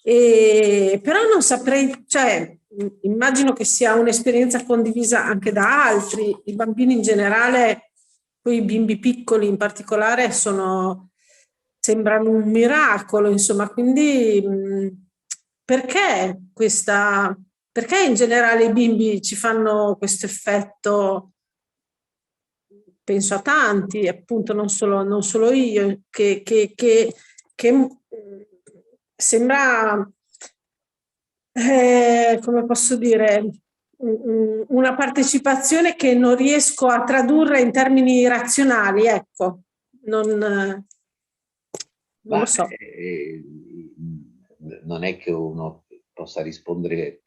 Però non saprei, cioè, immagino che sia un'esperienza condivisa anche da altri. I bambini in generale, poi i bimbi piccoli in particolare, sembrano un miracolo, insomma, quindi perché in generale i bimbi ci fanno questo effetto? Penso a tanti, appunto, non solo io, che sembra, come posso dire, una partecipazione che non riesco a tradurre in termini razionali, ecco, non lo so. Non è che uno possa rispondere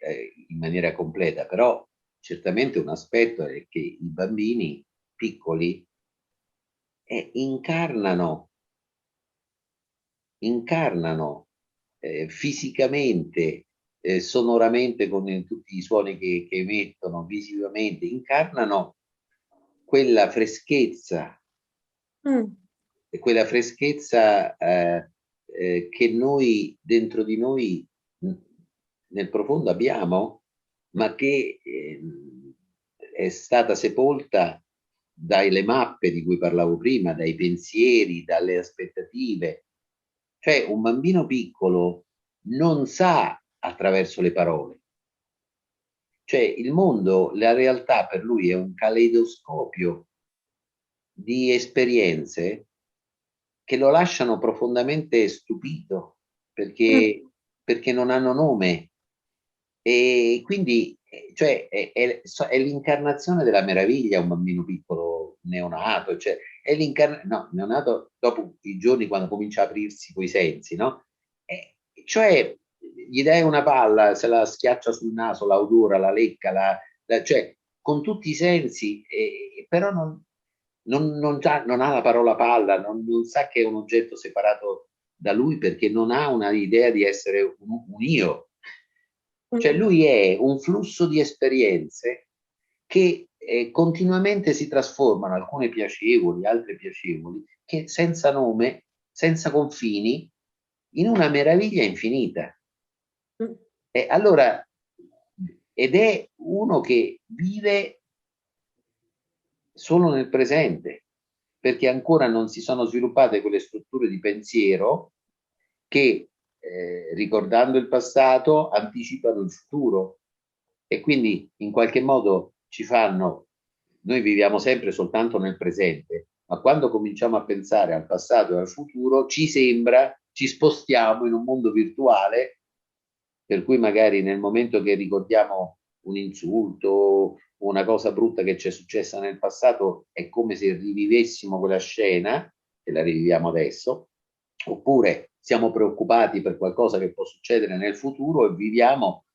in maniera completa, però certamente un aspetto è che i bambini piccoli incarnano fisicamente, sonoramente con tutti i suoni che emettono, visivamente, incarnano quella freschezza, quella freschezza che noi, dentro di noi, nel profondo abbiamo, ma che è stata sepolta dalle mappe di cui parlavo prima, dai pensieri, dalle aspettative. Cioè un bambino piccolo non sa attraverso le parole. Cioè il mondo, la realtà per lui è un caleidoscopio di esperienze che lo lasciano profondamente stupito perché non hanno nome. E quindi cioè, è l'incarnazione della meraviglia un bambino piccolo neonato, cioè è neonato dopo i giorni quando comincia a aprirsi quei sensi, no? Cioè gli dai una palla, se la schiaccia sul naso, la odora, la lecca, cioè con tutti i sensi, però non ha la parola palla, non sa che è un oggetto separato da lui perché non ha una idea di essere un io. Cioè lui è un flusso di esperienze che continuamente si trasformano, alcune piacevoli, altre piacevoli, che senza nome, senza confini, in una meraviglia infinita. E allora, ed è uno che vive solo nel presente, perché ancora non si sono sviluppate quelle strutture di pensiero che ricordando il passato anticipano il futuro e quindi in qualche modo noi viviamo sempre soltanto nel presente, ma quando cominciamo a pensare al passato e al futuro ci spostiamo in un mondo virtuale per cui magari nel momento che ricordiamo un insulto, una cosa brutta che ci è successa nel passato, è come se rivivessimo quella scena e la riviviamo adesso, oppure siamo preoccupati per qualcosa che può succedere nel futuro e viviamo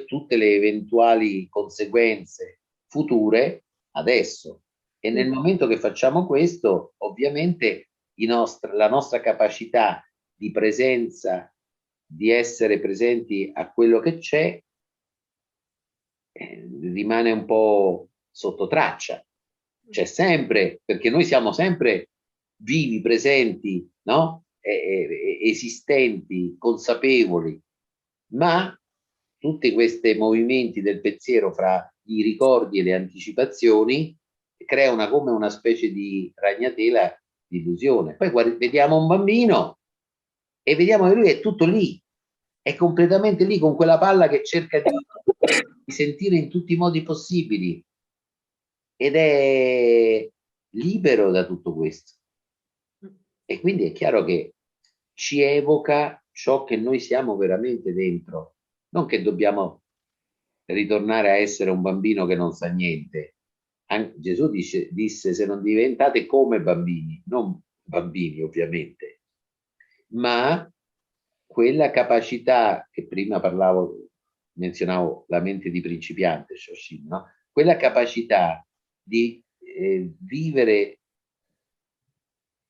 tutte le eventuali conseguenze future adesso. E nel momento che facciamo questo, ovviamente la nostra capacità di presenza, di essere presenti a quello che c'è, rimane un po' sotto traccia. C'è sempre, perché noi siamo sempre vivi, presenti, no? Esistenti, consapevoli, ma tutti questi movimenti del pensiero fra i ricordi e le anticipazioni creano come una specie di ragnatela di illusione. Poi vediamo un bambino e vediamo che lui è tutto lì, è completamente lì con quella palla che cerca di sentire in tutti i modi possibili ed è libero da tutto questo. E quindi è chiaro che ci evoca ciò che noi siamo veramente dentro, Non che dobbiamo ritornare a essere un bambino che non sa niente. Gesù disse se non diventate come bambini, non bambini ovviamente, ma quella capacità che prima menzionavo la mente di principiante, Shoshin, no? Quella capacità di vivere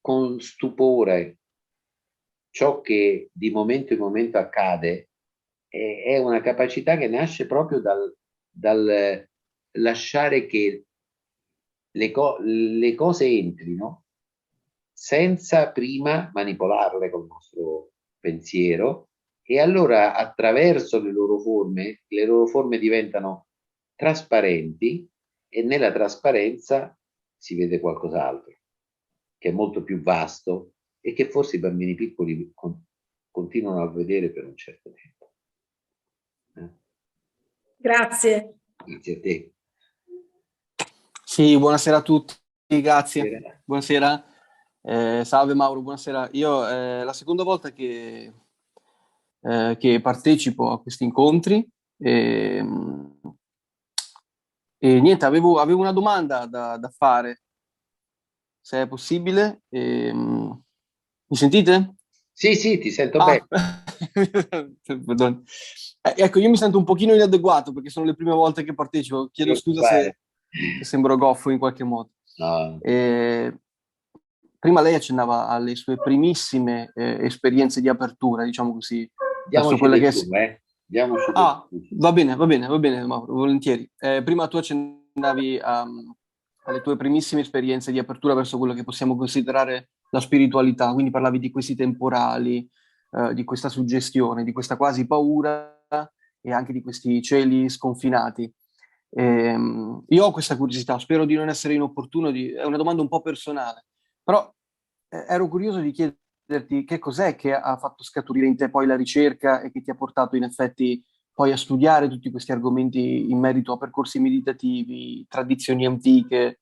con stupore ciò che di momento in momento accade, è una capacità che nasce proprio dal lasciare che le cose entrino senza prima manipolarle col nostro pensiero, e allora attraverso le loro forme diventano trasparenti, e nella trasparenza si vede qualcos'altro che è molto più vasto e che forse i bambini piccoli continuano a vedere per un certo tempo. Grazie. Grazie a te. Sì, buonasera a tutti, grazie. Buonasera. Salve Mauro, buonasera. Io è la seconda volta che partecipo a questi incontri e niente, avevo una domanda da fare, se è possibile. Mi sentite? Sì, ti sento bene. Ecco, io mi sento un pochino inadeguato perché sono le prime volte che partecipo. Chiedo scusa se sembro goffo in qualche modo. No. Prima lei accennava alle sue primissime esperienze di apertura, diciamo così. Diamoci quelle che tu, Diamoci va bene, Mauro, volentieri. Prima tu accennavi alle tue primissime esperienze di apertura verso quello che possiamo considerare la spiritualità, quindi parlavi di questi temporali, di questa suggestione, di questa quasi paura e anche di questi cieli sconfinati. Io ho questa curiosità, spero di non essere inopportuno, è una domanda un po' personale, però ero curioso di chiederti che cos'è che ha fatto scaturire in te poi la ricerca e che ti ha portato in effetti poi a studiare tutti questi argomenti in merito a percorsi meditativi, tradizioni antiche.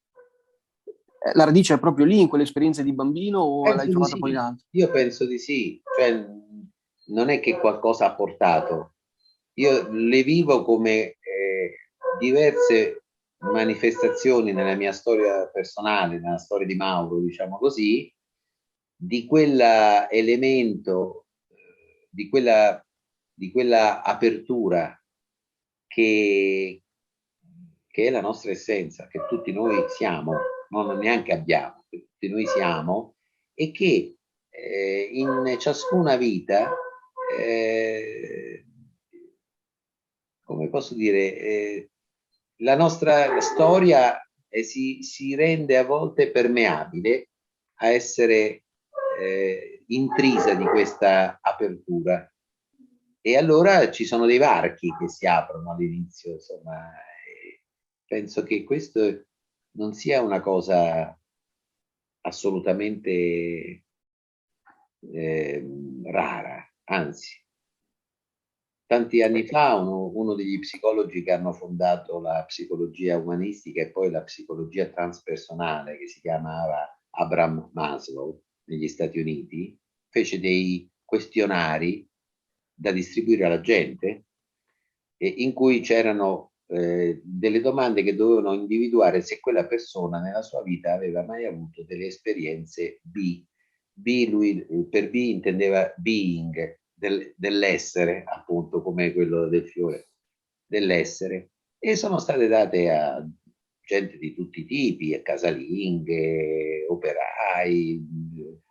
La radice è proprio lì, in quelle esperienze di bambino, o l'hai trovata poi in altro? Io penso di sì, cioè non è che qualcosa ha portato, io le vivo come diverse manifestazioni nella mia storia personale, nella storia di Mauro, diciamo così, di quell'elemento, di quella apertura che è la nostra essenza, che tutti noi siamo, non neanche abbiamo, che tutti noi siamo, e che in ciascuna vita, come posso dire, la nostra storia si rende a volte permeabile a essere intrisa di questa apertura, e allora ci sono dei varchi che si aprono all'inizio, insomma. Penso che questo non sia una cosa assolutamente rara, anzi. Tanti anni fa uno degli psicologi che hanno fondato la psicologia umanistica e poi la psicologia transpersonale, che si chiamava Abraham Maslow, negli Stati Uniti, fece dei questionari da distribuire alla gente, in cui c'erano delle domande che dovevano individuare se quella persona nella sua vita aveva mai avuto delle esperienze B. Lui per B intendeva being, dell'essere, appunto, come quello del fiore, dell'essere, e sono state date a gente di tutti i tipi, casalinghe, operai,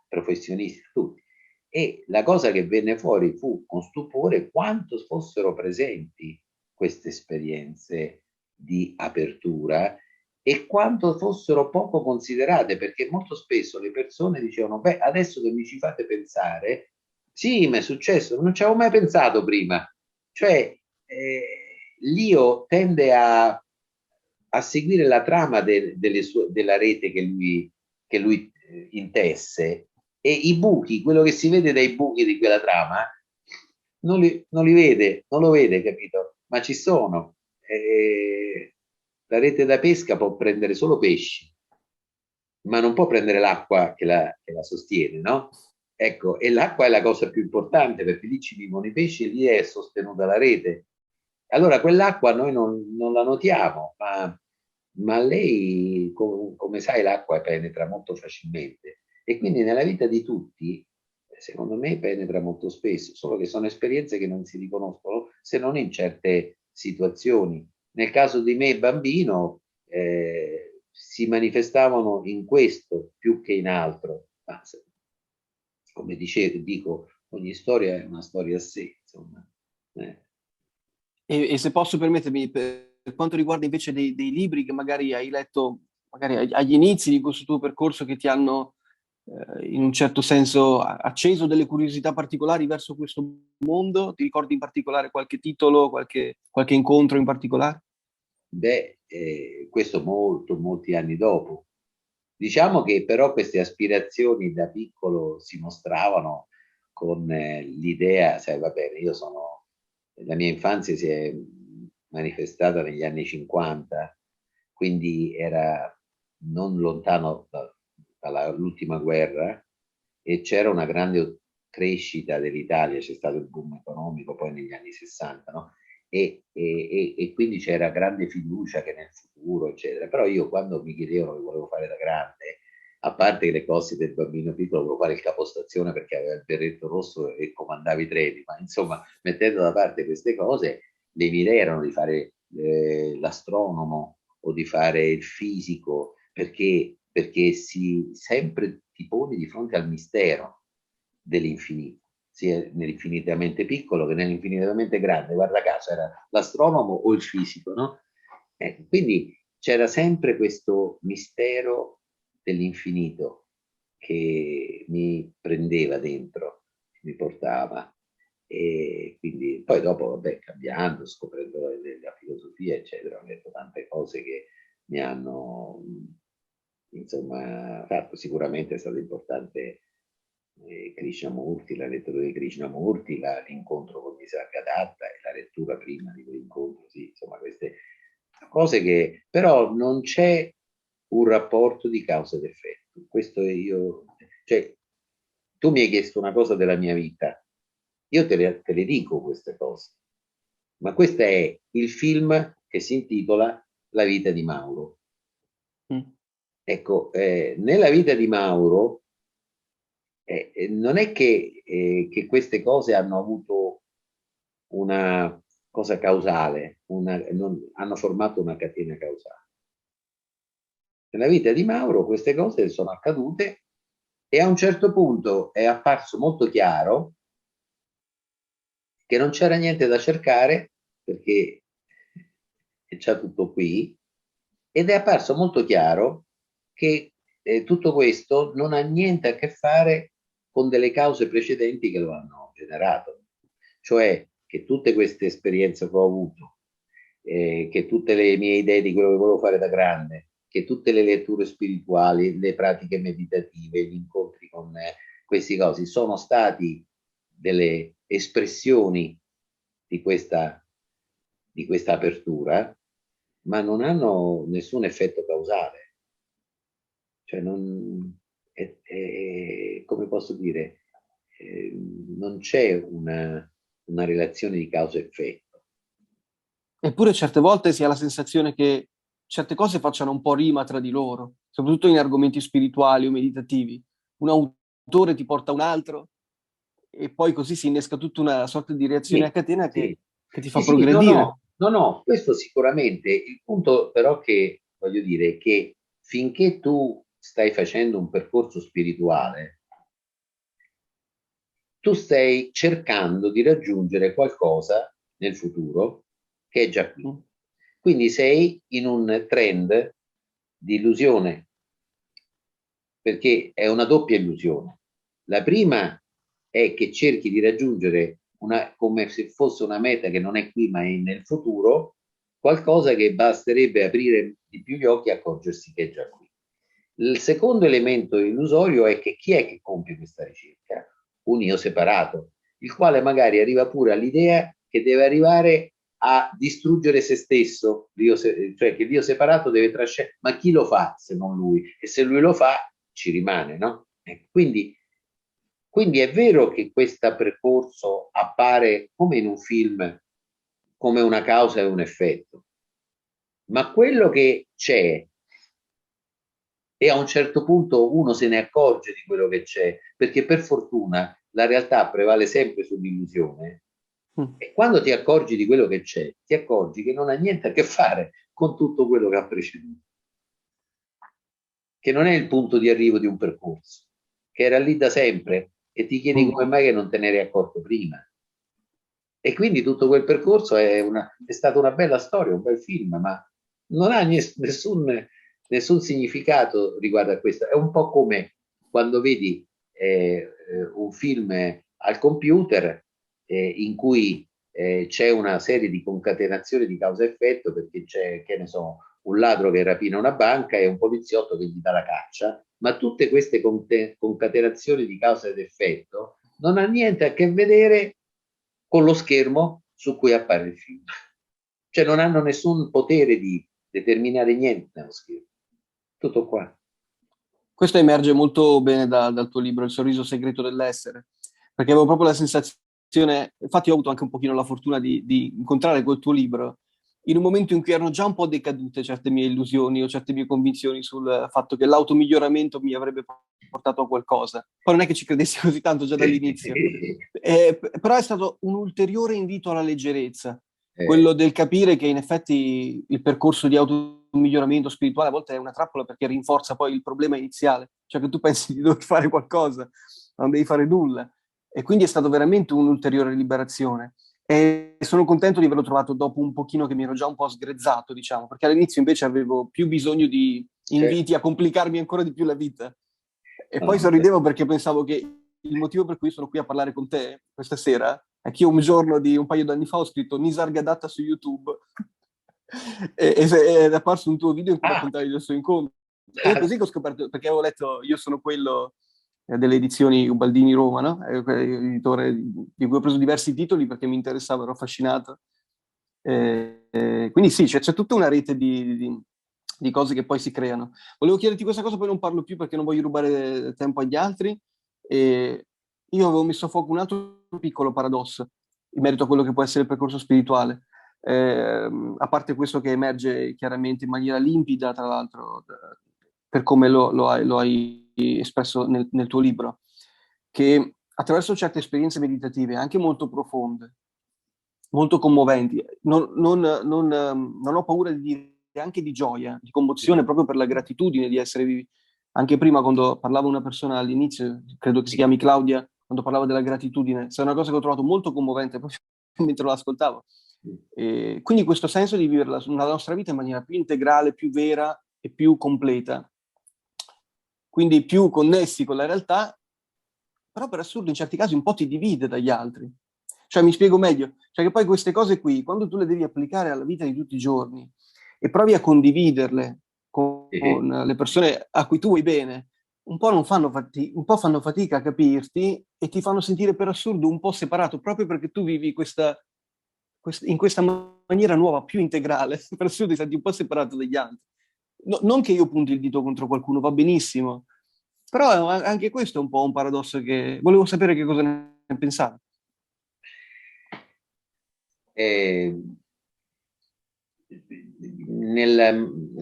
professionisti, tutti. E la cosa che venne fuori fu con stupore quanto fossero presenti queste esperienze di apertura e quanto fossero poco considerate, perché molto spesso le persone dicevano: beh, adesso che mi ci fate pensare, sì, mi è successo, non ci avevo mai pensato prima. Cioè, l'io tende a seguire la trama della rete che lui intesse, e i buchi, quello che si vede dai buchi di quella trama, non li vede, non lo vede, capito? Ma ci sono. La rete da pesca può prendere solo pesci, ma non può prendere l'acqua che la sostiene, no? Ecco, e l'acqua è la cosa più importante perché lì ci vivono i pesci, lì è sostenuta la rete. Allora quell'acqua noi non la notiamo, ma lei, come sai, l'acqua penetra molto facilmente e quindi nella vita di tutti, secondo me, penetra molto spesso, solo che sono esperienze che non si riconoscono se non in certe situazioni. Nel caso di me, bambino, si manifestavano in questo più che in altro. Ma, come dico, ogni storia è una storia a sé, insomma. E se posso permettermi, per quanto riguarda invece dei libri che magari hai letto, magari agli inizi di questo tuo percorso, che ti hanno in un certo senso acceso delle curiosità particolari verso questo mondo, ti ricordi in particolare qualche titolo, qualche incontro in particolare? Beh, questo molti anni dopo. Diciamo che però queste aspirazioni da piccolo si mostravano con l'idea, sai, va bene, la mia infanzia si è manifestata negli anni 50, quindi era non lontano dall'ultima guerra e c'era una grande crescita dell'Italia, c'è stato il boom economico poi negli anni 60, no? E quindi c'era grande fiducia che nel futuro, eccetera. Però io quando mi chiedevano che volevo fare da grande, a parte le cose del bambino piccolo, volevo fare il capostazione perché aveva il berretto rosso e comandava i treni, ma insomma, mettendo da parte queste cose, le mie idee erano di fare l'astronomo o di fare il fisico, perché sempre ti poni di fronte al mistero dell'infinito, sia nell'infinitamente piccolo che nell'infinitamente grande. Guarda caso era l'astronomo o il fisico, no? Quindi c'era sempre questo mistero dell'infinito che mi prendeva dentro, mi portava. E quindi poi dopo, vabbè, cambiando, scoprendo la filosofia, eccetera, ho letto tante cose che mi hanno, insomma, fatto. Sicuramente è stato importante Krishnamurti, la lettura di Krishnamurti, l'incontro con Nisargadatta e la lettura prima di quell'incontro, sì, insomma, queste cose che però non c'è un rapporto di causa ed effetto. Questo cioè, tu mi hai chiesto una cosa della mia vita, io te le dico queste cose, ma questo è il film che si intitola La vita di Mauro. Ecco, nella vita di Mauro non è che queste cose hanno avuto una cosa causale, hanno formato una catena causale. Nella vita di Mauro queste cose sono accadute e a un certo punto è apparso molto chiaro che non c'era niente da cercare perché è già tutto qui, ed è apparso molto chiaro che tutto questo non ha niente a che fare con delle cause precedenti che lo hanno generato. Cioè che tutte queste esperienze che ho avuto, che tutte le mie idee di quello che volevo fare da grande, che tutte le letture spirituali, le pratiche meditative, gli incontri con questi cosi sono stati delle espressioni di questa apertura, ma non hanno nessun effetto causale. Cioè come posso dire, non c'è una relazione di causa-effetto. Eppure certe volte si ha la sensazione che certe cose facciano un po' rima tra di loro, soprattutto in argomenti spirituali o meditativi. Un autore ti porta un altro e poi così si innesca tutta una sorta di reazione a catena che ti fa progredire. No, questo sicuramente. Il punto però che voglio dire è che finché tu stai facendo un percorso spirituale, tu stai cercando di raggiungere qualcosa nel futuro che è già qui. Quindi sei in un trend di illusione, perché è una doppia illusione. La prima è che cerchi di raggiungere come se fosse una meta che non è qui ma è nel futuro, qualcosa che basterebbe aprire di più gli occhi e accorgersi che è già qui. Il secondo elemento illusorio è che chi è che compie questa ricerca? Un io separato, il quale magari arriva pure all'idea che deve arrivare a distruggere se stesso, cioè che l'io separato deve trascendere, ma chi lo fa se non lui? E se lui lo fa ci rimane, no? Quindi Quindi è vero che questo percorso appare come in un film, come una causa e un effetto, ma quello che c'è, e a un certo punto uno se ne accorge di quello che c'è, perché per fortuna la realtà prevale sempre sull'illusione, e quando ti accorgi di quello che c'è, ti accorgi che non ha niente a che fare con tutto quello che ha preceduto, che non è il punto di arrivo di un percorso, che era lì da sempre, e ti chiedi come mai che non te ne eri accorto prima. E quindi tutto quel percorso è stata una bella storia, un bel film, ma non ha nessun significato riguardo a questo. È un po' come quando vedi un film al computer in cui c'è una serie di concatenazioni di causa-effetto, perché c'è, che ne so, un ladro che rapina una banca e un poliziotto che gli dà la caccia, ma tutte queste concatenazioni di causa ed effetto non ha niente a che vedere con lo schermo su cui appare il film. Cioè non hanno nessun potere di determinare niente nello schermo. Tutto qua. Questo emerge molto bene dal tuo libro, Il sorriso segreto dell'essere, perché avevo proprio la sensazione, infatti ho avuto anche un pochino la fortuna di incontrare quel tuo libro in un momento in cui erano già un po' decadute certe mie illusioni o certe mie convinzioni sul fatto che l'automiglioramento mi avrebbe portato a qualcosa. Poi non è che ci credessi così tanto già dall'inizio, però è stato un ulteriore invito alla leggerezza, quello del capire che in effetti il percorso di automiglioramento spirituale a volte è una trappola, perché rinforza poi il problema iniziale, cioè che tu pensi di dover fare qualcosa, ma non devi fare nulla. E quindi è stato veramente un'ulteriore liberazione. E sono contento di averlo trovato dopo un pochino che mi ero già un po' sgrezzato, diciamo, perché all'inizio invece avevo più bisogno di inviti a complicarmi ancora di più la vita. E poi sorridevo perché pensavo che il motivo per cui sono qui a parlare con te questa sera è che io un giorno di un paio d'anni fa ho scritto Nisargadatta su YouTube ed è apparso un tuo video in cui raccontavi del suo incontro. E così che ho scoperto, perché avevo letto Io sono quello delle edizioni Ubaldini Roma, no? Editore di cui ho preso diversi titoli perché mi interessava, ero affascinato. Quindi sì, c'è tutta una rete di cose che poi si creano. Volevo chiederti questa cosa, poi non parlo più perché non voglio rubare tempo agli altri. Io avevo messo a fuoco un altro piccolo paradosso in merito a quello che può essere il percorso spirituale. A parte questo che emerge chiaramente in maniera limpida, tra l'altro, per come lo hai espresso nel tuo libro, che attraverso certe esperienze meditative, anche molto profonde, molto commoventi, non ho paura di dire anche di gioia, di commozione, proprio per la gratitudine di essere vivi. Anche prima, quando parlava una persona all'inizio, credo che si chiami Claudia, quando parlava della gratitudine, è una cosa che ho trovato molto commovente proprio mentre lo ascoltavo. Quindi questo senso di vivere la nostra vita in maniera più integrale, più vera e più completa, quindi più connessi con la realtà, però per assurdo in certi casi un po' ti divide dagli altri. Cioè, mi spiego meglio, cioè che poi queste cose qui, quando tu le devi applicare alla vita di tutti i giorni e provi a condividerle con le persone a cui tu vuoi bene, un po' fanno fatica a capirti e ti fanno sentire per assurdo un po' separato, proprio perché tu vivi in questa maniera nuova, più integrale, per assurdo ti senti un po' separato dagli altri. Non che io punti il dito contro qualcuno, va benissimo, però anche questo è un po' un paradosso che volevo sapere che cosa ne pensate.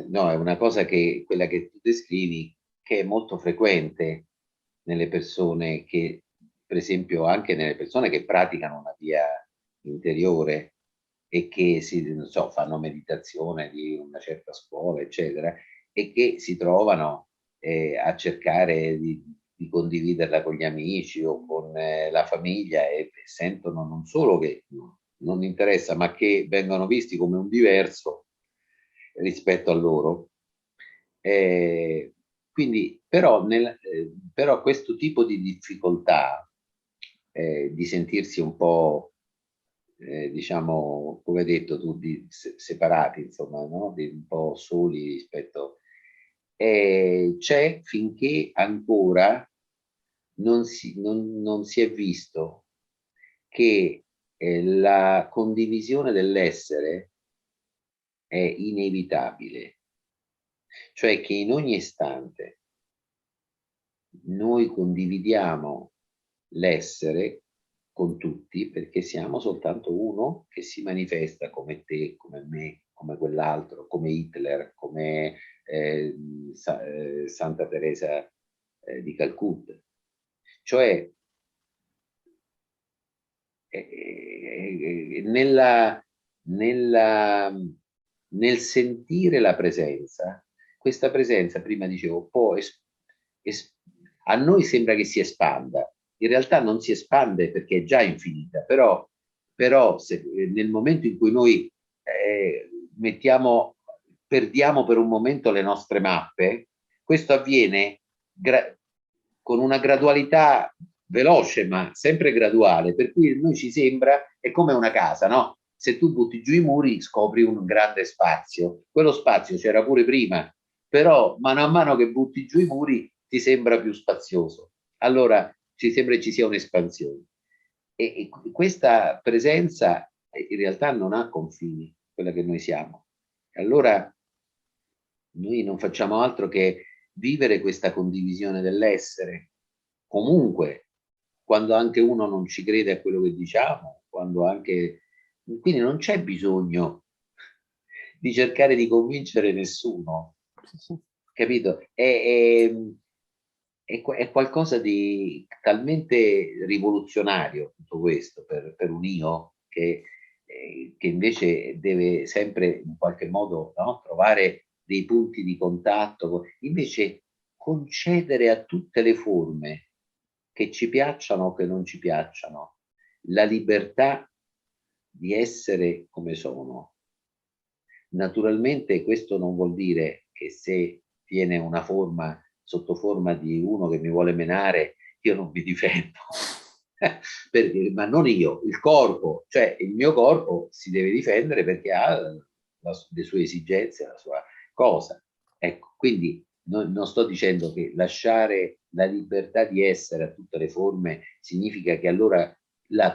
No, è una cosa che quella che tu descrivi, che è molto frequente nelle persone che, per esempio, anche nelle persone che praticano una via interiore e che non so, fanno meditazione di una certa scuola, eccetera, e che si trovano a cercare di condividerla con gli amici o con la famiglia, e sentono non solo che non interessa, ma che vengono visti come un diverso rispetto a loro. Quindi, però questo tipo di difficoltà di sentirsi un po', diciamo, come hai detto tu, separati, insomma, no? Un po' soli rispetto, c'è finché ancora non si è visto che la condivisione dell'essere è inevitabile, cioè che in ogni istante noi condividiamo l'essere con tutti, perché siamo soltanto uno che si manifesta come te, come me, come quell'altro, come Hitler, come Santa Teresa di Calcutta. Cioè, nel sentire la presenza, questa presenza, prima dicevo, può a noi sembra che si espanda, in realtà non si espande perché è già infinita, però nel momento in cui noi perdiamo per un momento le nostre mappe, questo avviene con una gradualità veloce ma sempre graduale, per cui noi ci sembra, è come una casa, no? Se tu butti giù i muri scopri un grande spazio, quello spazio c'era pure prima, però mano a mano che butti giù i muri ti sembra più spazioso, allora ci sembra che ci sia un'espansione e questa presenza in realtà non ha confini, quella che noi siamo. Allora noi non facciamo altro che vivere questa condivisione dell'essere, comunque, quando anche uno non ci crede a quello che diciamo, quando anche... Quindi non c'è bisogno di cercare di convincere nessuno, capito? È qualcosa di talmente rivoluzionario tutto questo per un io che invece deve sempre in qualche modo, no, trovare dei punti di contatto, invece concedere a tutte le forme che ci piacciono o che non ci piacciono la libertà di essere come sono. Naturalmente questo non vuol dire che se viene una forma sotto forma di uno che mi vuole menare, io non mi difendo. Perché, ma non io, il corpo, cioè il mio corpo si deve difendere perché ha le sue esigenze, la sua cosa. Ecco, quindi non sto dicendo che lasciare la libertà di essere a tutte le forme significa che allora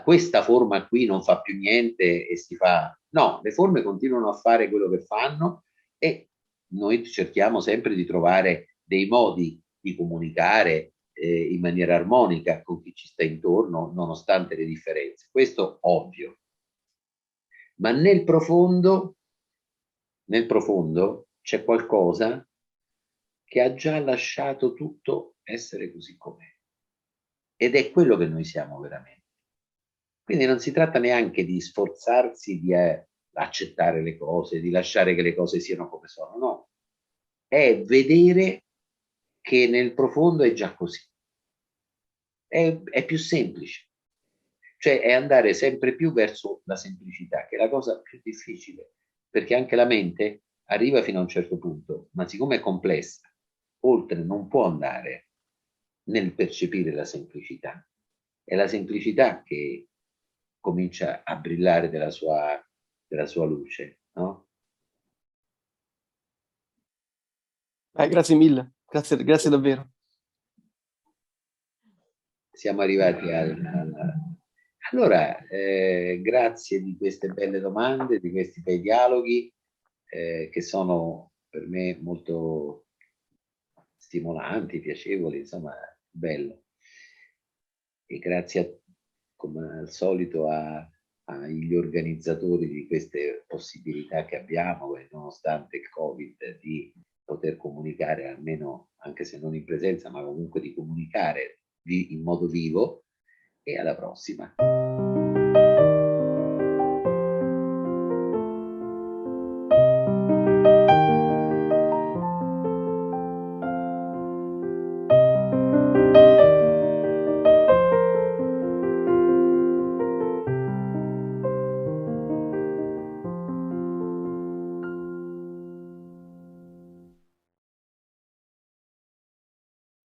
questa forma qui non fa più niente e si fa... No, le forme continuano a fare quello che fanno e noi cerchiamo sempre di trovare dei modi di comunicare in maniera armonica con chi ci sta intorno, nonostante le differenze. Questo ovvio. Ma nel profondo c'è qualcosa che ha già lasciato tutto essere così com'è. Ed è quello che noi siamo veramente. Quindi non si tratta neanche di sforzarsi di accettare le cose, di lasciare che le cose siano come sono, no. È vedere che nel profondo è già così. È più semplice. Cioè è andare sempre più verso la semplicità, che è la cosa più difficile, perché anche la mente arriva fino a un certo punto, ma siccome è complessa, oltre non può andare nel percepire la semplicità. È la semplicità che comincia a brillare della sua luce, no? Grazie mille, grazie davvero. Siamo arrivati Allora, grazie di queste belle domande, di questi bei dialoghi che sono per me molto stimolanti, piacevoli, insomma, bello. E grazie come al solito agli organizzatori di queste possibilità che abbiamo, nonostante il Covid, di poter comunicare, almeno anche se non in presenza, ma comunque di comunicare in modo vivo. E alla prossima.